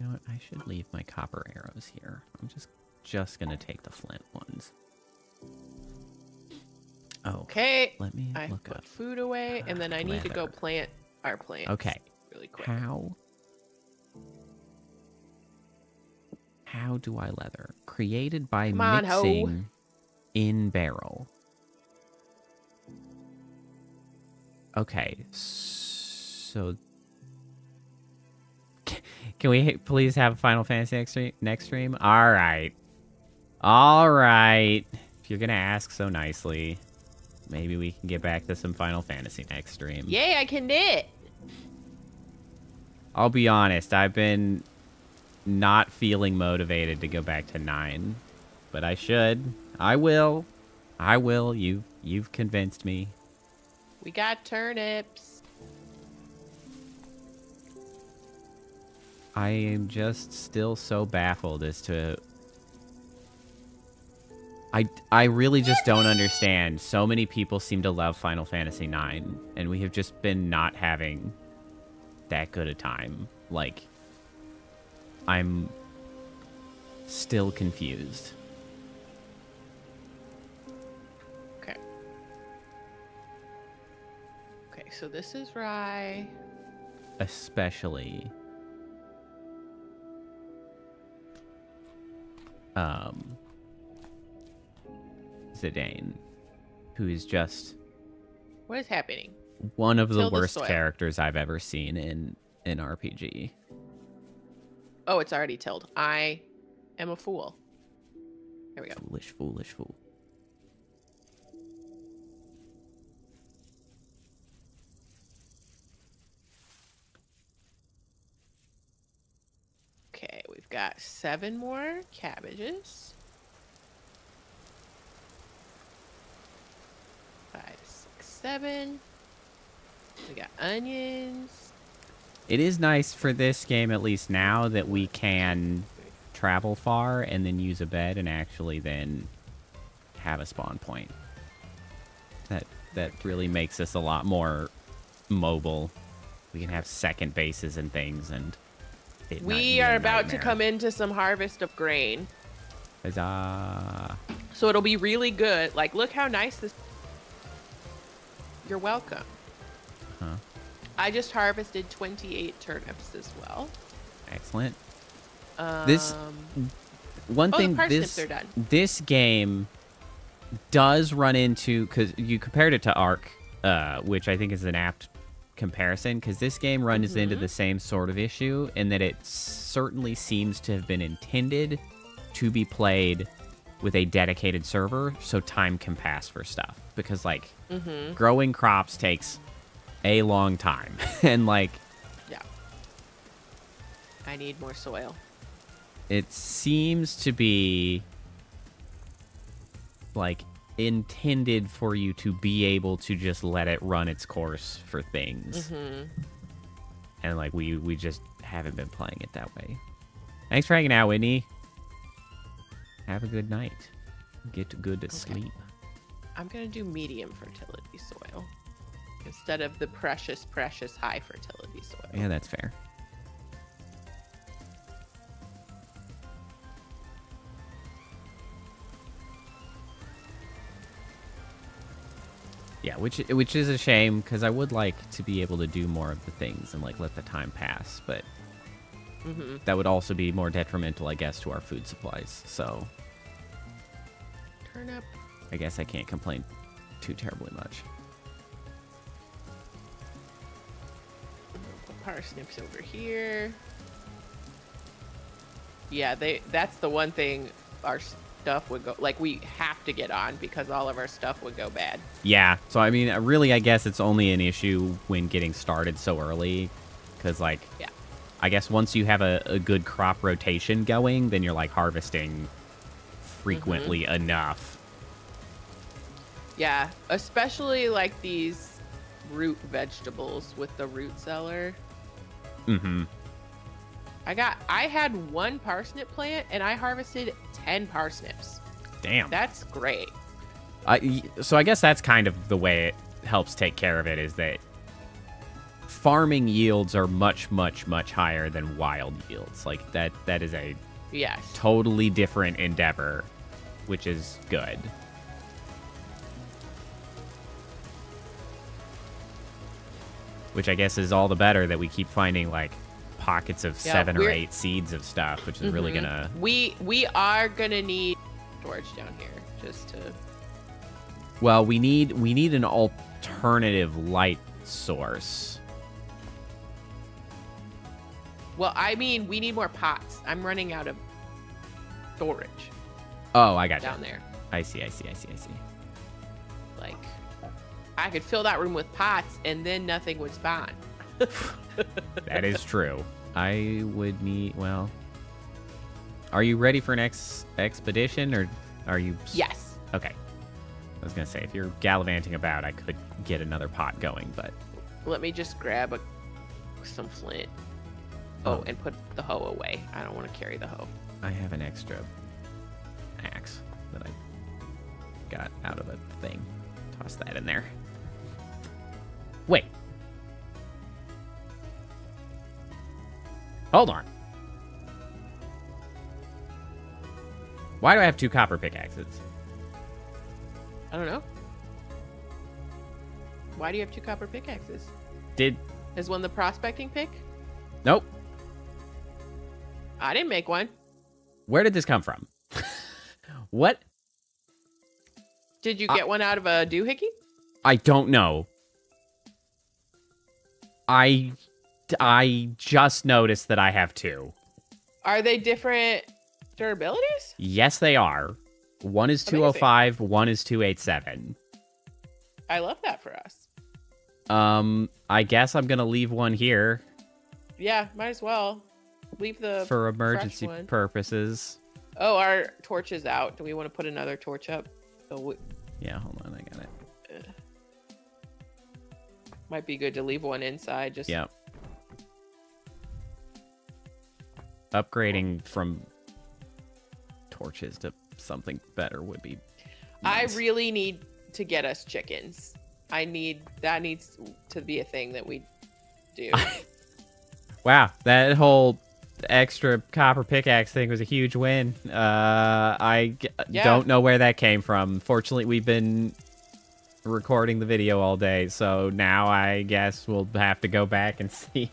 know what? I should leave my copper arrows here. I'm just gonna take the flint ones. Oh, okay. Let me I look put up food away, and then I need to go plant our plants. Okay. Really quick. How do I leather? Created by Come on, mixing in barrel. Okay, so can we please have Final Fantasy next stream? All right. If you're gonna ask so nicely, maybe we can get back to some Final Fantasy next stream. Yay, I can knit. I'll be honest, I've been not feeling motivated to go back to 9, but I should. I will. You've convinced me. We got turnips. I am just still so baffled as to... I really just don't understand. So many people seem to love Final Fantasy 9, and we have just been not having that good a time. Like, I'm still confused. Okay. Okay, so this is rye. Especially... Zidane, who is just... What is happening? One of the Till the worst soil. characters I've ever seen in an RPG. Oh, it's already tilled. I am a fool. There we go. Foolish fool. Okay, we've got 7 more cabbages. 5, 6, 7. We got onions. It is nice for this game, at least now, that we can travel far and then use a bed and actually then have a spawn point. That really makes us a lot more mobile. We can have second bases and things, and we are about to come into some harvest of grain. Huzzah. So it'll be really good. Like, look how nice this... You're welcome. Huh. I just harvested 28 turnips as well. Excellent. The parsnips are done. This game does run into, because you compared it to Ark, which I think is an apt comparison, because this game runs into the same sort of issue in that it certainly seems to have been intended to be played with a dedicated server so time can pass for stuff, because like growing crops takes a long time and like I need more soil. It seems to be like intended for you to be able to just let it run its course for things. And like we just haven't been playing it that way. Thanks for hanging out, Whitney. Have a good night. Get good to sleep. I'm gonna do medium fertility soil instead of the precious high fertility soil. Yeah, that's fair. Yeah, which is a shame, because I would like to be able to do more of the things and like let the time pass, but that would also be more detrimental, I guess, to our food supplies. So turnip. I guess I can't complain too terribly much. The parsnips over here. Yeah, that's the one thing our stuff would go, like, we have to get on because all of our stuff would go bad. Yeah, so I mean, really, I guess it's only an issue when getting started so early, because, like, yeah. I guess once you have a good crop rotation going, then you're, like, harvesting frequently enough. Yeah, especially, like, these root vegetables with the root cellar. Mm-hmm. I had 1 parsnip plant, and I harvested 10 parsnips. Damn. That's great. So I guess that's kind of the way it helps take care of it, is that farming yields are much, much, much higher than wild yields. Like, that is a totally different endeavor, which is good. Which I guess is all the better that we keep finding, like, pockets of 7 or 8 seeds of stuff, which is really gonna... We are gonna need storage down here, just to... Well, we need an alternative light source. Well, I mean, we need more pots. I'm running out of storage. Oh, I got down there. I see. Like, I could fill that room with pots, and then nothing would spawn. That is true. I would need... Well, are you ready for an expedition, or are you... Yes. Okay. I was going to say, if you're gallivanting about, I could get another pot going, but... Let me just grab some flint. Oh, and put the hoe away. I don't want to carry the hoe. I have an extra axe that I got out of a thing. Toss that in there. Wait. Hold on. Why do I have 2 copper pickaxes? I don't know. Why do you have 2 copper pickaxes? Is one the prospecting pick? Nope. I didn't make one. Where did this come from? What? Did you get one out of a doohickey? I don't know. I just noticed that I have 2. Are they different durabilities? Yes, they are. One is 205, one is 287. I love that for us. I guess I'm gonna leave one here. Yeah, might as well. Leave the for emergency purposes. Oh, our torch is out. Do we want to put another torch up? Yeah, hold on, I got it. Might be good to leave one inside. Just upgrading from torches to something better would be nice. I really need to get us chickens. That needs to be a thing that we do. Wow, that whole extra copper pickaxe thing was a huge win. I don't know where that came from. Fortunately, we've been recording the video all day, so now I guess we'll have to go back and see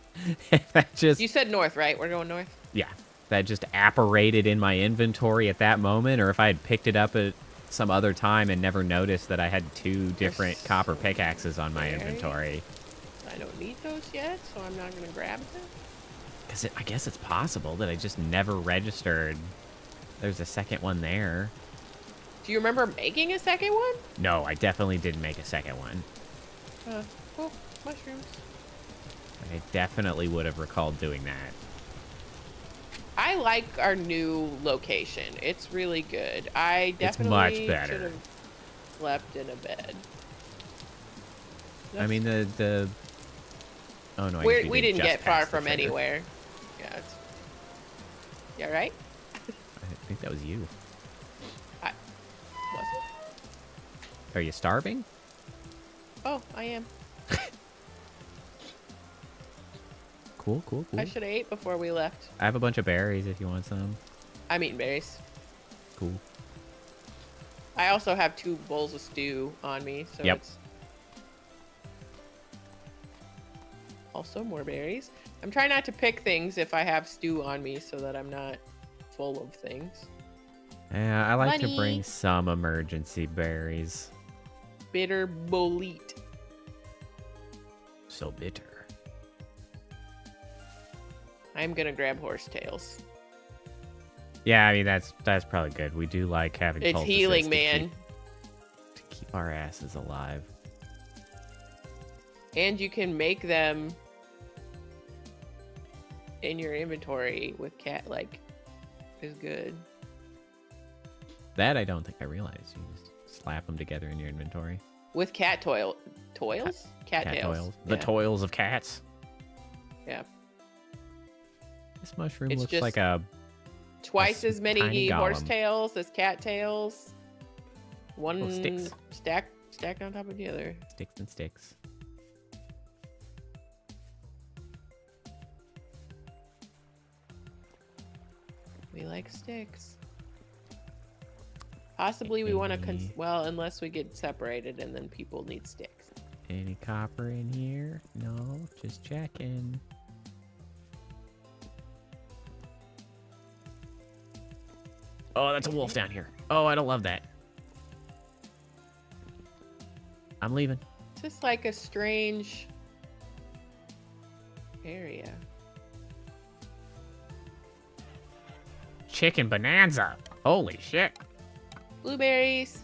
if that just... You said north, right? We're going north? Yeah. That just apparated in my inventory at that moment, or if I had picked it up at some other time and never noticed that I had 2 different copper pickaxes on my inventory. I don't need those yet, so I'm not going to grab them. Because I guess it's possible that I just never registered. There's a second one there. Do you remember making a second one? No, I definitely didn't make a second one. Cool. Mushrooms. I definitely would have recalled doing that. I like our new location. It's really good. I definitely much better. should have slept in a bed. I mean, the... Oh, no, we didn't get far from anywhere. Yeah. Yeah, right? I think that was you. Was it? Are you starving? Oh, I am. Cool. I should have ate before we left. I have a bunch of berries if you want some. I'm eating berries. Cool. I also have 2 bowls of stew on me, so it's also more berries. I'm trying not to pick things if I have stew on me so that I'm not full of things. I like to Money. bring some emergency berries. Bitter bolete. So bitter. I'm gonna grab horsetails. Yeah, I mean that's probably good. We do like having It's poultices healing, man. to keep our asses alive. And you can make them in your inventory with cat, like, is good. That I don't think I realized. You just slap them together in your inventory. With cat toils? Cat tails. Toils. The toils of cats. Yeah. This mushroom It's looks just like a twice as tiny many golem. horse tails as cat tails. One sticks. stacked on top of the other. Sticks and sticks. We like sticks. Possibly we want to, well, unless we get separated and then people need sticks. Any copper in here? No, just checking. Oh, that's a wolf down here. Oh, I don't love that. I'm leaving. It's just like a strange area. Chicken bonanza. Holy shit. Blueberries.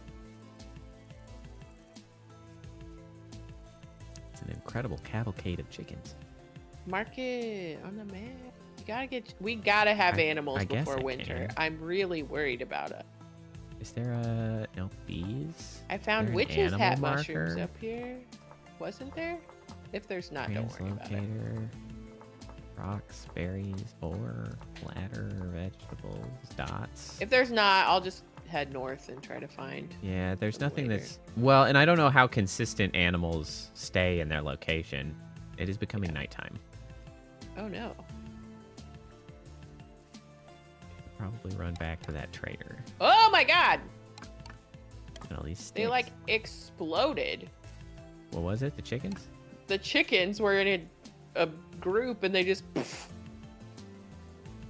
It's an incredible cavalcade of chickens. Market on the map. We gotta have animals I guess before I winter. can. I'm really worried about it. Is there no bees? I found Is there an witch's animal hat marker? mushrooms up here. Wasn't there? If there's not, don't worry about it. Translocator, rocks, berries, ore, ladder, vegetables, dots. If there's not, I'll just head north and try to find. Yeah, there's them nothing later. that's well, and I don't know how consistent animals stay in their location. It is becoming nighttime. Oh no. Probably run back to that trader. Oh my god! And all these sticks. They like exploded. What was it? The chickens? The chickens were in a group and they just.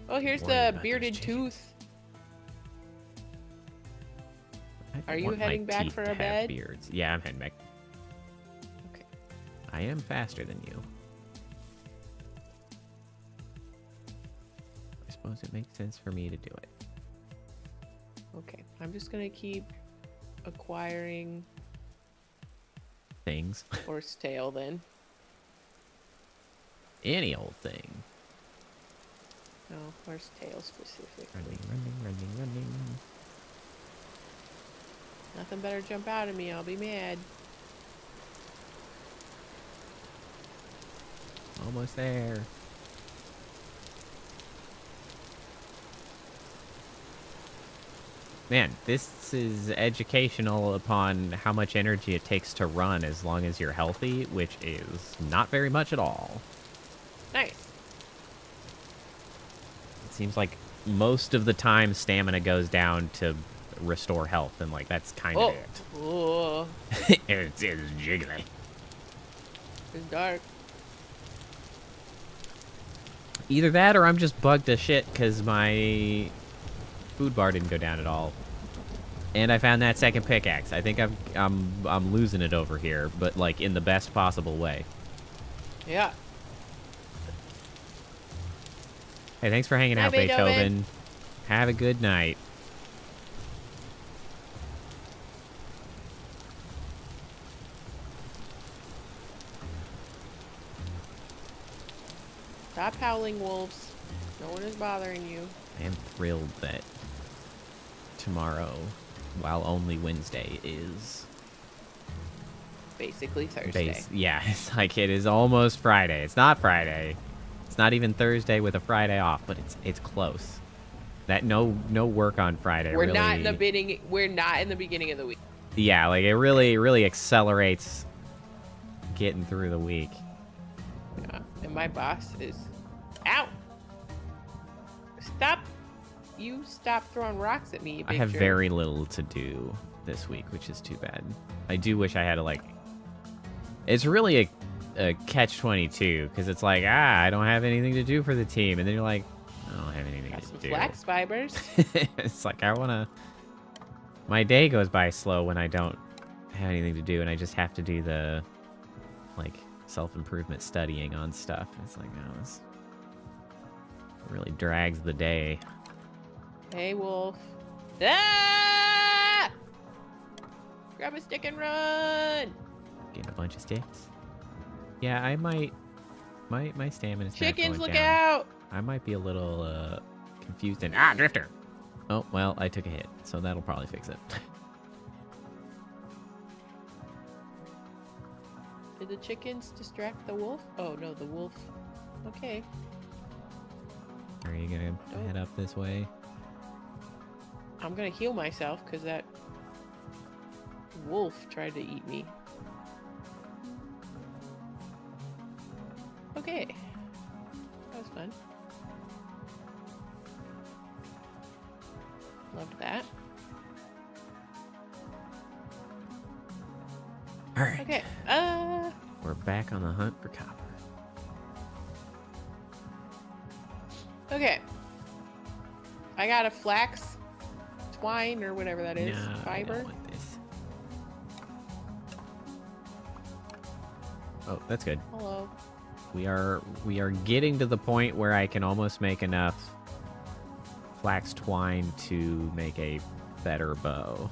Oh, here's Worried the about those bearded chickens. tooth. I Are you want my heading back teeth for to a have bed? Beards. Yeah, I'm heading back. Okay. I am faster than you. I suppose it makes sense for me to do it. Okay. I'm just gonna keep acquiring Things. horsetail then. Any old thing. No, horsetail specifically. Running. Nothing better jump out at me. I'll be mad. Almost there. Man, this is educational upon how much energy it takes to run as long as you're healthy, which is not very much at all. Nice. It seems like most of the time stamina goes down to restore health, and like that's kind of it. Oh, It's jiggly. it's dark. Either that or I'm just bugged to shit because my food bar didn't go down at all. And I found that second pickaxe. I think I'm losing it over here, but like in the best possible way. Yeah. Hey, thanks for hanging Hi, out, Beethoven. Have a good night. Stop howling, wolves. No one is bothering you. I am thrilled that tomorrow, while only Wednesday, is Basically Thursday. yeah, it's like it is almost Friday. It's not Friday. It's not even Thursday with a Friday off, but it's close. That no work on Friday. We're really, not in the beginning. We're not in the beginning of the week. Yeah, like it really accelerates getting through the week. Yeah. And my boss is out. Stop. You stop throwing rocks at me, you I big have jerk. very little to do this week, which is too bad. I do wish I had to like. It's really a catch-22 because it's like I don't have anything to do for the team, and then you're like, I don't have anything to some flax fibers. It's like I want to... My day goes by slow when I don't have anything to do, and I just have to do the, like, self-improvement studying on stuff. It's like, oh, this really drags the day. Hey, wolf. Ah! Grab a stick and run! Getting a bunch of sticks. Yeah, I might... My stamina's Chickens, not going look down. out! I might be a little confused and... Drifter! Oh, well, I took a hit, so that'll probably fix it. Did the chickens distract the wolf? Oh, no, the wolf. Okay. Are you gonna head up this way? I'm gonna heal myself, because that wolf tried to eat me. Okay. That was fun. Loved that. All right. Okay. We're back on the hunt for copper. Okay. I got a flax twine or whatever that is. No, I Fiber. don't want this. Oh, that's good. Hello. We are getting to the point where I can almost make enough flax twine to make a better bow.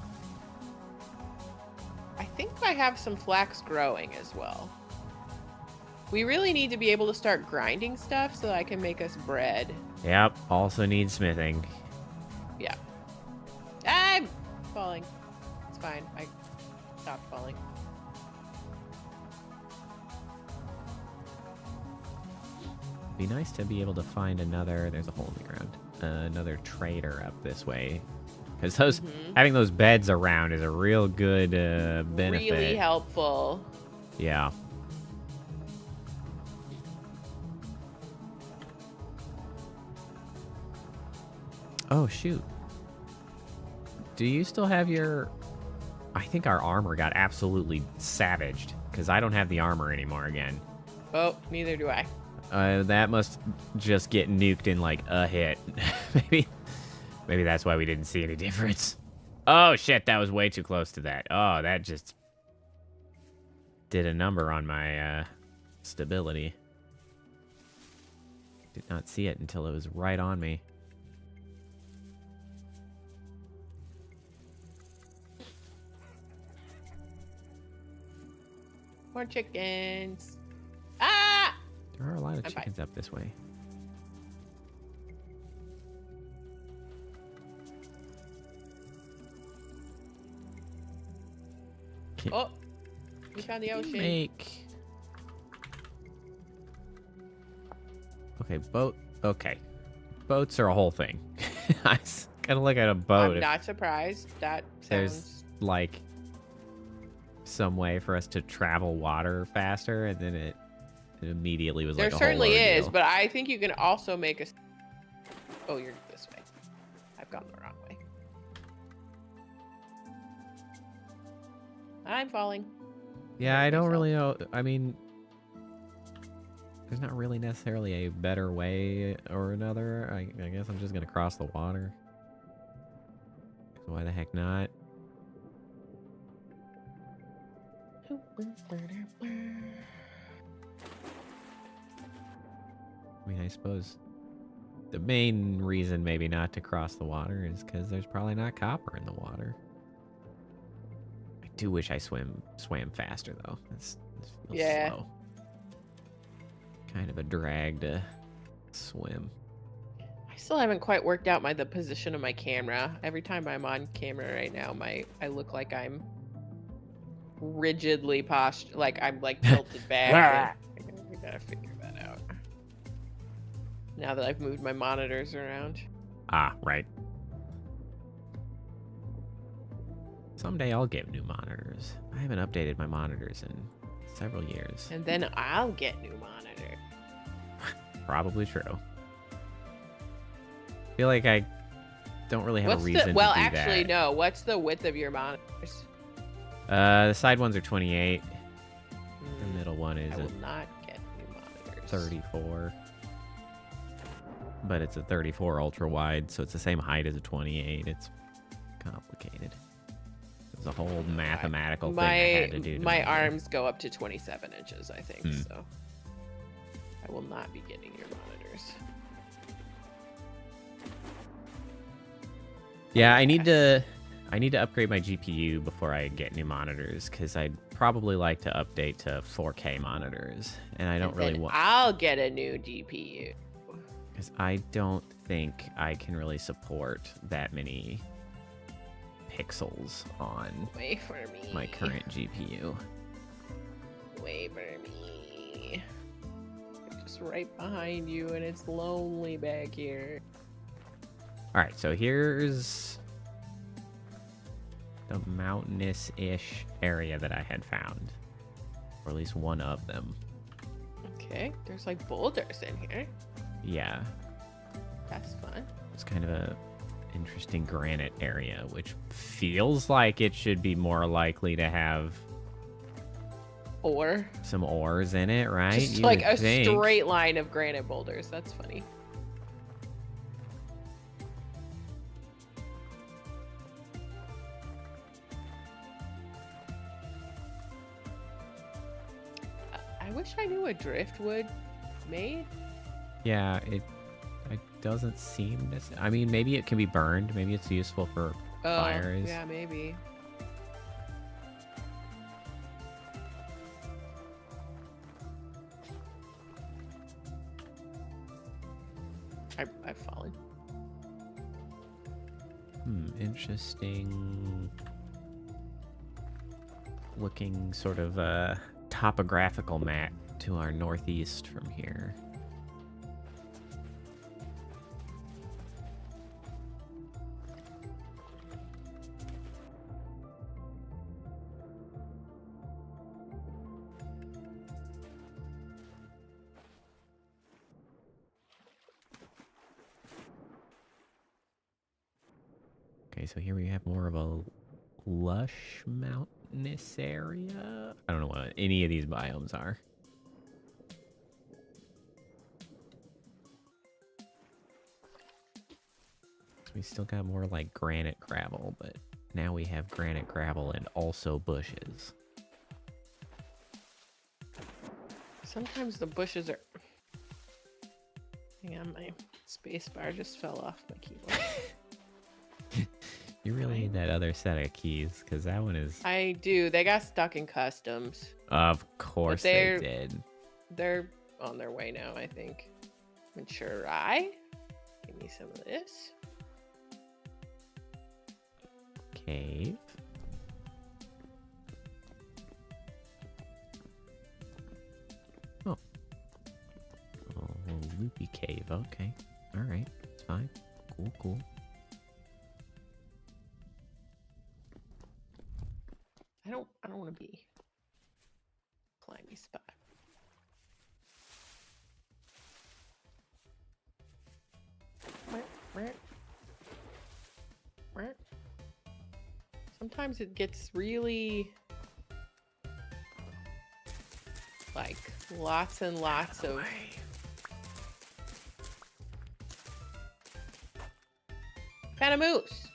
I think I have some flax growing as well. We really need to be able to start grinding stuff so that I can make us bread. Yep, also need smithing. Yeah. I'm falling. It's fine. I stopped falling. Be nice to be able to find another... There's a hole in the ground. Another trader up this way. Because those having those beds around is a real good benefit. Really helpful. Yeah. Oh, shoot. Do you still have your... I think our armor got absolutely savaged. Because I don't have the armor anymore again. Oh, neither do I. That must just get nuked in like a hit. Maybe that's why we didn't see any difference. Oh shit, that was way too close to that. Oh, that just did a number on my stability. Did not see it until it was right on me. More chickens. Ah! There are a lot of I'm chickens up this way. Oh, we found the ocean. Make. Okay, boat. Okay, boats are a whole thing. I gotta look at a boat. I'm not surprised. That There's sounds like some way for us to travel water faster, and then it immediately was there like a certainly whole is, ordeal. but I think you can also make a. Oh, you're this way. I've gone the wrong way. I'm falling. Yeah, I don't really know. I mean, there's not really necessarily a better way or another. I guess I'm just gonna cross the water. Why the heck not? I mean, I suppose the main reason maybe not to cross the water is because there's probably not copper in the water. I do wish I swam faster though. This feels slow. Kind of a drag to swim. I still haven't quite worked out the position of my camera. Every time I'm on camera right now, I look like I'm rigidly postured, like I'm like tilted back. We gotta figure that out. Now that I've moved my monitors around. Ah, right. Someday I'll get new monitors. I haven't updated my monitors in several years. And then I'll get new monitor. Probably true. I feel like I don't really have a reason to do well, that. actually, no. What's the width of your monitors? The side ones are 28. The middle one is I will a not get new monitors. 34. but it's a 34 ultra wide, so it's the same height as a 28. It's complicated. There's a whole mathematical thing I had to do. My arms go up to 27 inches, I think, so I will not be getting your monitors. Yeah, I need to upgrade my GPU before I get new monitors, because I'd probably like to update to 4K monitors, and I don't really want. I'll get a new GPU. Because I don't think I can really support that many pixels on Wait for me. my current GPU. Wait for me. I'm just right behind you, and it's lonely back here. All right, so here's the mountainous-ish area that I had found, or at least one of them. Okay, there's like boulders in here. Yeah. That's fun. It's kind of a interesting granite area, which feels like it should be more likely to have some ores in it, right? Just You like would a think. straight line of granite boulders. That's funny. I wish I knew what driftwood made. Yeah, it doesn't seem I mean, maybe it can be burned. Maybe it's useful for fires. Yeah, maybe. I've fallen. Interesting looking sort of topographical map to our northeast from here. Okay, so here we have more of a lush mountainous area. I don't know what any of these biomes are. We still got more like granite gravel, but now we have granite gravel and also bushes. Sometimes the bushes are... Hang on, my space bar just fell off my keyboard. You really need that other set of keys, because that one is... I do. They got stuck in customs. Of course they did. They're on their way now, I think. And try. Give me some of this. Cave. Oh. Oh, loopy cave. Okay. All right. It's fine. Cool, cool. I don't want to be climbing spot. Sometimes it gets really like lots and lots of found a moose.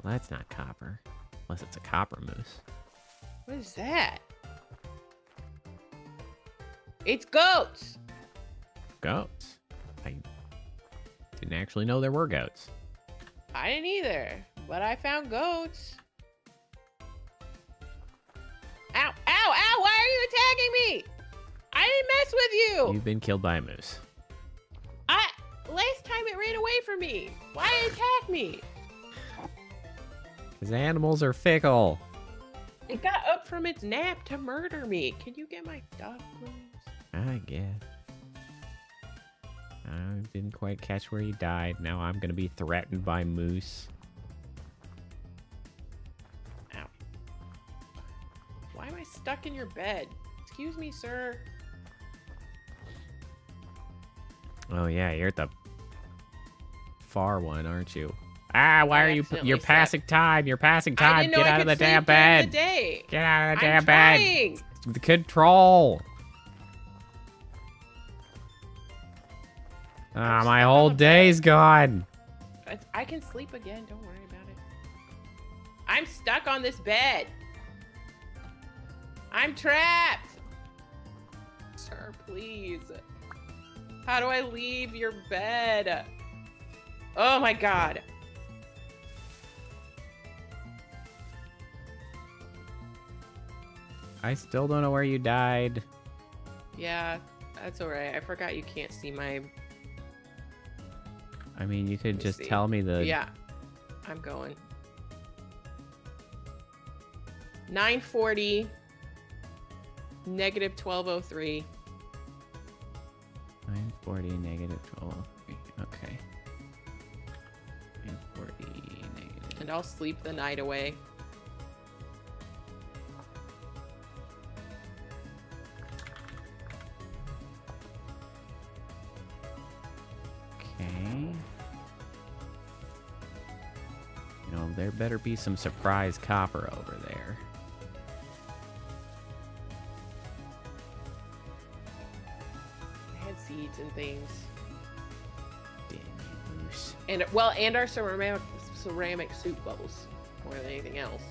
Well, that's not copper. Unless it's a copper moose. What is that? It's goats. Goats? I didn't actually know there were goats. I didn't either, but I found goats. Ow, ow, ow, why are you attacking me? I didn't mess with you. You've been killed by a moose. Last time it ran away from me. Why did it attack me? Because animals are fickle. It got up from its nap to murder me. Can you get my dog, please? I guess. I didn't quite catch where he died. Now I'm going to be threatened by moose. Ow. Why am I stuck in your bed? Excuse me, sir. Oh, yeah, you're at the far one, aren't you? Ah, why are you... You're passing time. You're passing time. Get out of the damn bed. Get out of the damn bed. The control. My whole day's gone. I can sleep again. Don't worry about it. I'm stuck on this bed. I'm trapped. Sir, please. How do I leave your bed? Oh my God. I still don't know where you died. Yeah, that's all right. I forgot you can't see my... I mean, you could just tell me the... Yeah, I'm going. 940, negative 1203. 940, negative 1203. Okay. 940, negative... And I'll sleep the night away. There better be some surprise copper over there. I had seeds and things. Damn you, Moose. And our ceramic soup bowls more than anything else.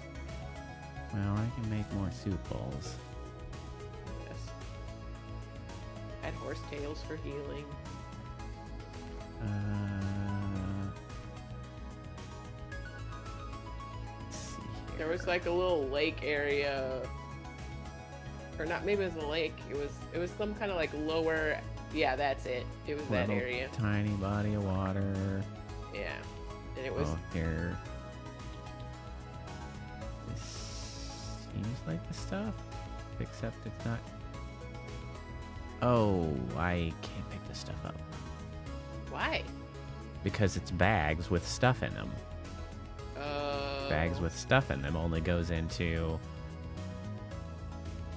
Well, I can make more soup bowls. Yes. I had horse tails for healing. There was like a little lake area, or not, maybe it was a lake. It was some kind of like lower, yeah, that's it. It was that area. Tiny body of water. Yeah, and it was... Oh, here. This seems like the stuff, except it's not. Oh, I can't pick this stuff up. Why? Because it's bags with stuff in them. Bags with stuff in them only goes into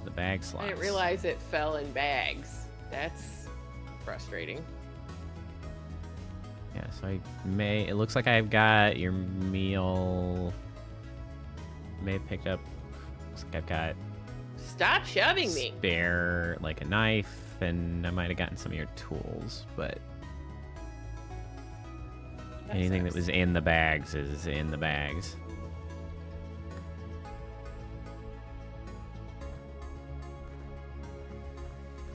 the bag slots. I didn't realize it fell in bags. That's frustrating. Yeah, so it looks like I've got your meal. May have picked up. Looks like I've got. Stop shoving me. Spare, like a knife, and I might have gotten some of your tools, but anything that was in the bags is in the bags.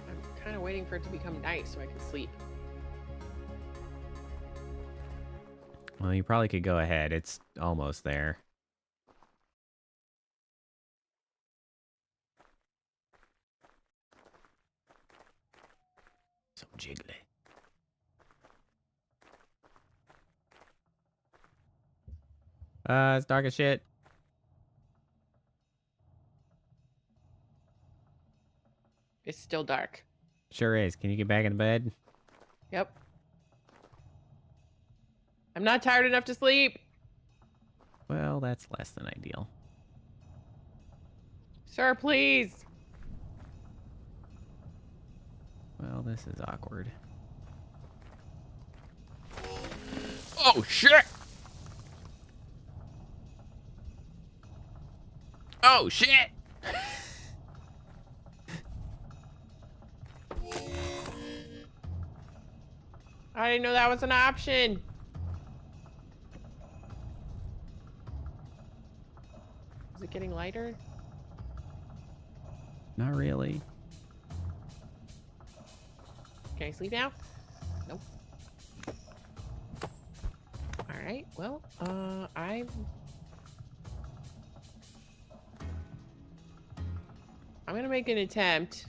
I'm kind of waiting for it to become night so I can sleep. Well, you probably could go ahead. It's almost there. So jiggly. It's dark as shit. It's still dark. Sure is. Can you get back in the bed? Yep. I'm not tired enough to sleep. Well, that's less than ideal. Sir, please. Well, this is awkward. Oh, shit! Oh, shit! I didn't know that was an option. Is it getting lighter? Not really. Can I sleep now? Nope. All right. Well, I'm gonna make an attempt.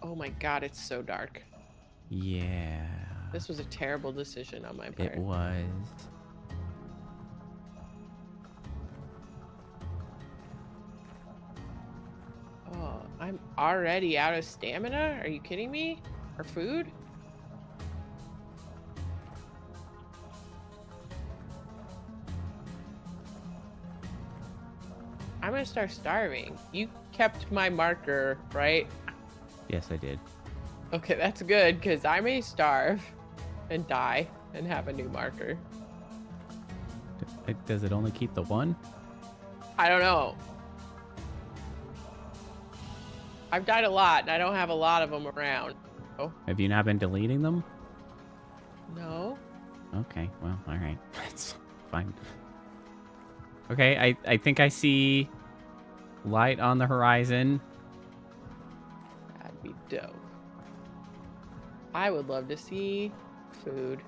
Oh my God, it's so dark. Yeah. This was a terrible decision on my part. It was. Oh, I'm already out of stamina? Are you kidding me? Or food? I'm gonna start starving. You kept my marker, right? Yes, I did. Okay, that's good, because I may starve and die and have a new marker. Does it only keep the one? I don't know. I've died a lot, and I don't have a lot of them around. Oh. Have you not been deleting them? No. Okay, well, all right. That's fine. Okay, I think I see light on the horizon. That'd be dope. I would love to see food.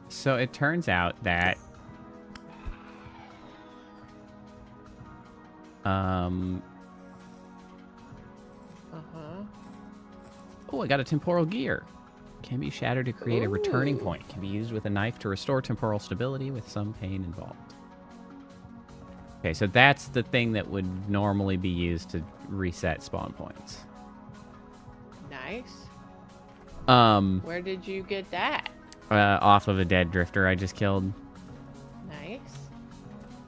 So it turns out that oh, I got a temporal gear. Can be shattered to create a returning point. Can be used with a knife to restore temporal stability with some pain involved. Okay, so that's the thing that would normally be used to reset spawn points. Nice. Where did you get that? Off of a dead drifter I just killed. Nice.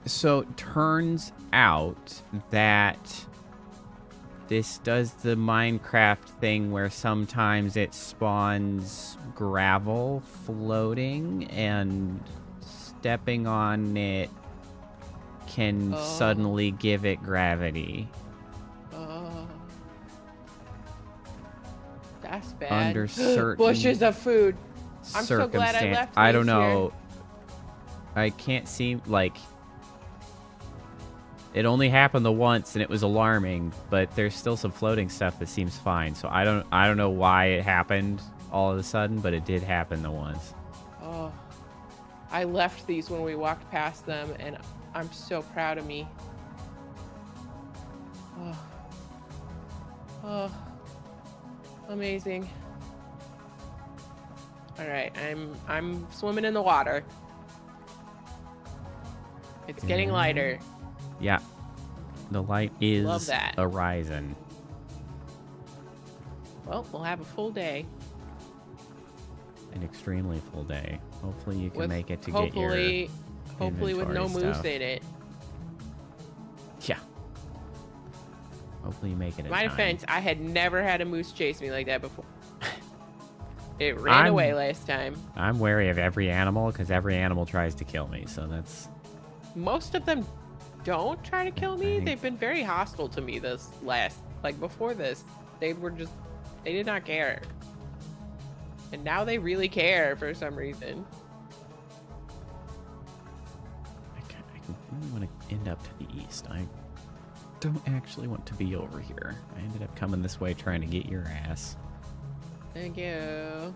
So turns out that this does the Minecraft thing where sometimes it spawns gravel floating and stepping on it can suddenly give it gravity. That's bad. Under certain bushes of food. I'm so glad I left. I don't know. I can't seem like it only happened the once and it was alarming, but there's still some floating stuff that seems fine. So I don't know why it happened all of a sudden, but it did happen the once. Oh. I left these when we walked past them and I'm so proud of me. Oh. Amazing. All right, I'm swimming in the water. It's getting lighter. Yeah. The light is Love that. arising. Well, we'll have a full day. An extremely full day. Hopefully you can make it to hopefully, get your hopefully with no moose stuff. in it. Yeah. Hopefully you make it in My time. defense, I had never had a moose chase me like that before. It ran away last time. I'm wary of every animal because every animal tries to kill me, so that's... Most of them don't try to kill me. They've been very hostile to me this last... Like, before this, they did not care. And now they really care for some reason. I really want to end up to the east. I don't actually want to be over here. I ended up coming this way trying to get your ass. Thank you.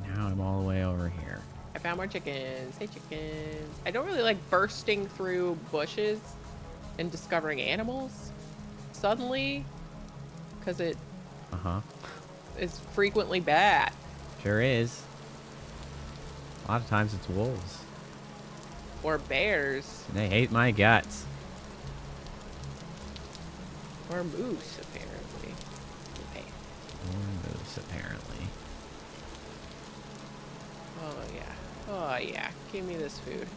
Now I'm all the way over here. I found more chickens. Hey, chickens. I don't really like bursting through bushes and discovering animals suddenly because it is frequently bad. Sure is. A lot of times it's wolves. Or bears. They hate my guts. Or moose, apparently. Okay. Or moose, apparently. Oh, yeah. Oh, yeah. Give me this food.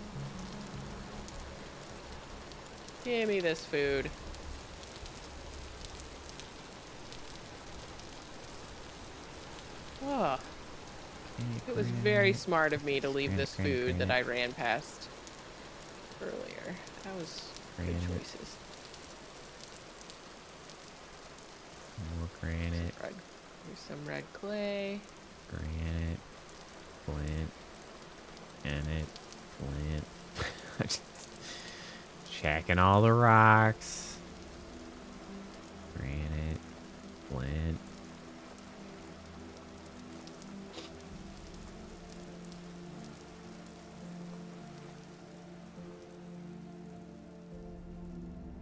Give me this food. Oh. It was very smart of me to leave this food that I ran past earlier. That was good choices. More granite. Here's some red clay. Granite. Flint. Granite. Flint. Checking all the rocks. Granite. Flint.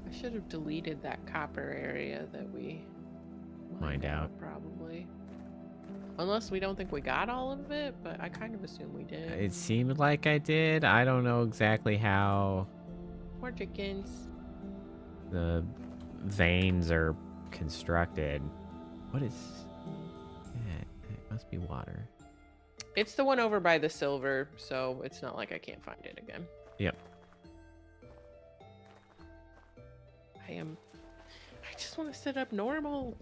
I should have deleted that copper area that we mined out. Probably. Unless we don't think we got all of it, but I kind of assume we did. It seemed like I did. I don't know exactly how More chickens. the veins are constructed. What is... Yeah, it must be water. It's the one over by the silver, so it's not like I can't find it again. Yep. I just want to sit up normal.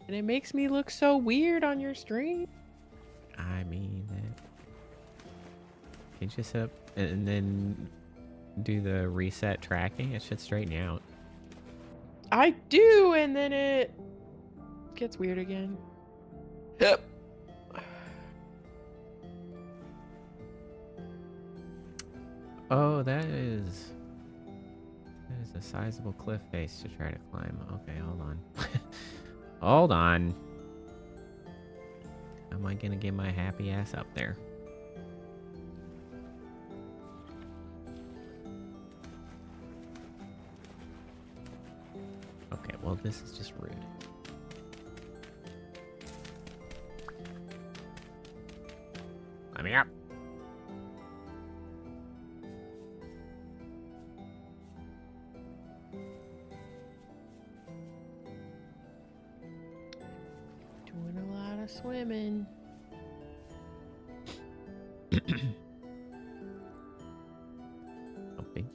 And it makes me look so weird on your stream. I mean, can you just sit up and then do the reset tracking? It should straighten you out. I do, and then it gets weird again. Yep. Oh, that is a sizable cliff face to try to climb. Okay, hold on. Hold on. How am I gonna get my happy ass up there? Okay, well, this is just rude. Let me up. Doing a lot of swimming. Jumping.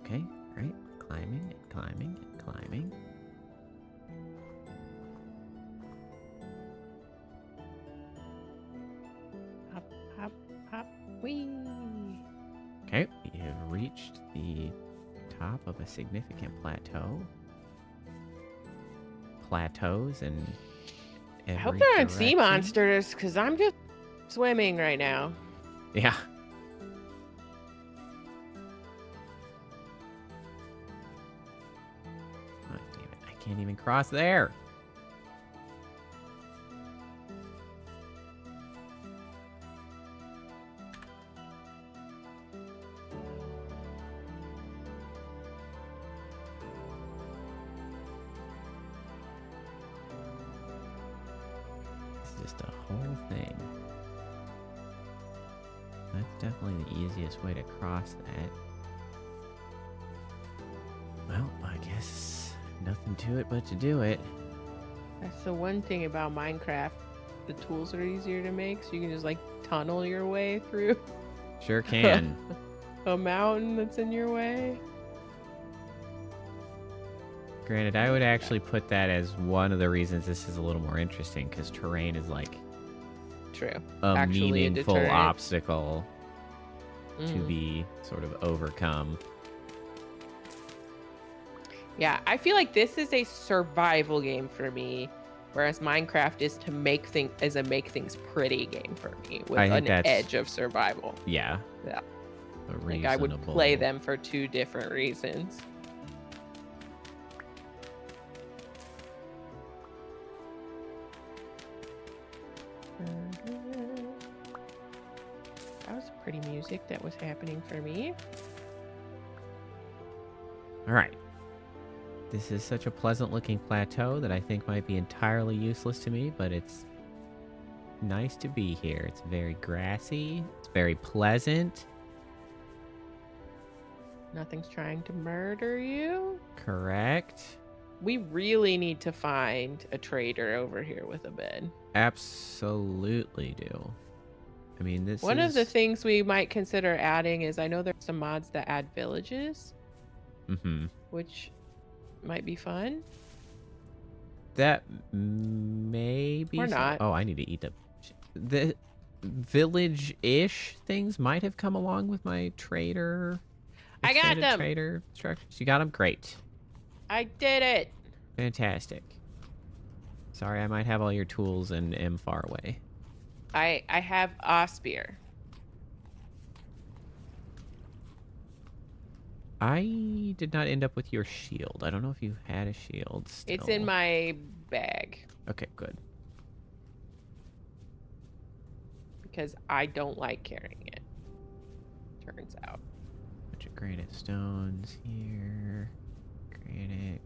Okay, right. Climbing and climbing and climbing. Hop, hop, hop, wee. Okay, we have reached the top of a significant plateau. Plateaus and I hope there aren't sea monsters, because I'm just swimming right now. Yeah. Oh, damn it. I can't even cross there. Just a whole thing. That's definitely the easiest way to cross that. Well, I guess nothing to it but to do it. That's the one thing about Minecraft. The tools are easier to make, so you can just like tunnel your way through. Sure can. A mountain that's in your way. Granted, I would actually put that as one of the reasons this is a little more interesting, because terrain is like True. a Actually meaningful deterrent. obstacle to be sort of overcome. Yeah, I feel like this is a survival game for me, whereas Minecraft is to make things pretty game for me with an edge of survival. Yeah. Yeah. Like I would play them for two different reasons. That was pretty music that was happening for me. All right. This is such a pleasant looking plateau that I think might be entirely useless to me, but it's nice to be here. It's very grassy. It's very pleasant. Nothing's trying to murder you. Correct. We really need to find a trader over here with a bed. Absolutely do. I mean, this One of the things we might consider adding is, I know there's some mods that add villages, which might be fun. That may be... Or not. Oh, I need to eat the village-ish things might have come along with my trader. I got them. Trader structures. You got them? Great. I did it. Fantastic. Sorry, I might have all your tools and am far away. I have a spear. I did not end up with your shield. I don't know if you had a shield still. It's in my bag. Okay, good. Because I don't like carrying it. Turns out. Bunch of granite stones here. Granite.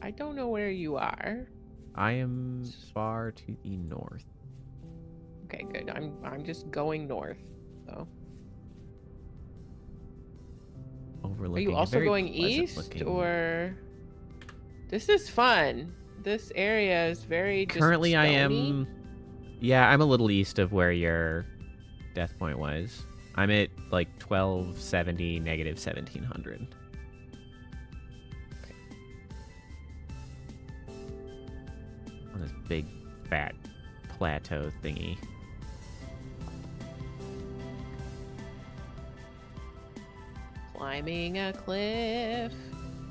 I don't know where you are. I am far to the north. Okay, good. I'm just going north, so. Overlooking. Are you also going east, or? This is fun. This area is very just currently stony. I am. Yeah, I'm a little east of where your death point was. I'm at like 1270 negative 1700. On this big fat plateau thingy. climbing a cliff.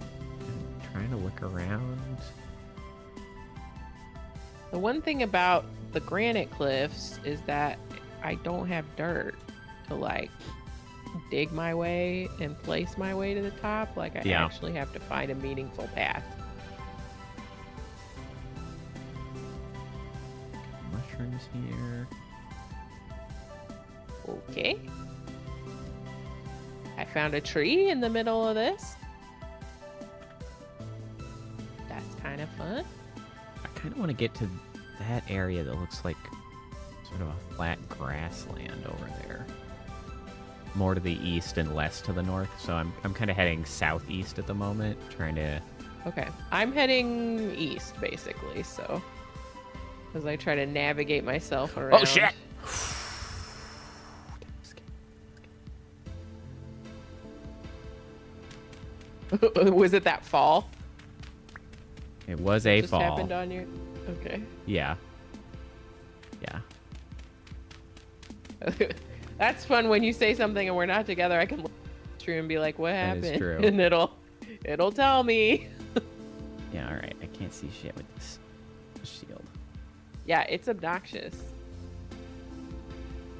I'm trying to look around. The one thing about the granite cliffs is that I don't have dirt to like dig my way and place my way to the top. Like I actually have to find a meaningful path. Mushrooms here. Okay. I found a tree in the middle of this. That's kind of fun. I kind of want to get to that area that looks like sort of a flat grassland over there. More to the east and less to the north. So I'm kind of heading southeast at the moment, trying to... Okay. I'm heading east, basically, so... As I try to navigate myself around... Oh, shit! Was it that fall? It was a just fall. Happened on your... Okay. Yeah. Yeah. That's fun when you say something and we're not together. I can look through and be like, "What happened?" That is true. And it'll tell me. Yeah. All right. I can't see shit with this shield. Yeah, it's obnoxious.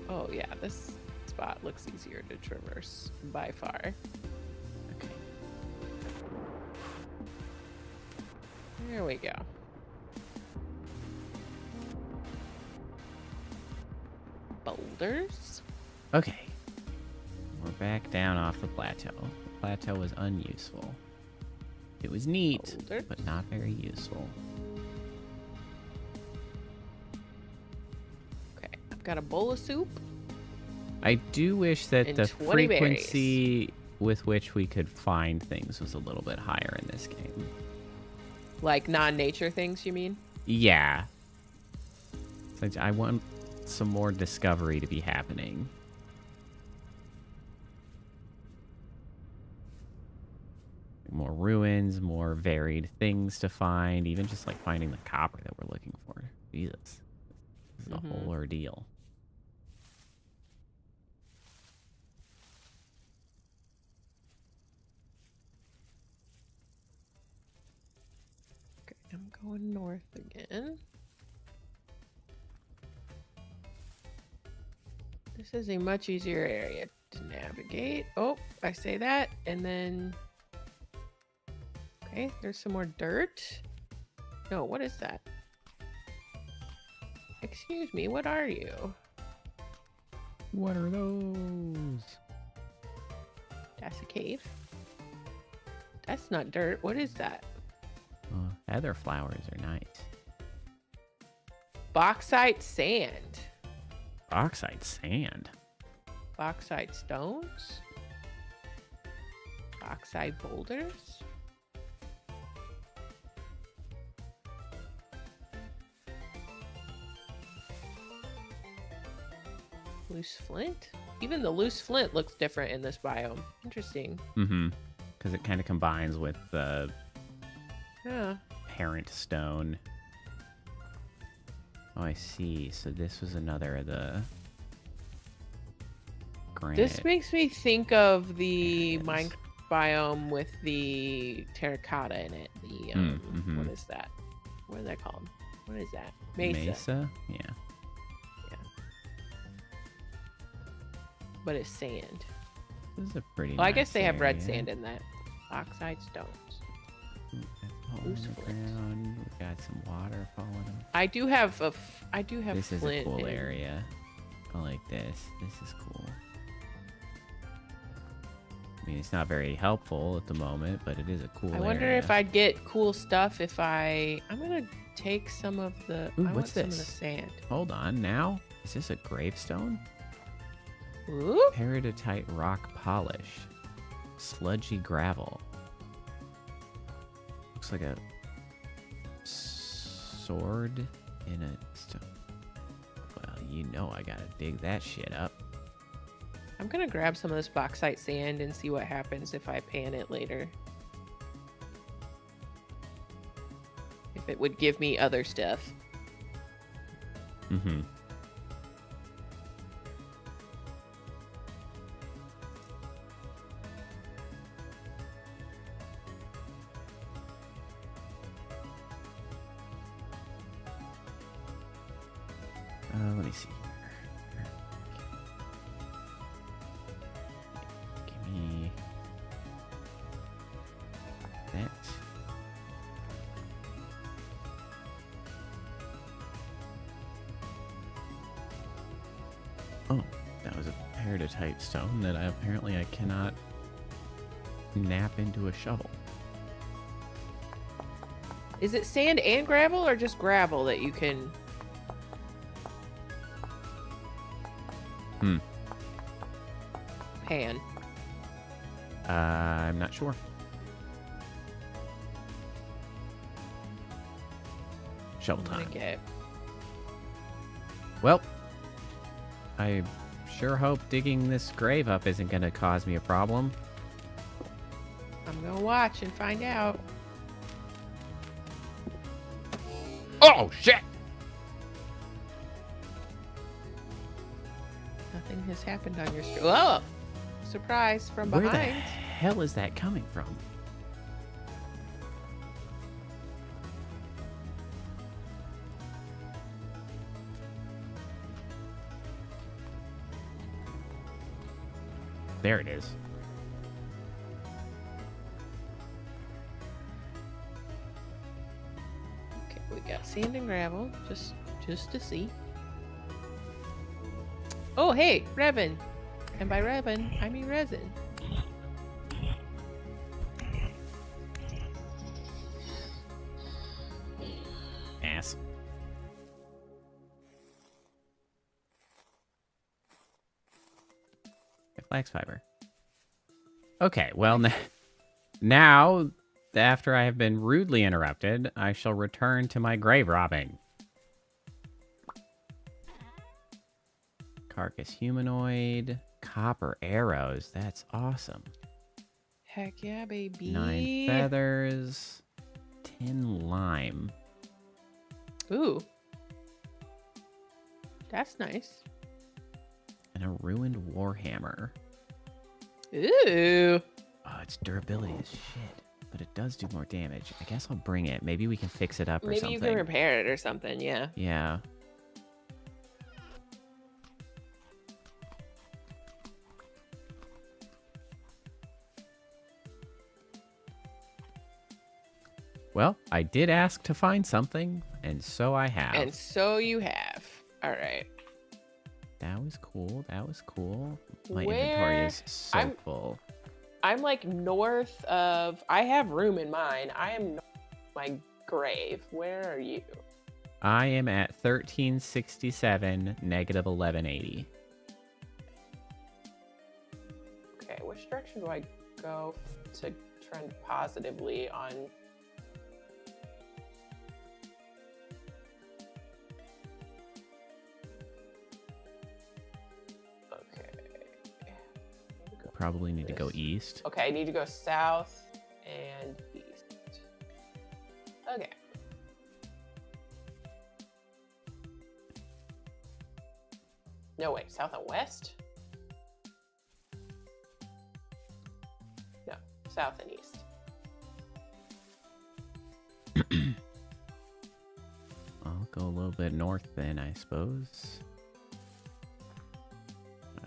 Oh yeah, this spot looks easier to traverse by far. Okay. There we go. Boulders. Okay. We're back down off the plateau. The plateau was unuseful. It was neat, Boulders. but not very useful. Okay, I've got a bowl of soup. I do wish that And the 20 frequency with which we could find things was a little bit higher in this game. Like non-nature things, you mean? Yeah. So I want some more discovery to be happening. More ruins, more varied things to find, even just like finding the copper that we're looking for. Jesus. This is a whole ordeal. Okay, I'm going north again. This is a much easier area to navigate. Oh, I say that, and then... Okay, there's some more dirt. No, what is that? Excuse me, what are you? What are those? That's a cave. That's not dirt. What is that? Heather flowers are nice. Bauxite sand. Bauxite sand. Bauxite stones. Bauxite boulders. Loose flint? Even the loose flint looks different in this biome. Interesting. Mm-hmm. Because it kind of combines with the Yeah. parent stone. Oh, I see. So this was another of the granite. This makes me think of the areas. Minecraft biome with the terracotta in it. The what is that? What is that called? What is that? Mesa. Yeah. But it's sand. This is a pretty Well, I nice guess they have red area. sand in that. Oxide stones. Ooh, that's a hole in Loose the flint. ground. We got some water falling on. I do have This is a flint cool in- area. I like this. This is cool. I mean, it's not very helpful at the moment, but it is a cool I wonder area. if I'd get cool stuff if I'm gonna take some of the. Ooh, I want what's some of the this? sand. Hold on now. Is this a gravestone? Ooh. Peridotite rock polish. Sludgy gravel. Looks like a sword in a stone. Well, you know I gotta dig that shit up. I'm gonna grab some of this bauxite sand and see what happens if I pan it later. If it would give me other stuff. Mm-hmm. me see here. Give me that. Oh, that was a peridotite stone that apparently I cannot nap into a shovel. Is it sand and gravel or just gravel that you can... pan? I'm not sure. Shovel time. Okay. Well, I sure hope digging this grave up isn't going to cause me a problem. I'm gonna watch and find out. Oh, shit! Nothing has happened on your street. Whoa! Surprise from behind. Where the hell is that coming from? There it is. Okay, we got sand and gravel, just to see. Oh, hey, resin. And by resin, I mean resin. Ass. Flax fiber. Okay, well, now, after I have been rudely interrupted, I shall return to my grave robbing. Carcass humanoid. Copper arrows. That's awesome. Heck yeah, baby. 9 feathers. 10 lime. Ooh. That's nice. And a ruined warhammer. Ooh. Oh, its durability is shit. But it does do more damage. I guess I'll bring it. Maybe we can fix it up or something. Maybe you can repair it or something, yeah. Yeah. Well, I did ask to find something, and so I have. And so you have. All right. That was cool. That was cool. My inventory is so full. I'm like north of... I have room in mine. I am north of my grave. Where are you? I am at 1367, negative 1180. Okay, which direction do I go to trend positively on... Probably need to go east. Okay, I need to go south and east. Okay. No, wait, south and west? No, south and east. I'll go a little bit north then, I suppose.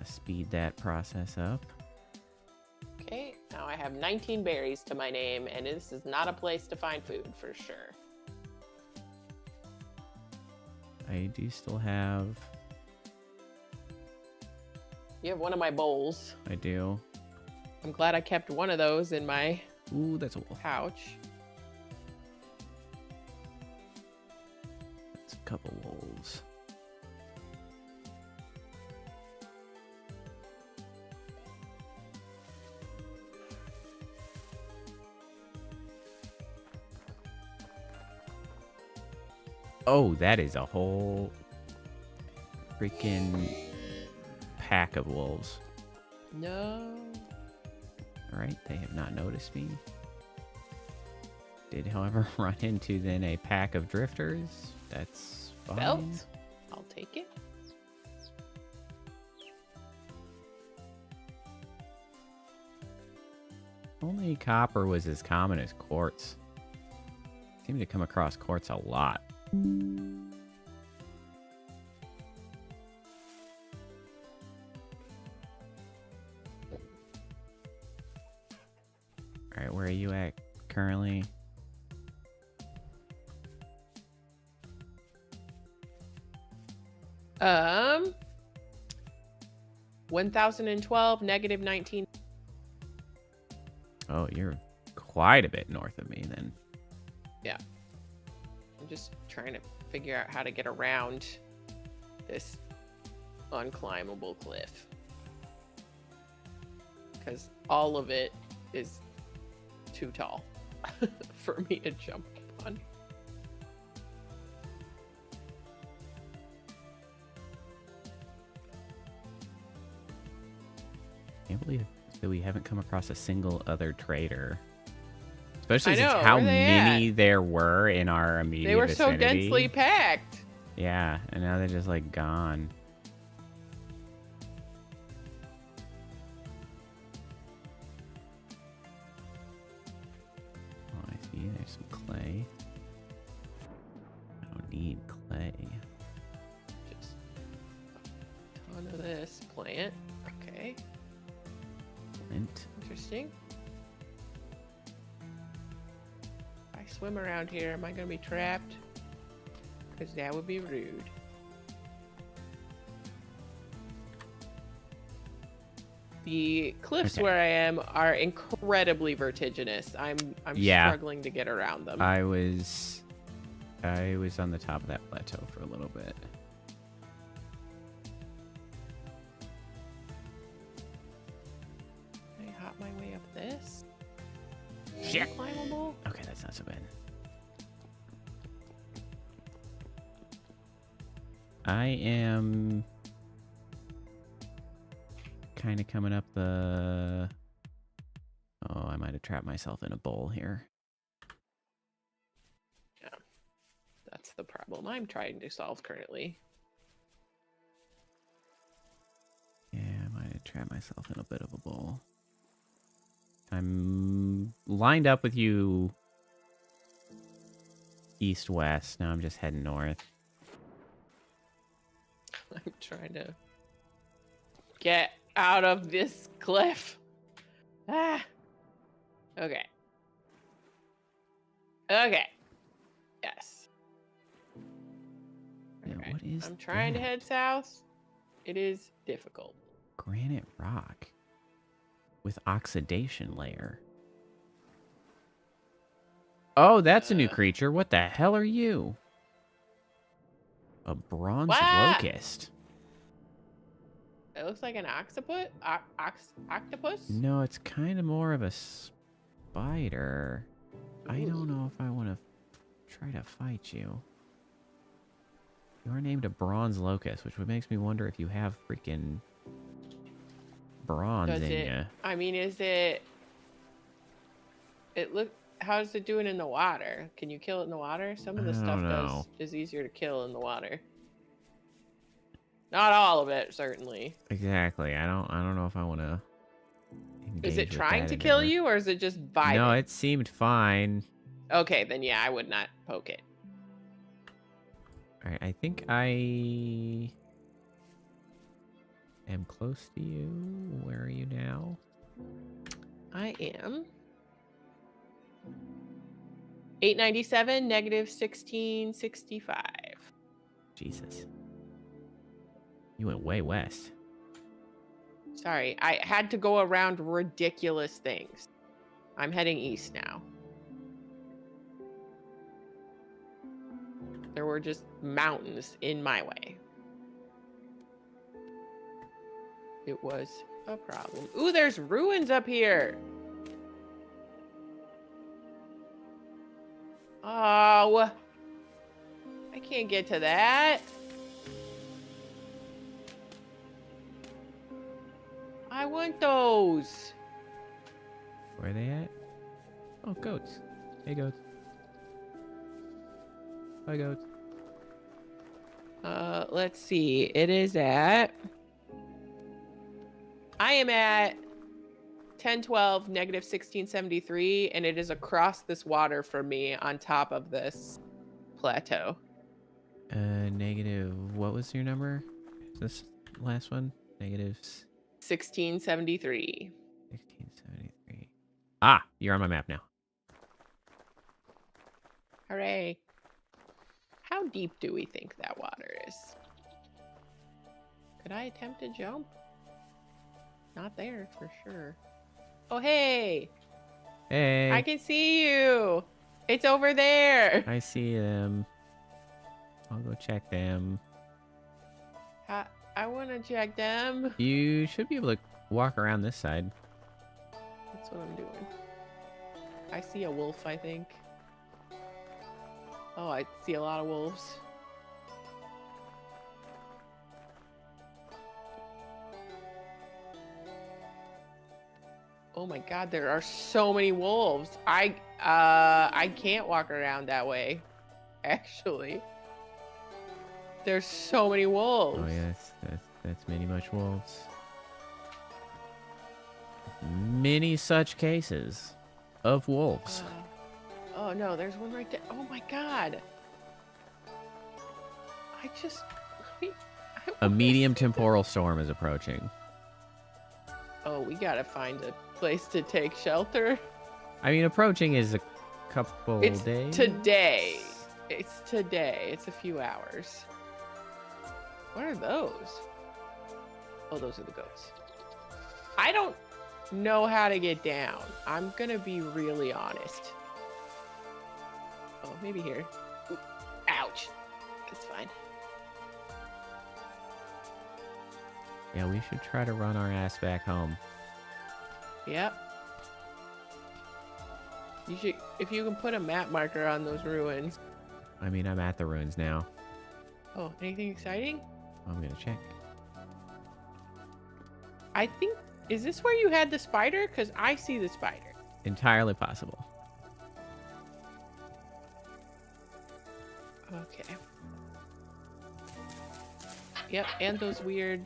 Speed that process up. Okay, now I have 19 berries to my name, and this is not a place to find food for sure. I do still have... You have one of my bowls. I do. I'm glad I kept one of those in my Ooh, that's a wolf. pouch. That's a couple wolves. Oh, that is a whole freaking pack of wolves. No. All right, they have not noticed me. Did, however, run into then a pack of drifters. That's fine. Belt? I'll take it. Only copper was as common as quartz. Seem to come across quartz a lot. right, where are you at currently? Um, 1012, -19. Oh, you're quite a bit north of me then. Yeah. I'm just trying to figure out how to get around this unclimbable cliff. Because all of it is too tall for me to jump on. I can't believe that we haven't come across a single other trader. Especially since I know, how where they many at? there were in our immediate They were vicinity. so densely packed. Yeah, and now they're just like gone. Oh, I see. There's some clay. I don't need clay. Just a ton of this plant. Okay, Flint. interesting. If I swim around here, am I going to be trapped? Because that would be rude. The cliffs Okay. where I am are incredibly vertiginous. I'm Yeah. struggling to get around them. I was on the top of that plateau for a little bit. Can I hop my way up this? Shit. Climbable? Okay, that's not so bad. I am kind of coming up the... Oh, I might have trapped myself in a bowl here. Yeah. That's the problem I'm trying to solve currently. Yeah, I might have trapped myself in a bit of a bowl. I'm lined up with you east-west. Now I'm just heading north. I'm trying to get out of this cliff. Ah. Okay. Okay. Yes. Yeah, Okay. what is I'm trying to that? head south. It is difficult. Granite rock with oxidation layer. Oh, that's a new creature. What the hell are you? A bronze What? locust. It looks like an octopus. Octopus? No, it's kind of more of a spider. I don't know if I want to try to fight you. You are named a bronze locust, which makes me wonder if you have freaking bronze Does in it? you. I mean, is it? It look. How's it doing in the water? Can you kill it in the water? Some of the I stuff don't know. is easier to kill in the water. Not all of it, certainly. Exactly. I don't know if I want to. Is it trying to kill you, or is it just vibing? No, it seemed fine. Okay, then yeah, I would not poke it. All right, I think I am close to you. Where are you now? I am 897, -1665. Jesus. You went way west. Sorry, I had to go around ridiculous things. I'm heading east now. There were just mountains in my way. It was a problem. Ooh, there's ruins up here. Oh, I can't get to that. I want those. Where are they at? Oh, goats. Hey, goats. Bye, goats. Let's see. It is at... I am at 1012, -1673, and it is across this water from me on top of this plateau. Negative. What was your number? This last one? Negatives. 1673. 1673. Ah, you're on my map now. Hooray. How deep do we think that water is? Could I attempt to jump? Not there, for sure. Oh, hey! Hey. I can see you! It's over there! I see them. I'll go check them. I want to check them. You should be able to walk around this side. That's what I'm doing. I see a wolf, I think. Oh, I see a lot of wolves. Oh my god, there are so many wolves. I can't walk around that way. Actually. There's so many wolves. Oh yes, that's many much wolves. Many such cases of wolves. Oh no, there's one right there. Oh my god. A medium temporal storm is approaching. Oh, we gotta find a place to take shelter. I mean, approaching is a couple days. Today. It's today. It's a few hours. What are those? Oh, those are the goats. I don't know how to get down. I'm gonna be really honest. Oh, maybe here. Ooh, ouch. It's fine. Yeah, we should try to run our ass back home. Yep. You should, if you can put a map marker on those ruins. I mean, I'm at the ruins now. Oh, anything exciting? I'm gonna check. I think, is this where you had the spider? Because I see the spider. Entirely possible. Okay. Yep, and those weird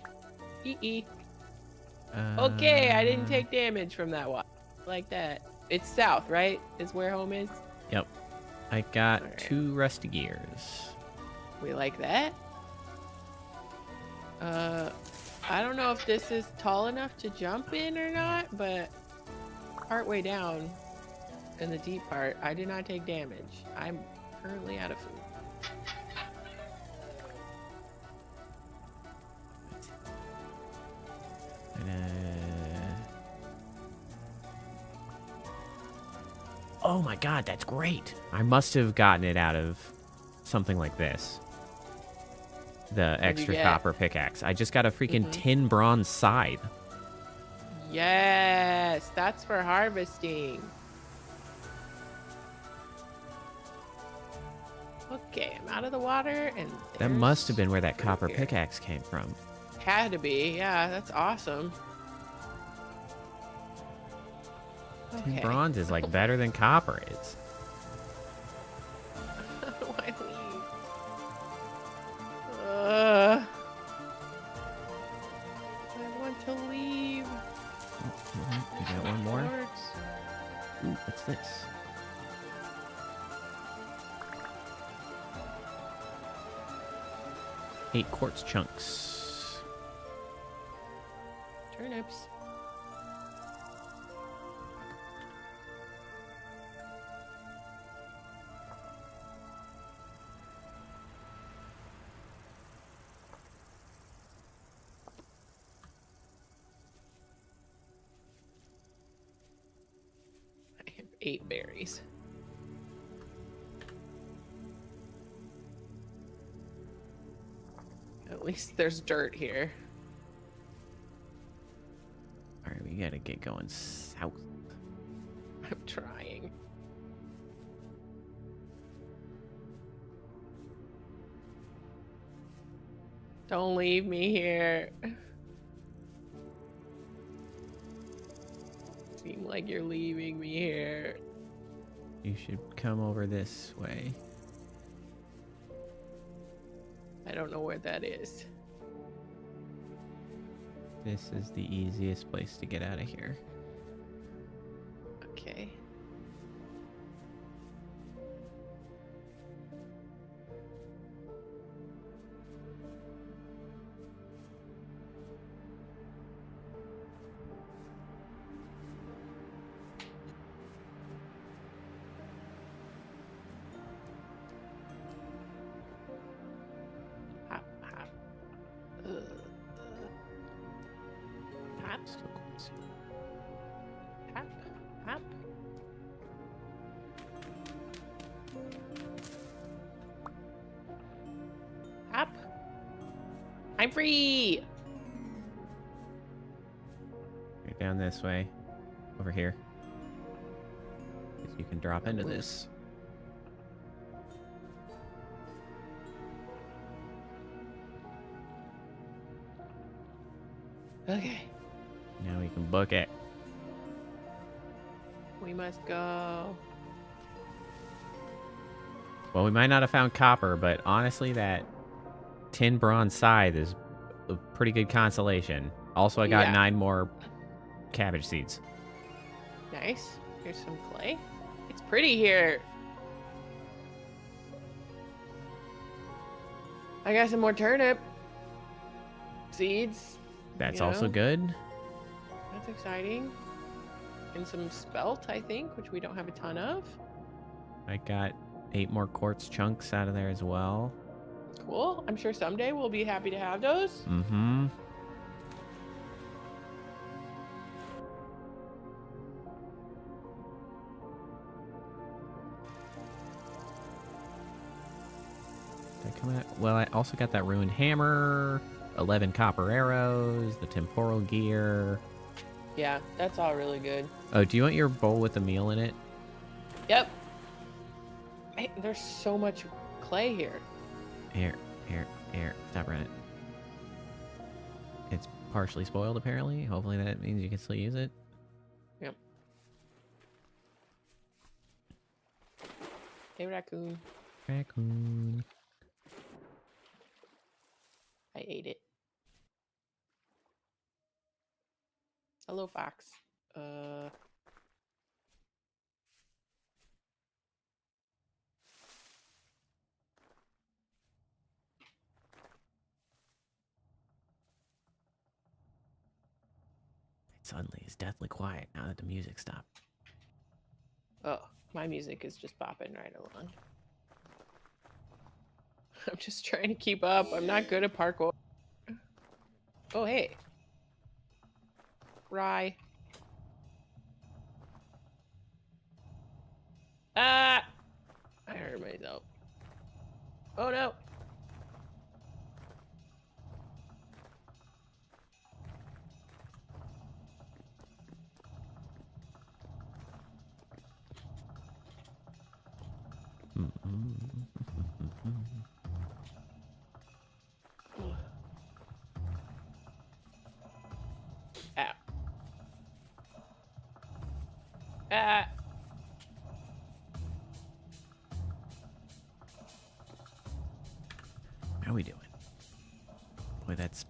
Okay, I didn't take damage from that one. Like that. It's south, right? Is where home is? Yep. I got All right. 2 rusty gears. We like that. I don't know if this is tall enough to jump in or not, but partway down in the deep part, I did not take damage. I'm currently out of food. Oh my god, that's great. I must have gotten it out of something like this. The extra copper pickaxe. I just got a freaking tin bronze scythe. Yes, that's for harvesting. Okay, I'm out of the water, and that must have been where that copper pickaxe came from. Had to be, yeah, that's awesome. Tin bronze is like better than copper is. How do I leave? I want to leave. You got one more? Ooh, what's this? Eight quartz chunks. Turnips. I have 8 berries. At least there's dirt here. Alright, we gotta get going south. I'm trying. Don't leave me here. Seem like you're leaving me here. You should come over this way. I don't know where that is. This is the easiest place to get out of here. Okay. I'm free. You're down this way. Over here. You can drop into this. Okay. Now we can book it. We must go. Well, we might not have found copper, but honestly, that tin bronze scythe is a pretty good consolation. Also, I got 9 more cabbage seeds. Nice. Here's some clay. It's pretty here. I got some more turnip seeds. That's also good. That's exciting. And some spelt, I think, which we don't have a ton of. I got 8 more quartz chunks out of there as well. Cool. I'm sure someday we'll be happy to have those. Mm-hmm. Well, I also got that ruined hammer, 11 copper arrows, the temporal gear. Yeah, that's all really good. Oh, do you want your bowl with the meal in it? Yep. Hey, there's so much clay here. Here. Stop running. It's partially spoiled, apparently. Hopefully that means you can still use it. Yep. Hey, raccoon. Raccoon. I ate it. Hello, fox. It suddenly is deathly quiet now that the music stopped. Oh, my music is just bopping right along. I'm just trying to keep up. I'm not good at parkour. Oh, hey. Rye. Ah! I hurt myself. Oh, no. Ow. Ah! How are we doing? Boy, that's...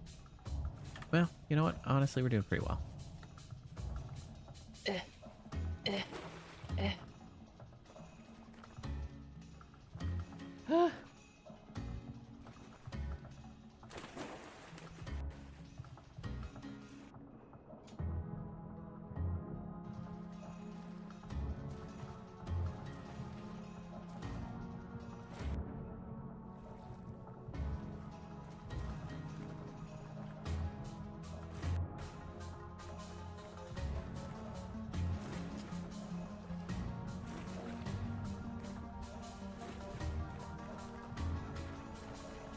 Well, you know what? Honestly, we're doing pretty well.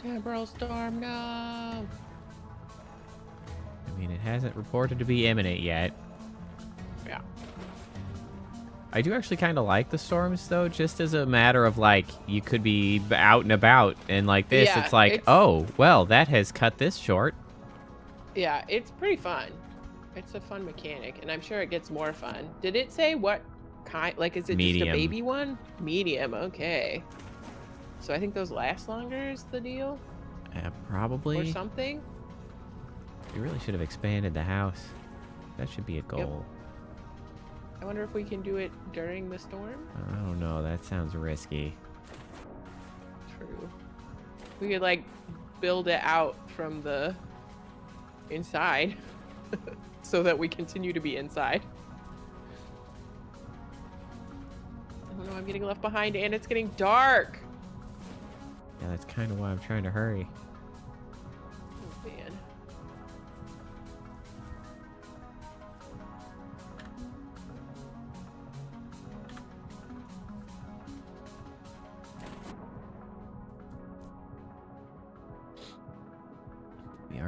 Temporal storm, no! I mean, it hasn't reported to be imminent yet. Yeah. I do actually kind of like the storms, though, just as a matter of, like, you could be out and about, and like this, Yeah, it's like, oh, well, that has cut this short. Yeah, it's pretty fun. It's a fun mechanic, and I'm sure it gets more fun. Did it say what kind? Like, is it Medium. just a baby one? Medium, okay. So I think those last longer is the deal? Probably. Or something? You really should have expanded the house. That should be a goal. Yep. I wonder if we can do it during the storm? I don't know. That sounds risky. True. We could, like, build it out from the inside so that we continue to be inside. Oh no, I'm getting left behind and it's getting dark. Yeah, that's kind of why I'm trying to hurry. Oh, man.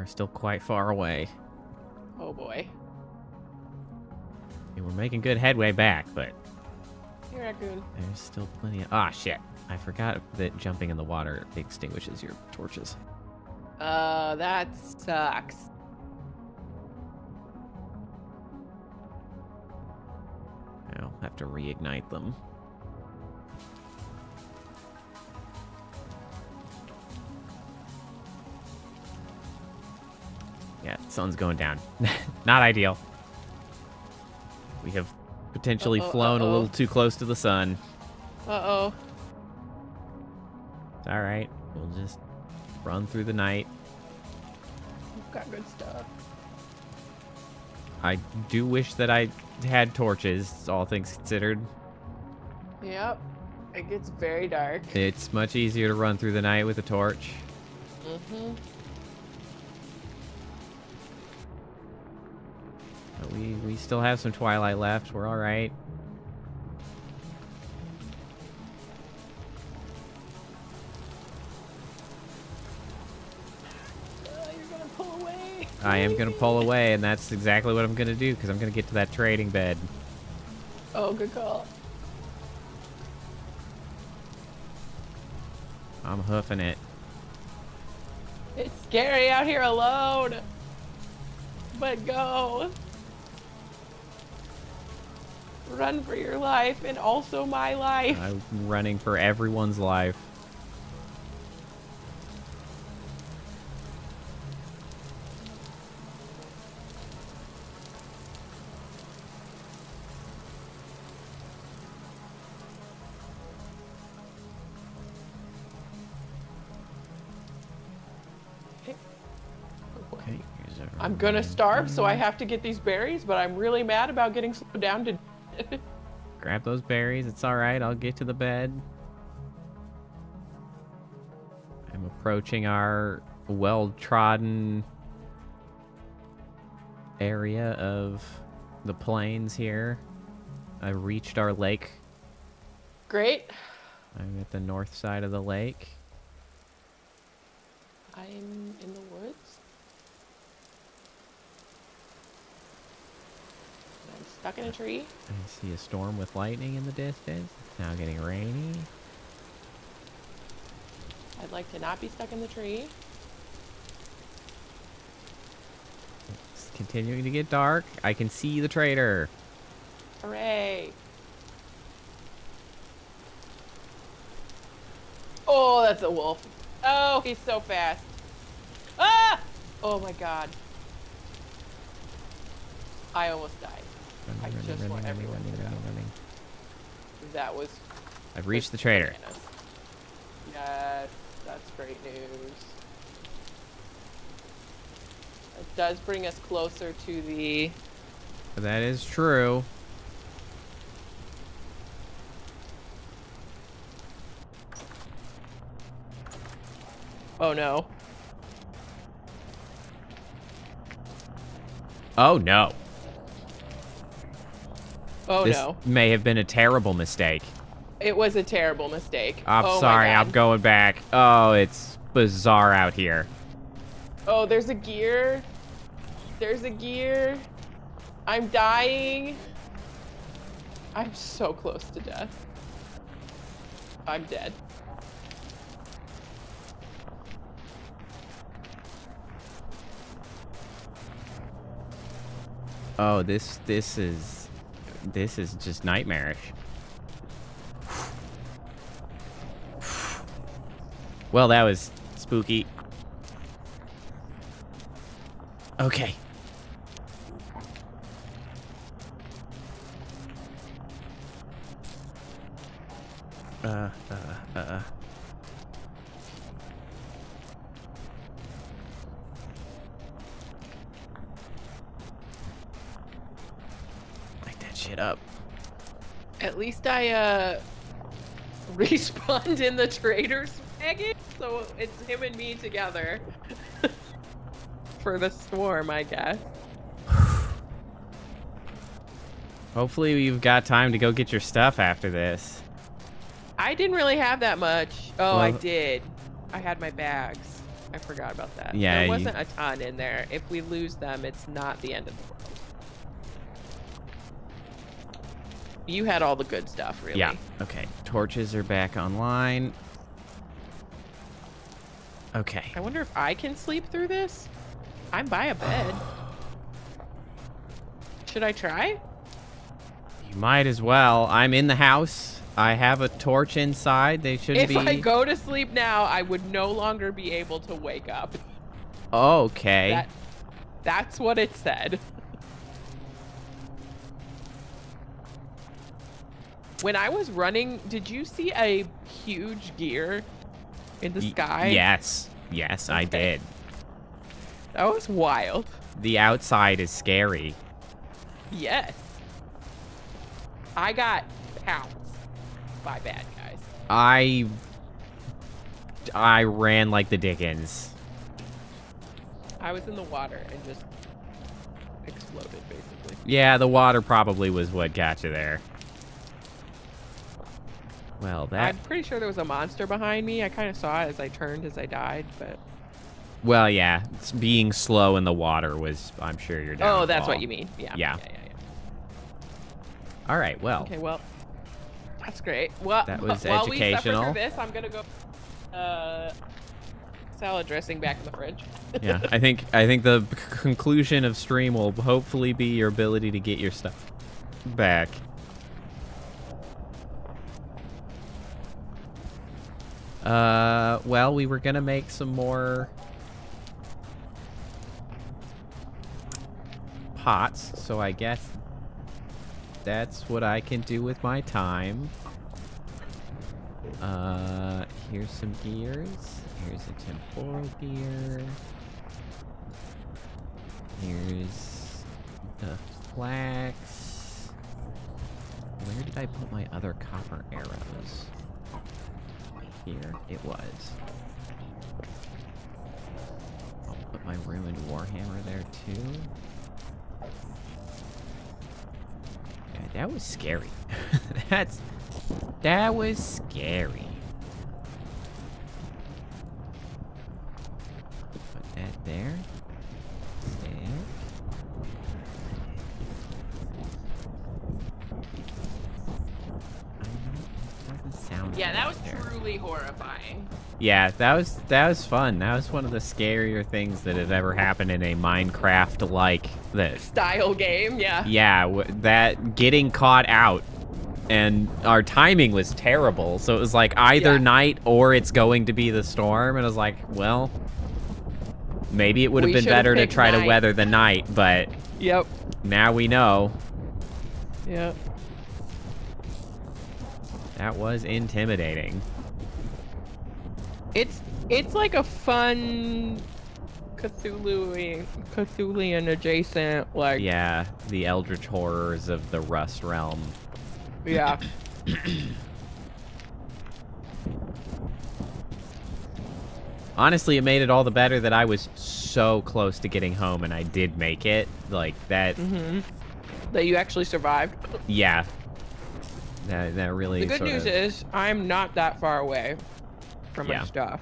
are still quite far away. Oh boy. And we're making good headway back, but Hey, raccoon. there's still plenty of... Ah, shit. I forgot that jumping in the water extinguishes your torches. That sucks. I'll have to reignite them. Yeah, the sun's going down. Not ideal. We have potentially flown a little too close to the sun. Uh-oh. It's all right. We'll just run through the night. We've got good stuff. I do wish that I had torches, all things considered. Yep. It gets very dark. It's much easier to run through the night with a torch. Mm-hmm. But we still have some twilight left. We're all right. You're gonna pull away. I am going to pull away, and that's exactly what I'm going to do, because I'm going to get to that trading bed. Oh, good call. I'm hoofing it. It's scary out here alone. But go. Run for your life and also my life. I'm running for everyone's life. Okay, I'm gonna starve, so I have to get these berries, but I'm really mad about getting slowed down to grab those berries. It's all right. I'll get to the bed. I'm approaching our well-trodden area of the plains here. I've reached our lake. Great. I'm at the north side of the lake. I'm in the woods. I'm stuck in a tree. I see a storm with lightning in the distance. It's now getting rainy. I'd like to not be stuck in the tree. It's continuing to get dark. I can see the trader. Hooray. Oh, that's a wolf. Oh, he's so fast. Ah! Oh my god. I almost died. I just want everyone to know. That was... I've reached the trader. Yes, that's great news. It does bring us closer to the... That is true. Oh no. Oh no. Oh This no. may have been a terrible mistake. It was a terrible mistake. I'm Oh, sorry, my God. I'm going back. Oh, it's bizarre out here. Oh, there's a gear. There's a gear. I'm dying. I'm so close to death. I'm dead. Oh, this is just nightmarish. Well, that was spooky. Okay. Light that shit up. At least I respawned in the trader's wagon, so it's him and me together for the storm, I guess. Hopefully you've got time to go get your stuff after this. I didn't really have that much. Oh, Well, I did. I had my bags. I forgot about that. Yeah, there wasn't a ton in there. If we lose them, it's not the end of the world. You had all the good stuff, really. Yeah. Okay. Torches are back online. Okay. I wonder if I can sleep through this. I'm by a bed. Should I try? You might as well. I'm in the house. I have a torch inside. They shouldn't be... If I go to sleep now, I would no longer be able to wake up. Okay. That's what it said. When I was running, did you see a huge gear in the sky? Yes. Yes, I did. That was wild. The outside is scary. Yes. I got pounced by bad guys. I ran like the Dickens. I was in the water and just exploded, basically. Yeah, the water probably was what got you there. Well, I'm pretty sure there was a monster behind me. I kind of saw it as I turned as I died, but... Well, yeah. Being slow in the water was, I'm sure, your downfall. Oh, that's what you mean. Yeah. Yeah. All right, well. Okay, well, that's great. Well, that was while educational. we suffer through this, I'm going to go salad dressing back in the fridge. Yeah, I think the conclusion of stream will hopefully be your ability to get your stuff back. Well, we were gonna make some more pots, so I guess that's what I can do with my time. Here's some gears. Here's a temporal gear. Here's the flax. Where did I put my other copper arrows? Here it was. I'll put my ruined warhammer there too. Yeah, that was scary. That was scary. Put that there. Yeah, that was truly horrifying. Yeah, that was fun. That was one of the scarier things that has ever happened in a Minecraft-like this style game. Yeah. Yeah, that getting caught out, and our timing was terrible. So it was like either night or it's going to be the storm, and I was like, well, maybe it would have been better to try to weather the night, but yep. Now we know. Yep. That was intimidating. It's like a fun Cthulhian adjacent, like... Yeah, the Eldritch horrors of the Rust realm. Yeah. Honestly, it made it all the better that I was so close to getting home and I did make it. Like, that... Mm-hmm. That you actually survived. Yeah. That really... The good news is, I'm not that far away from my stuff.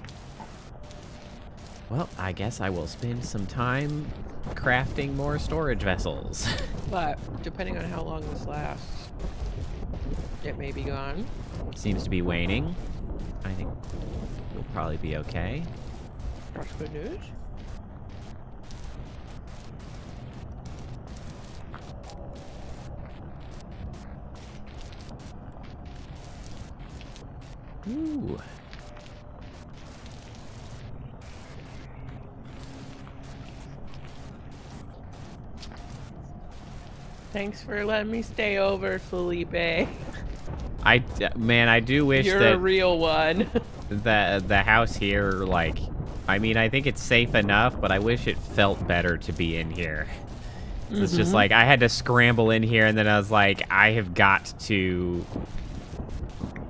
Well, I guess I will spend some time crafting more storage vessels. But, depending on how long this lasts, it may be gone. Seems to be waning. I think we'll probably be okay. That's good news. Ooh. Thanks for letting me stay over, Felipe. Man, I do wish You're that a real one. the house here, like, I mean, I think it's safe enough, but I wish it felt better to be in here. It's just like, I had to scramble in here, and then I was like, I have got to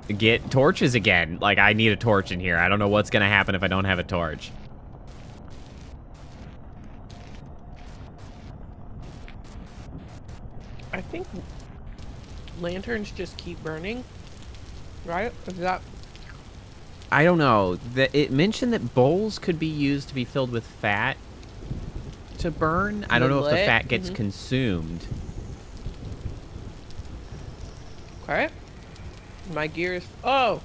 get torches again. Like, I need a torch in here. I don't know what's gonna happen if I don't have a torch. I think lanterns just keep burning, right? Is that I don't know. It mentioned that bowls could be used to be filled with fat to burn. I don't know if the fat gets consumed. Okay. My gears. Oh.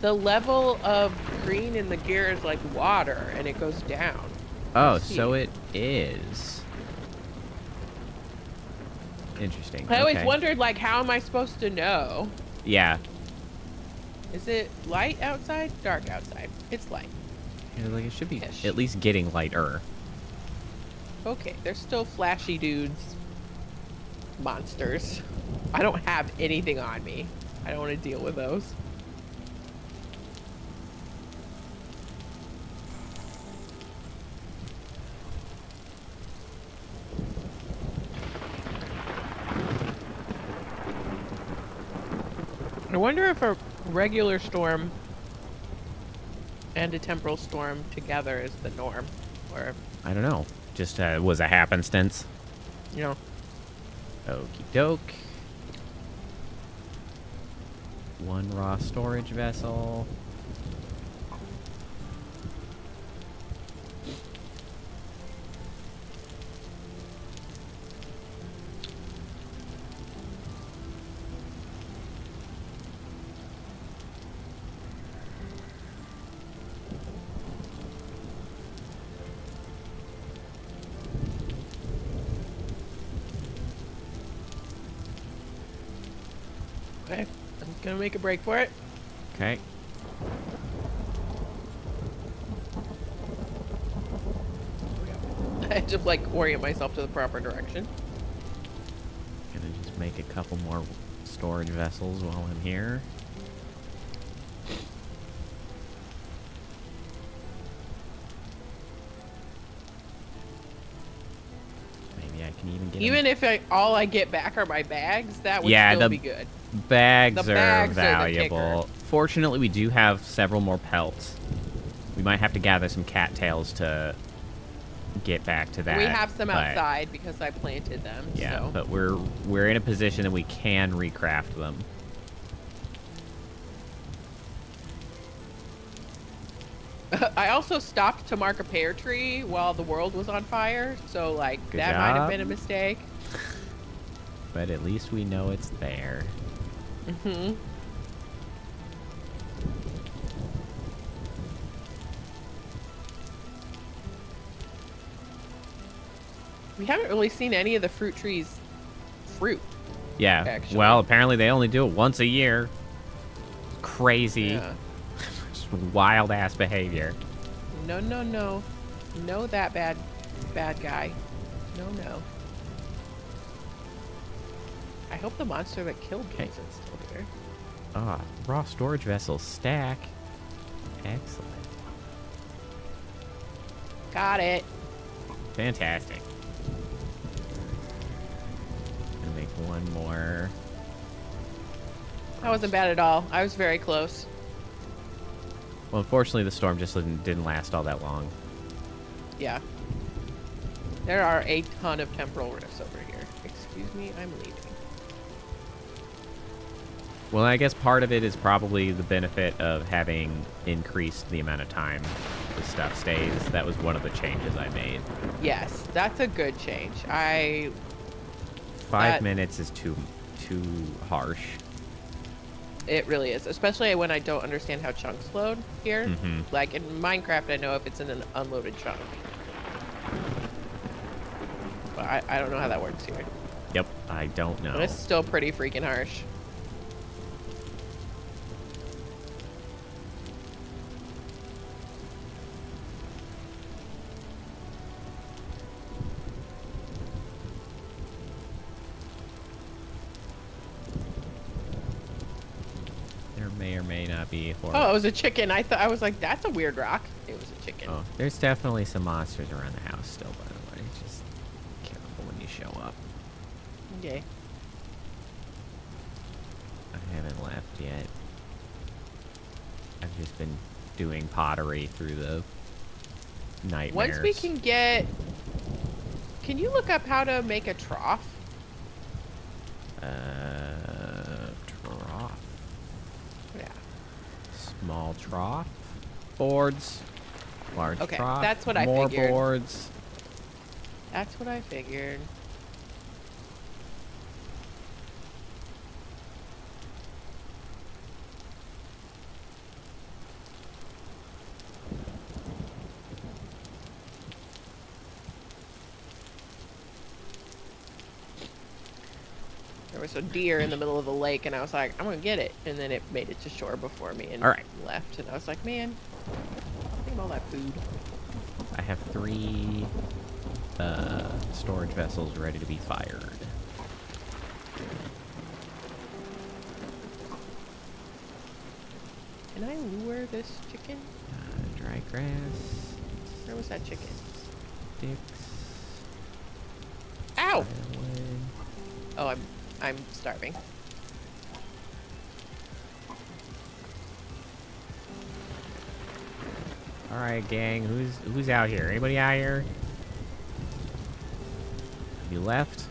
The level of green in the gear is like water, and it goes down. Oh, so it is. Interesting. I always wondered, like, how am I supposed to know? Yeah. Is it light outside? Dark outside. It's light. Yeah, like it should be at least getting lighter. Okay, they're still flashy dudes. Monsters. I don't have anything on me. I don't want to deal with those. I wonder if a regular storm and a temporal storm together is the norm, or I don't know. Just was a happenstance. You know. Okie doke. One raw storage vessel. Okay, I'm gonna make a break for it. Okay. I have to like orient myself to the proper direction. Gonna just make a couple more storage vessels while I'm here. Maybe I can even get if all I get back are my bags, that would still be good. Bags are valuable. Fortunately, we do have several more pelts. We might have to gather some cattails to get back to that. We have some outside because I planted them. Yeah, so. but we're in a position that we can recraft them. I also stopped to mark a pear tree while the world was on fire, so like Good that job. might have been a mistake. But at least we know it's there. Mm-hmm. We haven't really seen any of the fruit trees fruit. Yeah. Actually. Well, apparently they only do it once a year. Crazy. Yeah. Just wild ass behavior. No, no, no. No, that bad guy. No, no. I hope the monster that killed me isn't still here. Ah, raw storage vessel stack. Excellent. Got it. Fantastic. Gonna make one more. That wasn't bad at all. I was very close. Well, unfortunately, the storm just didn't last all that long. Yeah. There are a ton of temporal rifts over here. Excuse me, I'm leaving. Well, I guess part of it is probably the benefit of having increased the amount of time the stuff stays. That was one of the changes I made. Yes, that's a good change. 5 minutes is too harsh. It really is, especially when I don't understand how chunks load here. Mm-hmm. Like in Minecraft, I know if it's in an unloaded chunk. But I don't know how that works here. Yep, I don't know. But it's still pretty freaking harsh. May or may not be horror. Oh, it was a chicken. I was like, that's a weird rock. It was a chicken. Oh, there's definitely some monsters around the house still, by the way. Just careful when you show up. Okay. I haven't left yet. I've just been doing pottery through the nightmares. Once we can get... Can you look up how to make a trough? Trough. Small trough. Boards. Large trough. That's what I figured. More figured. boards. That's what I figured. There was a deer in the middle of the lake, and I was like, I'm gonna get it. And then it made it to shore before me and left. And I was like, man, think of all that food. I have 3 storage vessels ready to be fired. Can I lure this chicken? Dry grass. Where was that chicken? Sticks. Ow! Firewood. Oh, I'm starving. All right, gang. Who's out here? Anybody out here? Have you left?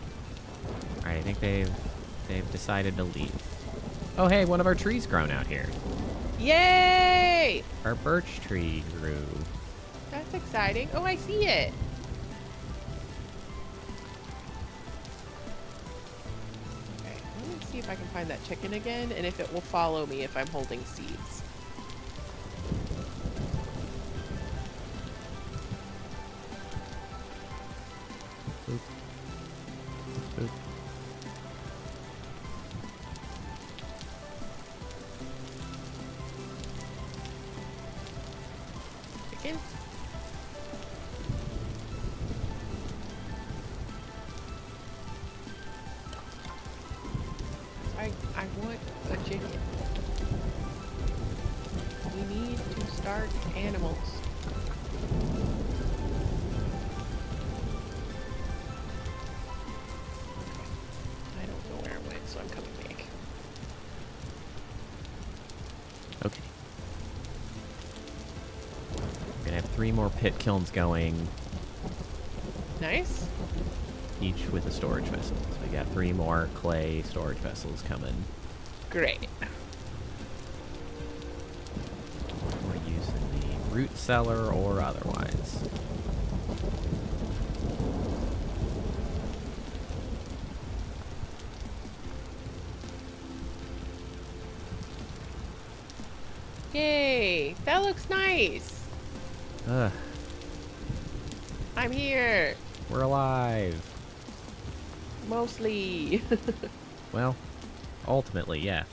All right, I think they've decided to leave. Oh, hey, one of our trees grown out here. Yay! Our birch tree grew. That's exciting. Oh, I see it. Okay, let me see if I can find that chicken again, and if it will follow me if I'm holding seeds. Boop. Boop. Chicken? I want a chicken. We need to start animals. I don't know where I went, so I'm coming back. Okay. We're gonna have 3 more pit kilns going, Nice. each with a storage vessel. So we got 3 more clay storage vessels coming. Great. We're using the root cellar or otherwise. Yay! That looks nice. Ugh, I'm here. we're alive. Mostly. Well, ultimately, yes.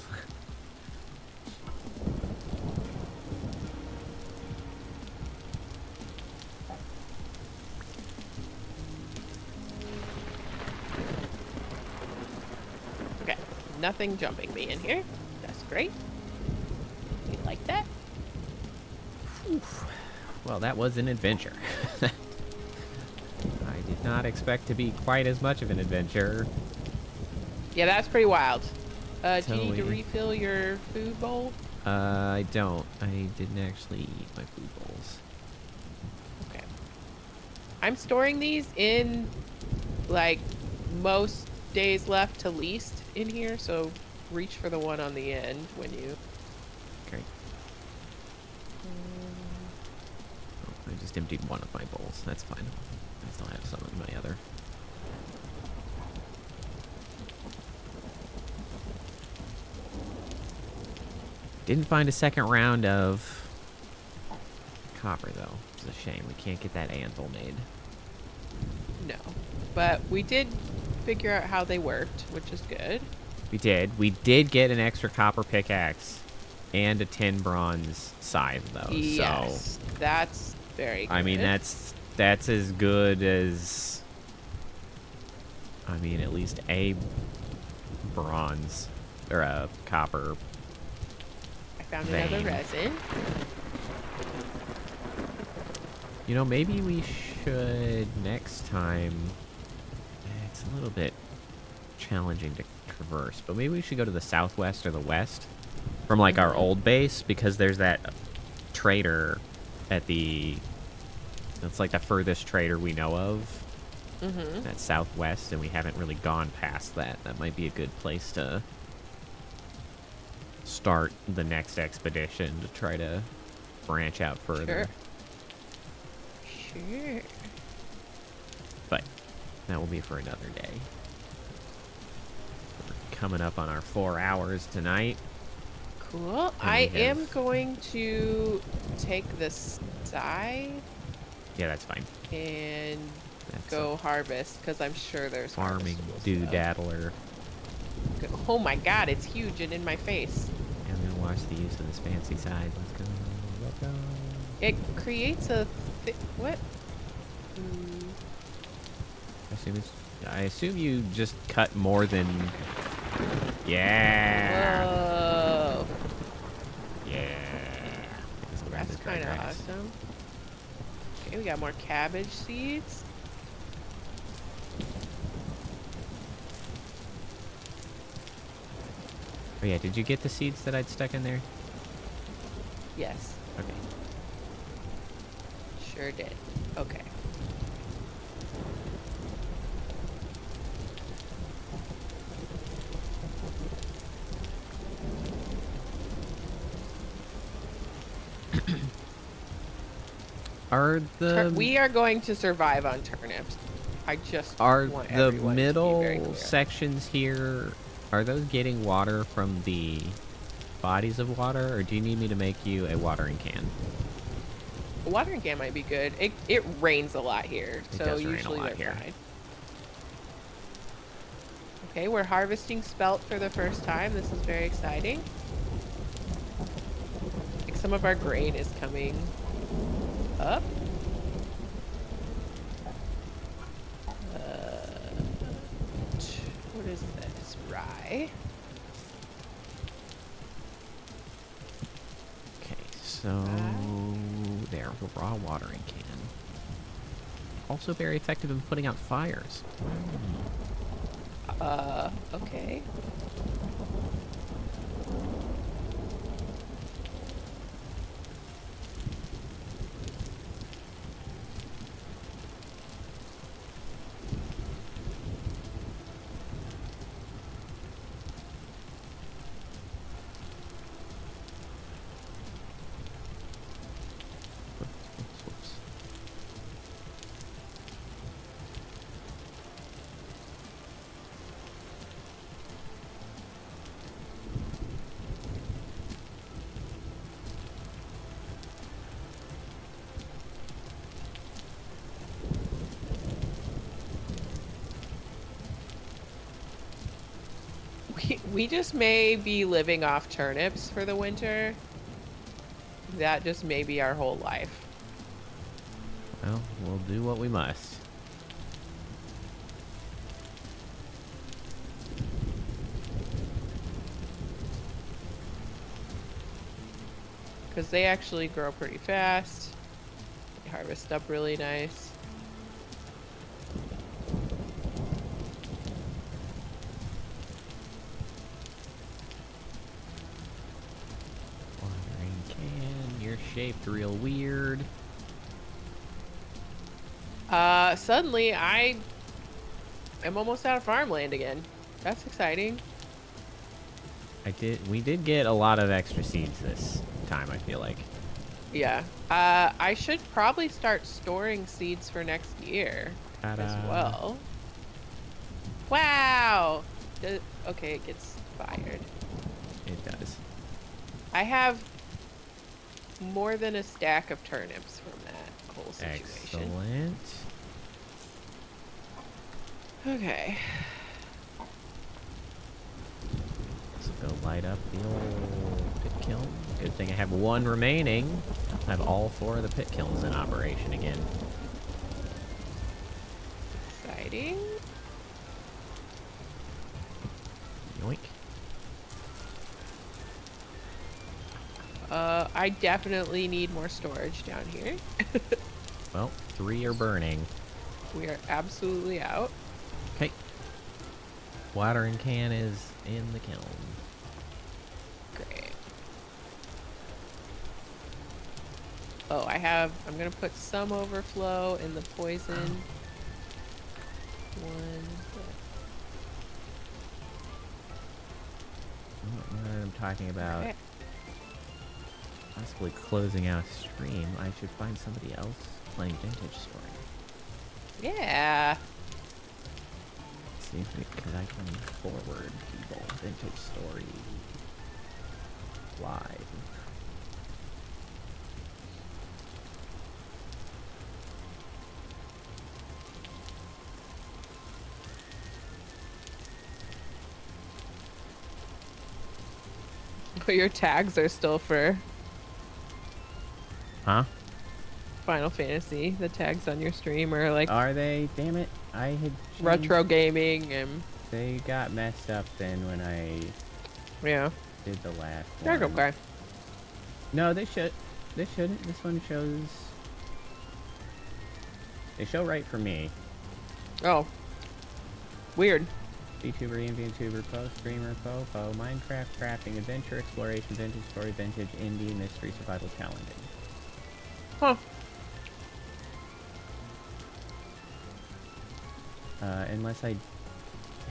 Okay. Nothing jumping me in here. That's great. We like that. Oof. Well, that was an adventure. I did not expect to be quite as much of an adventure. Yeah, that's pretty wild. Do you need to Totally. refill your food bowl? I don't. I didn't actually eat my food bowls. Okay. I'm storing these in, like, most days left to least in here, so reach for the one on the end when you... Okay. Oh, I just emptied one of my bowls. That's fine. I still have some in my other. Didn't find a second round of copper, though. It's a shame. We can't get that anvil made. No. But we did figure out how they worked, which is good. We did. We did get an extra copper pickaxe and a tin bronze scythe, though. Yes, So, that's very good. I mean, that's as good as... I mean, at least a bronze or a copper. I found another vein. resin. You know, maybe we should next time... It's a little bit challenging to traverse, but maybe we should go to the southwest or the west from, like, our old base, because there's that trader at the... It's like the furthest trader we know of. That's southwest, and we haven't really gone past that. That might be a good place to start the next expedition to try to branch out further. Sure. But that will be for another day. We're coming up on our 4 hours tonight. Cool. I am going to take this side. Yeah, that's fine. And go harvest, because I'm sure there's farming doodaddler. Oh my god, it's huge and in my face. I'm gonna watch the use of this fancy side. Let's go. Let's go. It creates a what? I assume you just cut more than. Yeah. Whoa. Yeah. That's kind of awesome. Okay, we got more cabbage seeds. Oh yeah, did you get the seeds that I'd stuck in there? Yes. Okay. Sure did. Okay. We are going to survive on turnips. I just want the everyone middle to be very clear. sections here, are those getting water from the bodies of water, or do you need me to make you a watering can? A watering can might be good. It rains a lot here, so usually they're fine. Okay, we're harvesting spelt for the first time. This is very exciting. Like some of our grain is coming up. What is this? Rye. Okay, so there, the raw watering can. Also very effective in putting out fires. Okay. We just may be living off turnips for the winter. That just may be our whole life. Well, we'll do what we must. Because they actually grow pretty fast. They harvest up really nice. Shaped real weird. Suddenly I am almost out of farmland again. That's exciting. We did get a lot of extra seeds this time, I feel like. Yeah. I should probably start storing seeds for next year as well. Wow. Okay, it gets fired. It does. I have more than a stack of turnips from that whole situation. Excellent. Okay. So go light up the old pit kiln. Good thing I have one remaining. I have all 4 of the pit kilns in operation again. Exciting. Yoink. I definitely need more storage down here. Well, 3 are burning. We are absolutely out. Okay. Watering can is in the kiln. Great. Oh, I'm gonna put some overflow in the poison one. I'm talking about possibly closing out stream. I should find somebody else playing Vintage Story. Yeah. See if because I can forward people Vintage Story live. But your tags are still for Final Fantasy. The tags on your stream are like... Are they? Damn it. I had changed. Retro gaming and... They got messed up then when I did the last one. They're okay. No, they shouldn't. This one shows... They show right for me. Oh. Weird. VTuber, VTuber, Pro, Streamer, Popo, Minecraft, Crafting, Adventure, Exploration, Vintage Story, Vintage, Indie, Mystery, Survival, Challenging. Huh. Unless I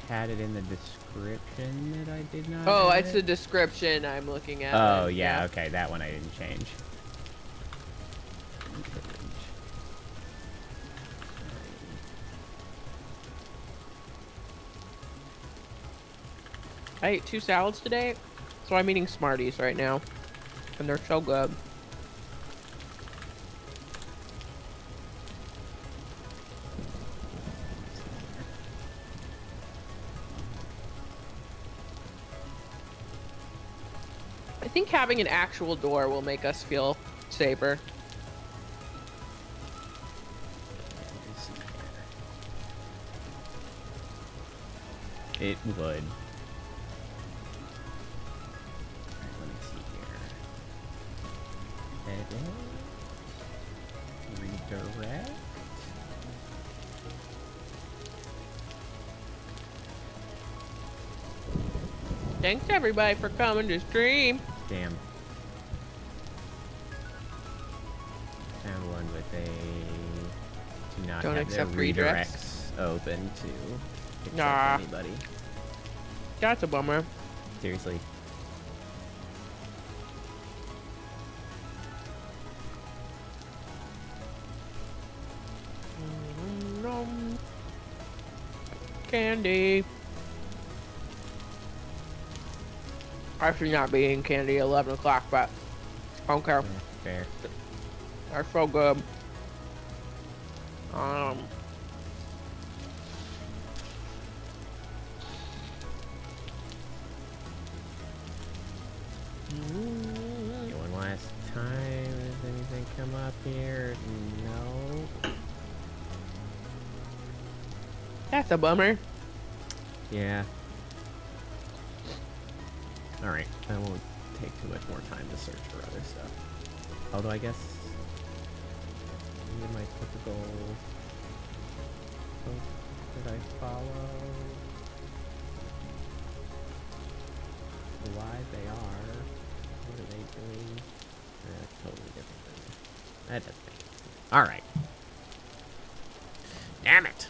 had it in the description that I did not. Oh, it's the description I'm looking at. Oh, yeah, okay, that one I didn't change. I ate 2 salads today, so I'm eating Smarties right now, and they're so good. I think having an actual door will make us feel safer. It would. Redirect. Thanks everybody for coming to stream. Damn. Found one with a do not Don't have their accept redirects open to accept anybody. That's a bummer. Seriously. Candy. I should not be eating candy at 11 o'clock, but I don't care. Fair. They're so good. One last time. Does anything come up here? No. That's a bummer. Yeah. Alright, I won't take too much more time to search for other stuff. Although I guess in my typical folks that I follow, why they are, what are they doing? That's totally different thing. That doesn't make sense. Alright. Damn it!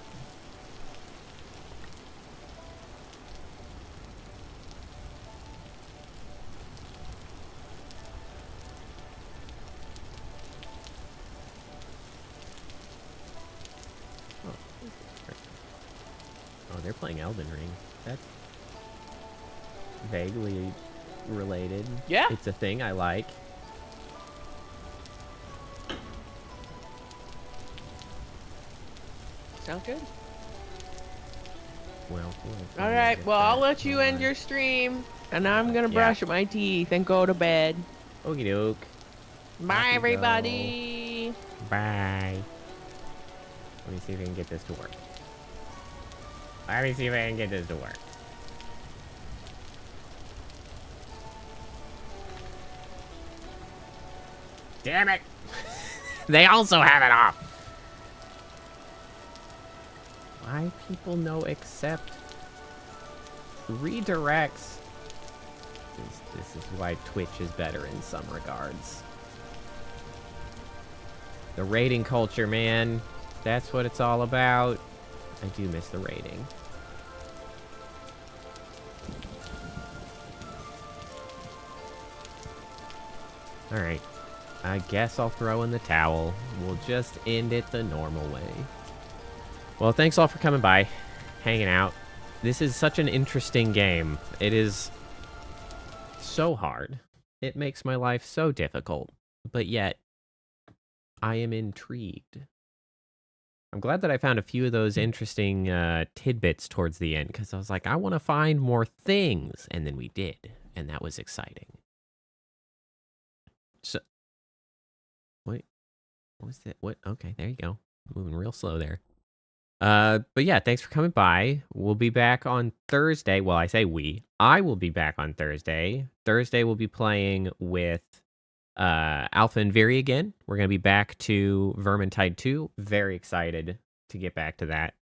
Oh, they're playing Elden Ring. That's vaguely related. Yeah. It's a thing I like. Sounds good. Well, All right. Well, I'll let you end your stream, and I'm gonna brush my teeth and go to bed. Okie doke. Bye, everybody. Bye. Let me see if I can get this to work. Let me see if I can get this to work. Damn it! They also have it off. Why people no accept redirects? This is why Twitch is better in some regards. The rating culture, man. That's what it's all about. I do miss the rating. Alright. I guess I'll throw in the towel. We'll just end it the normal way. Well, thanks all for coming by, hanging out. This is such an interesting game. It is so hard. It makes my life so difficult. But yet, I am intrigued. I'm glad that I found a few of those interesting tidbits towards the end, because I was like, I want to find more things. And then we did. And that was exciting. So, wait, what was that? What? Okay, there you go. Moving real slow there. But yeah, thanks for coming by. We'll be back on Thursday. Well, I say we. I will be back on Thursday. Thursday we'll be playing with Alpha and Viri again. We're going to be back to Vermintide 2. Very excited to get back to that.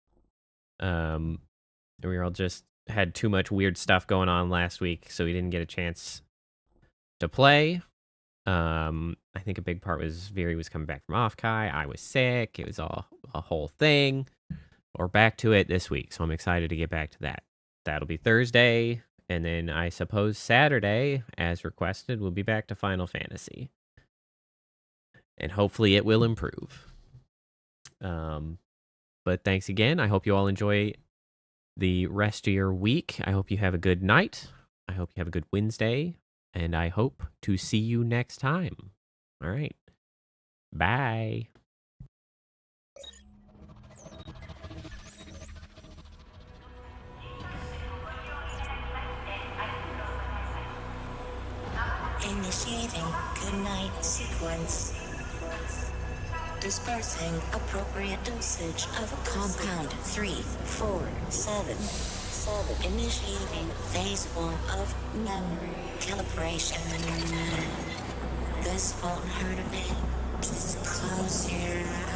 We all just had too much weird stuff going on last week, so we didn't get a chance to play. I think a big part was Viri was coming back from Offkai. I was sick. It was a whole thing. We're back to it this week, so I'm excited to get back to that. That'll be Thursday, and then I suppose Saturday, as requested, we'll be back to Final Fantasy. And hopefully it will improve. But thanks again. I hope you all enjoy the rest of your week. I hope you have a good night. I hope you have a good Wednesday. And I hope to see you next time. All right. Bye. Initiating goodnight sequence. Dispersing appropriate dosage of compound 347. Initiating phase 1 of memory calibration. This won't hurt a bit. Just close your eyes.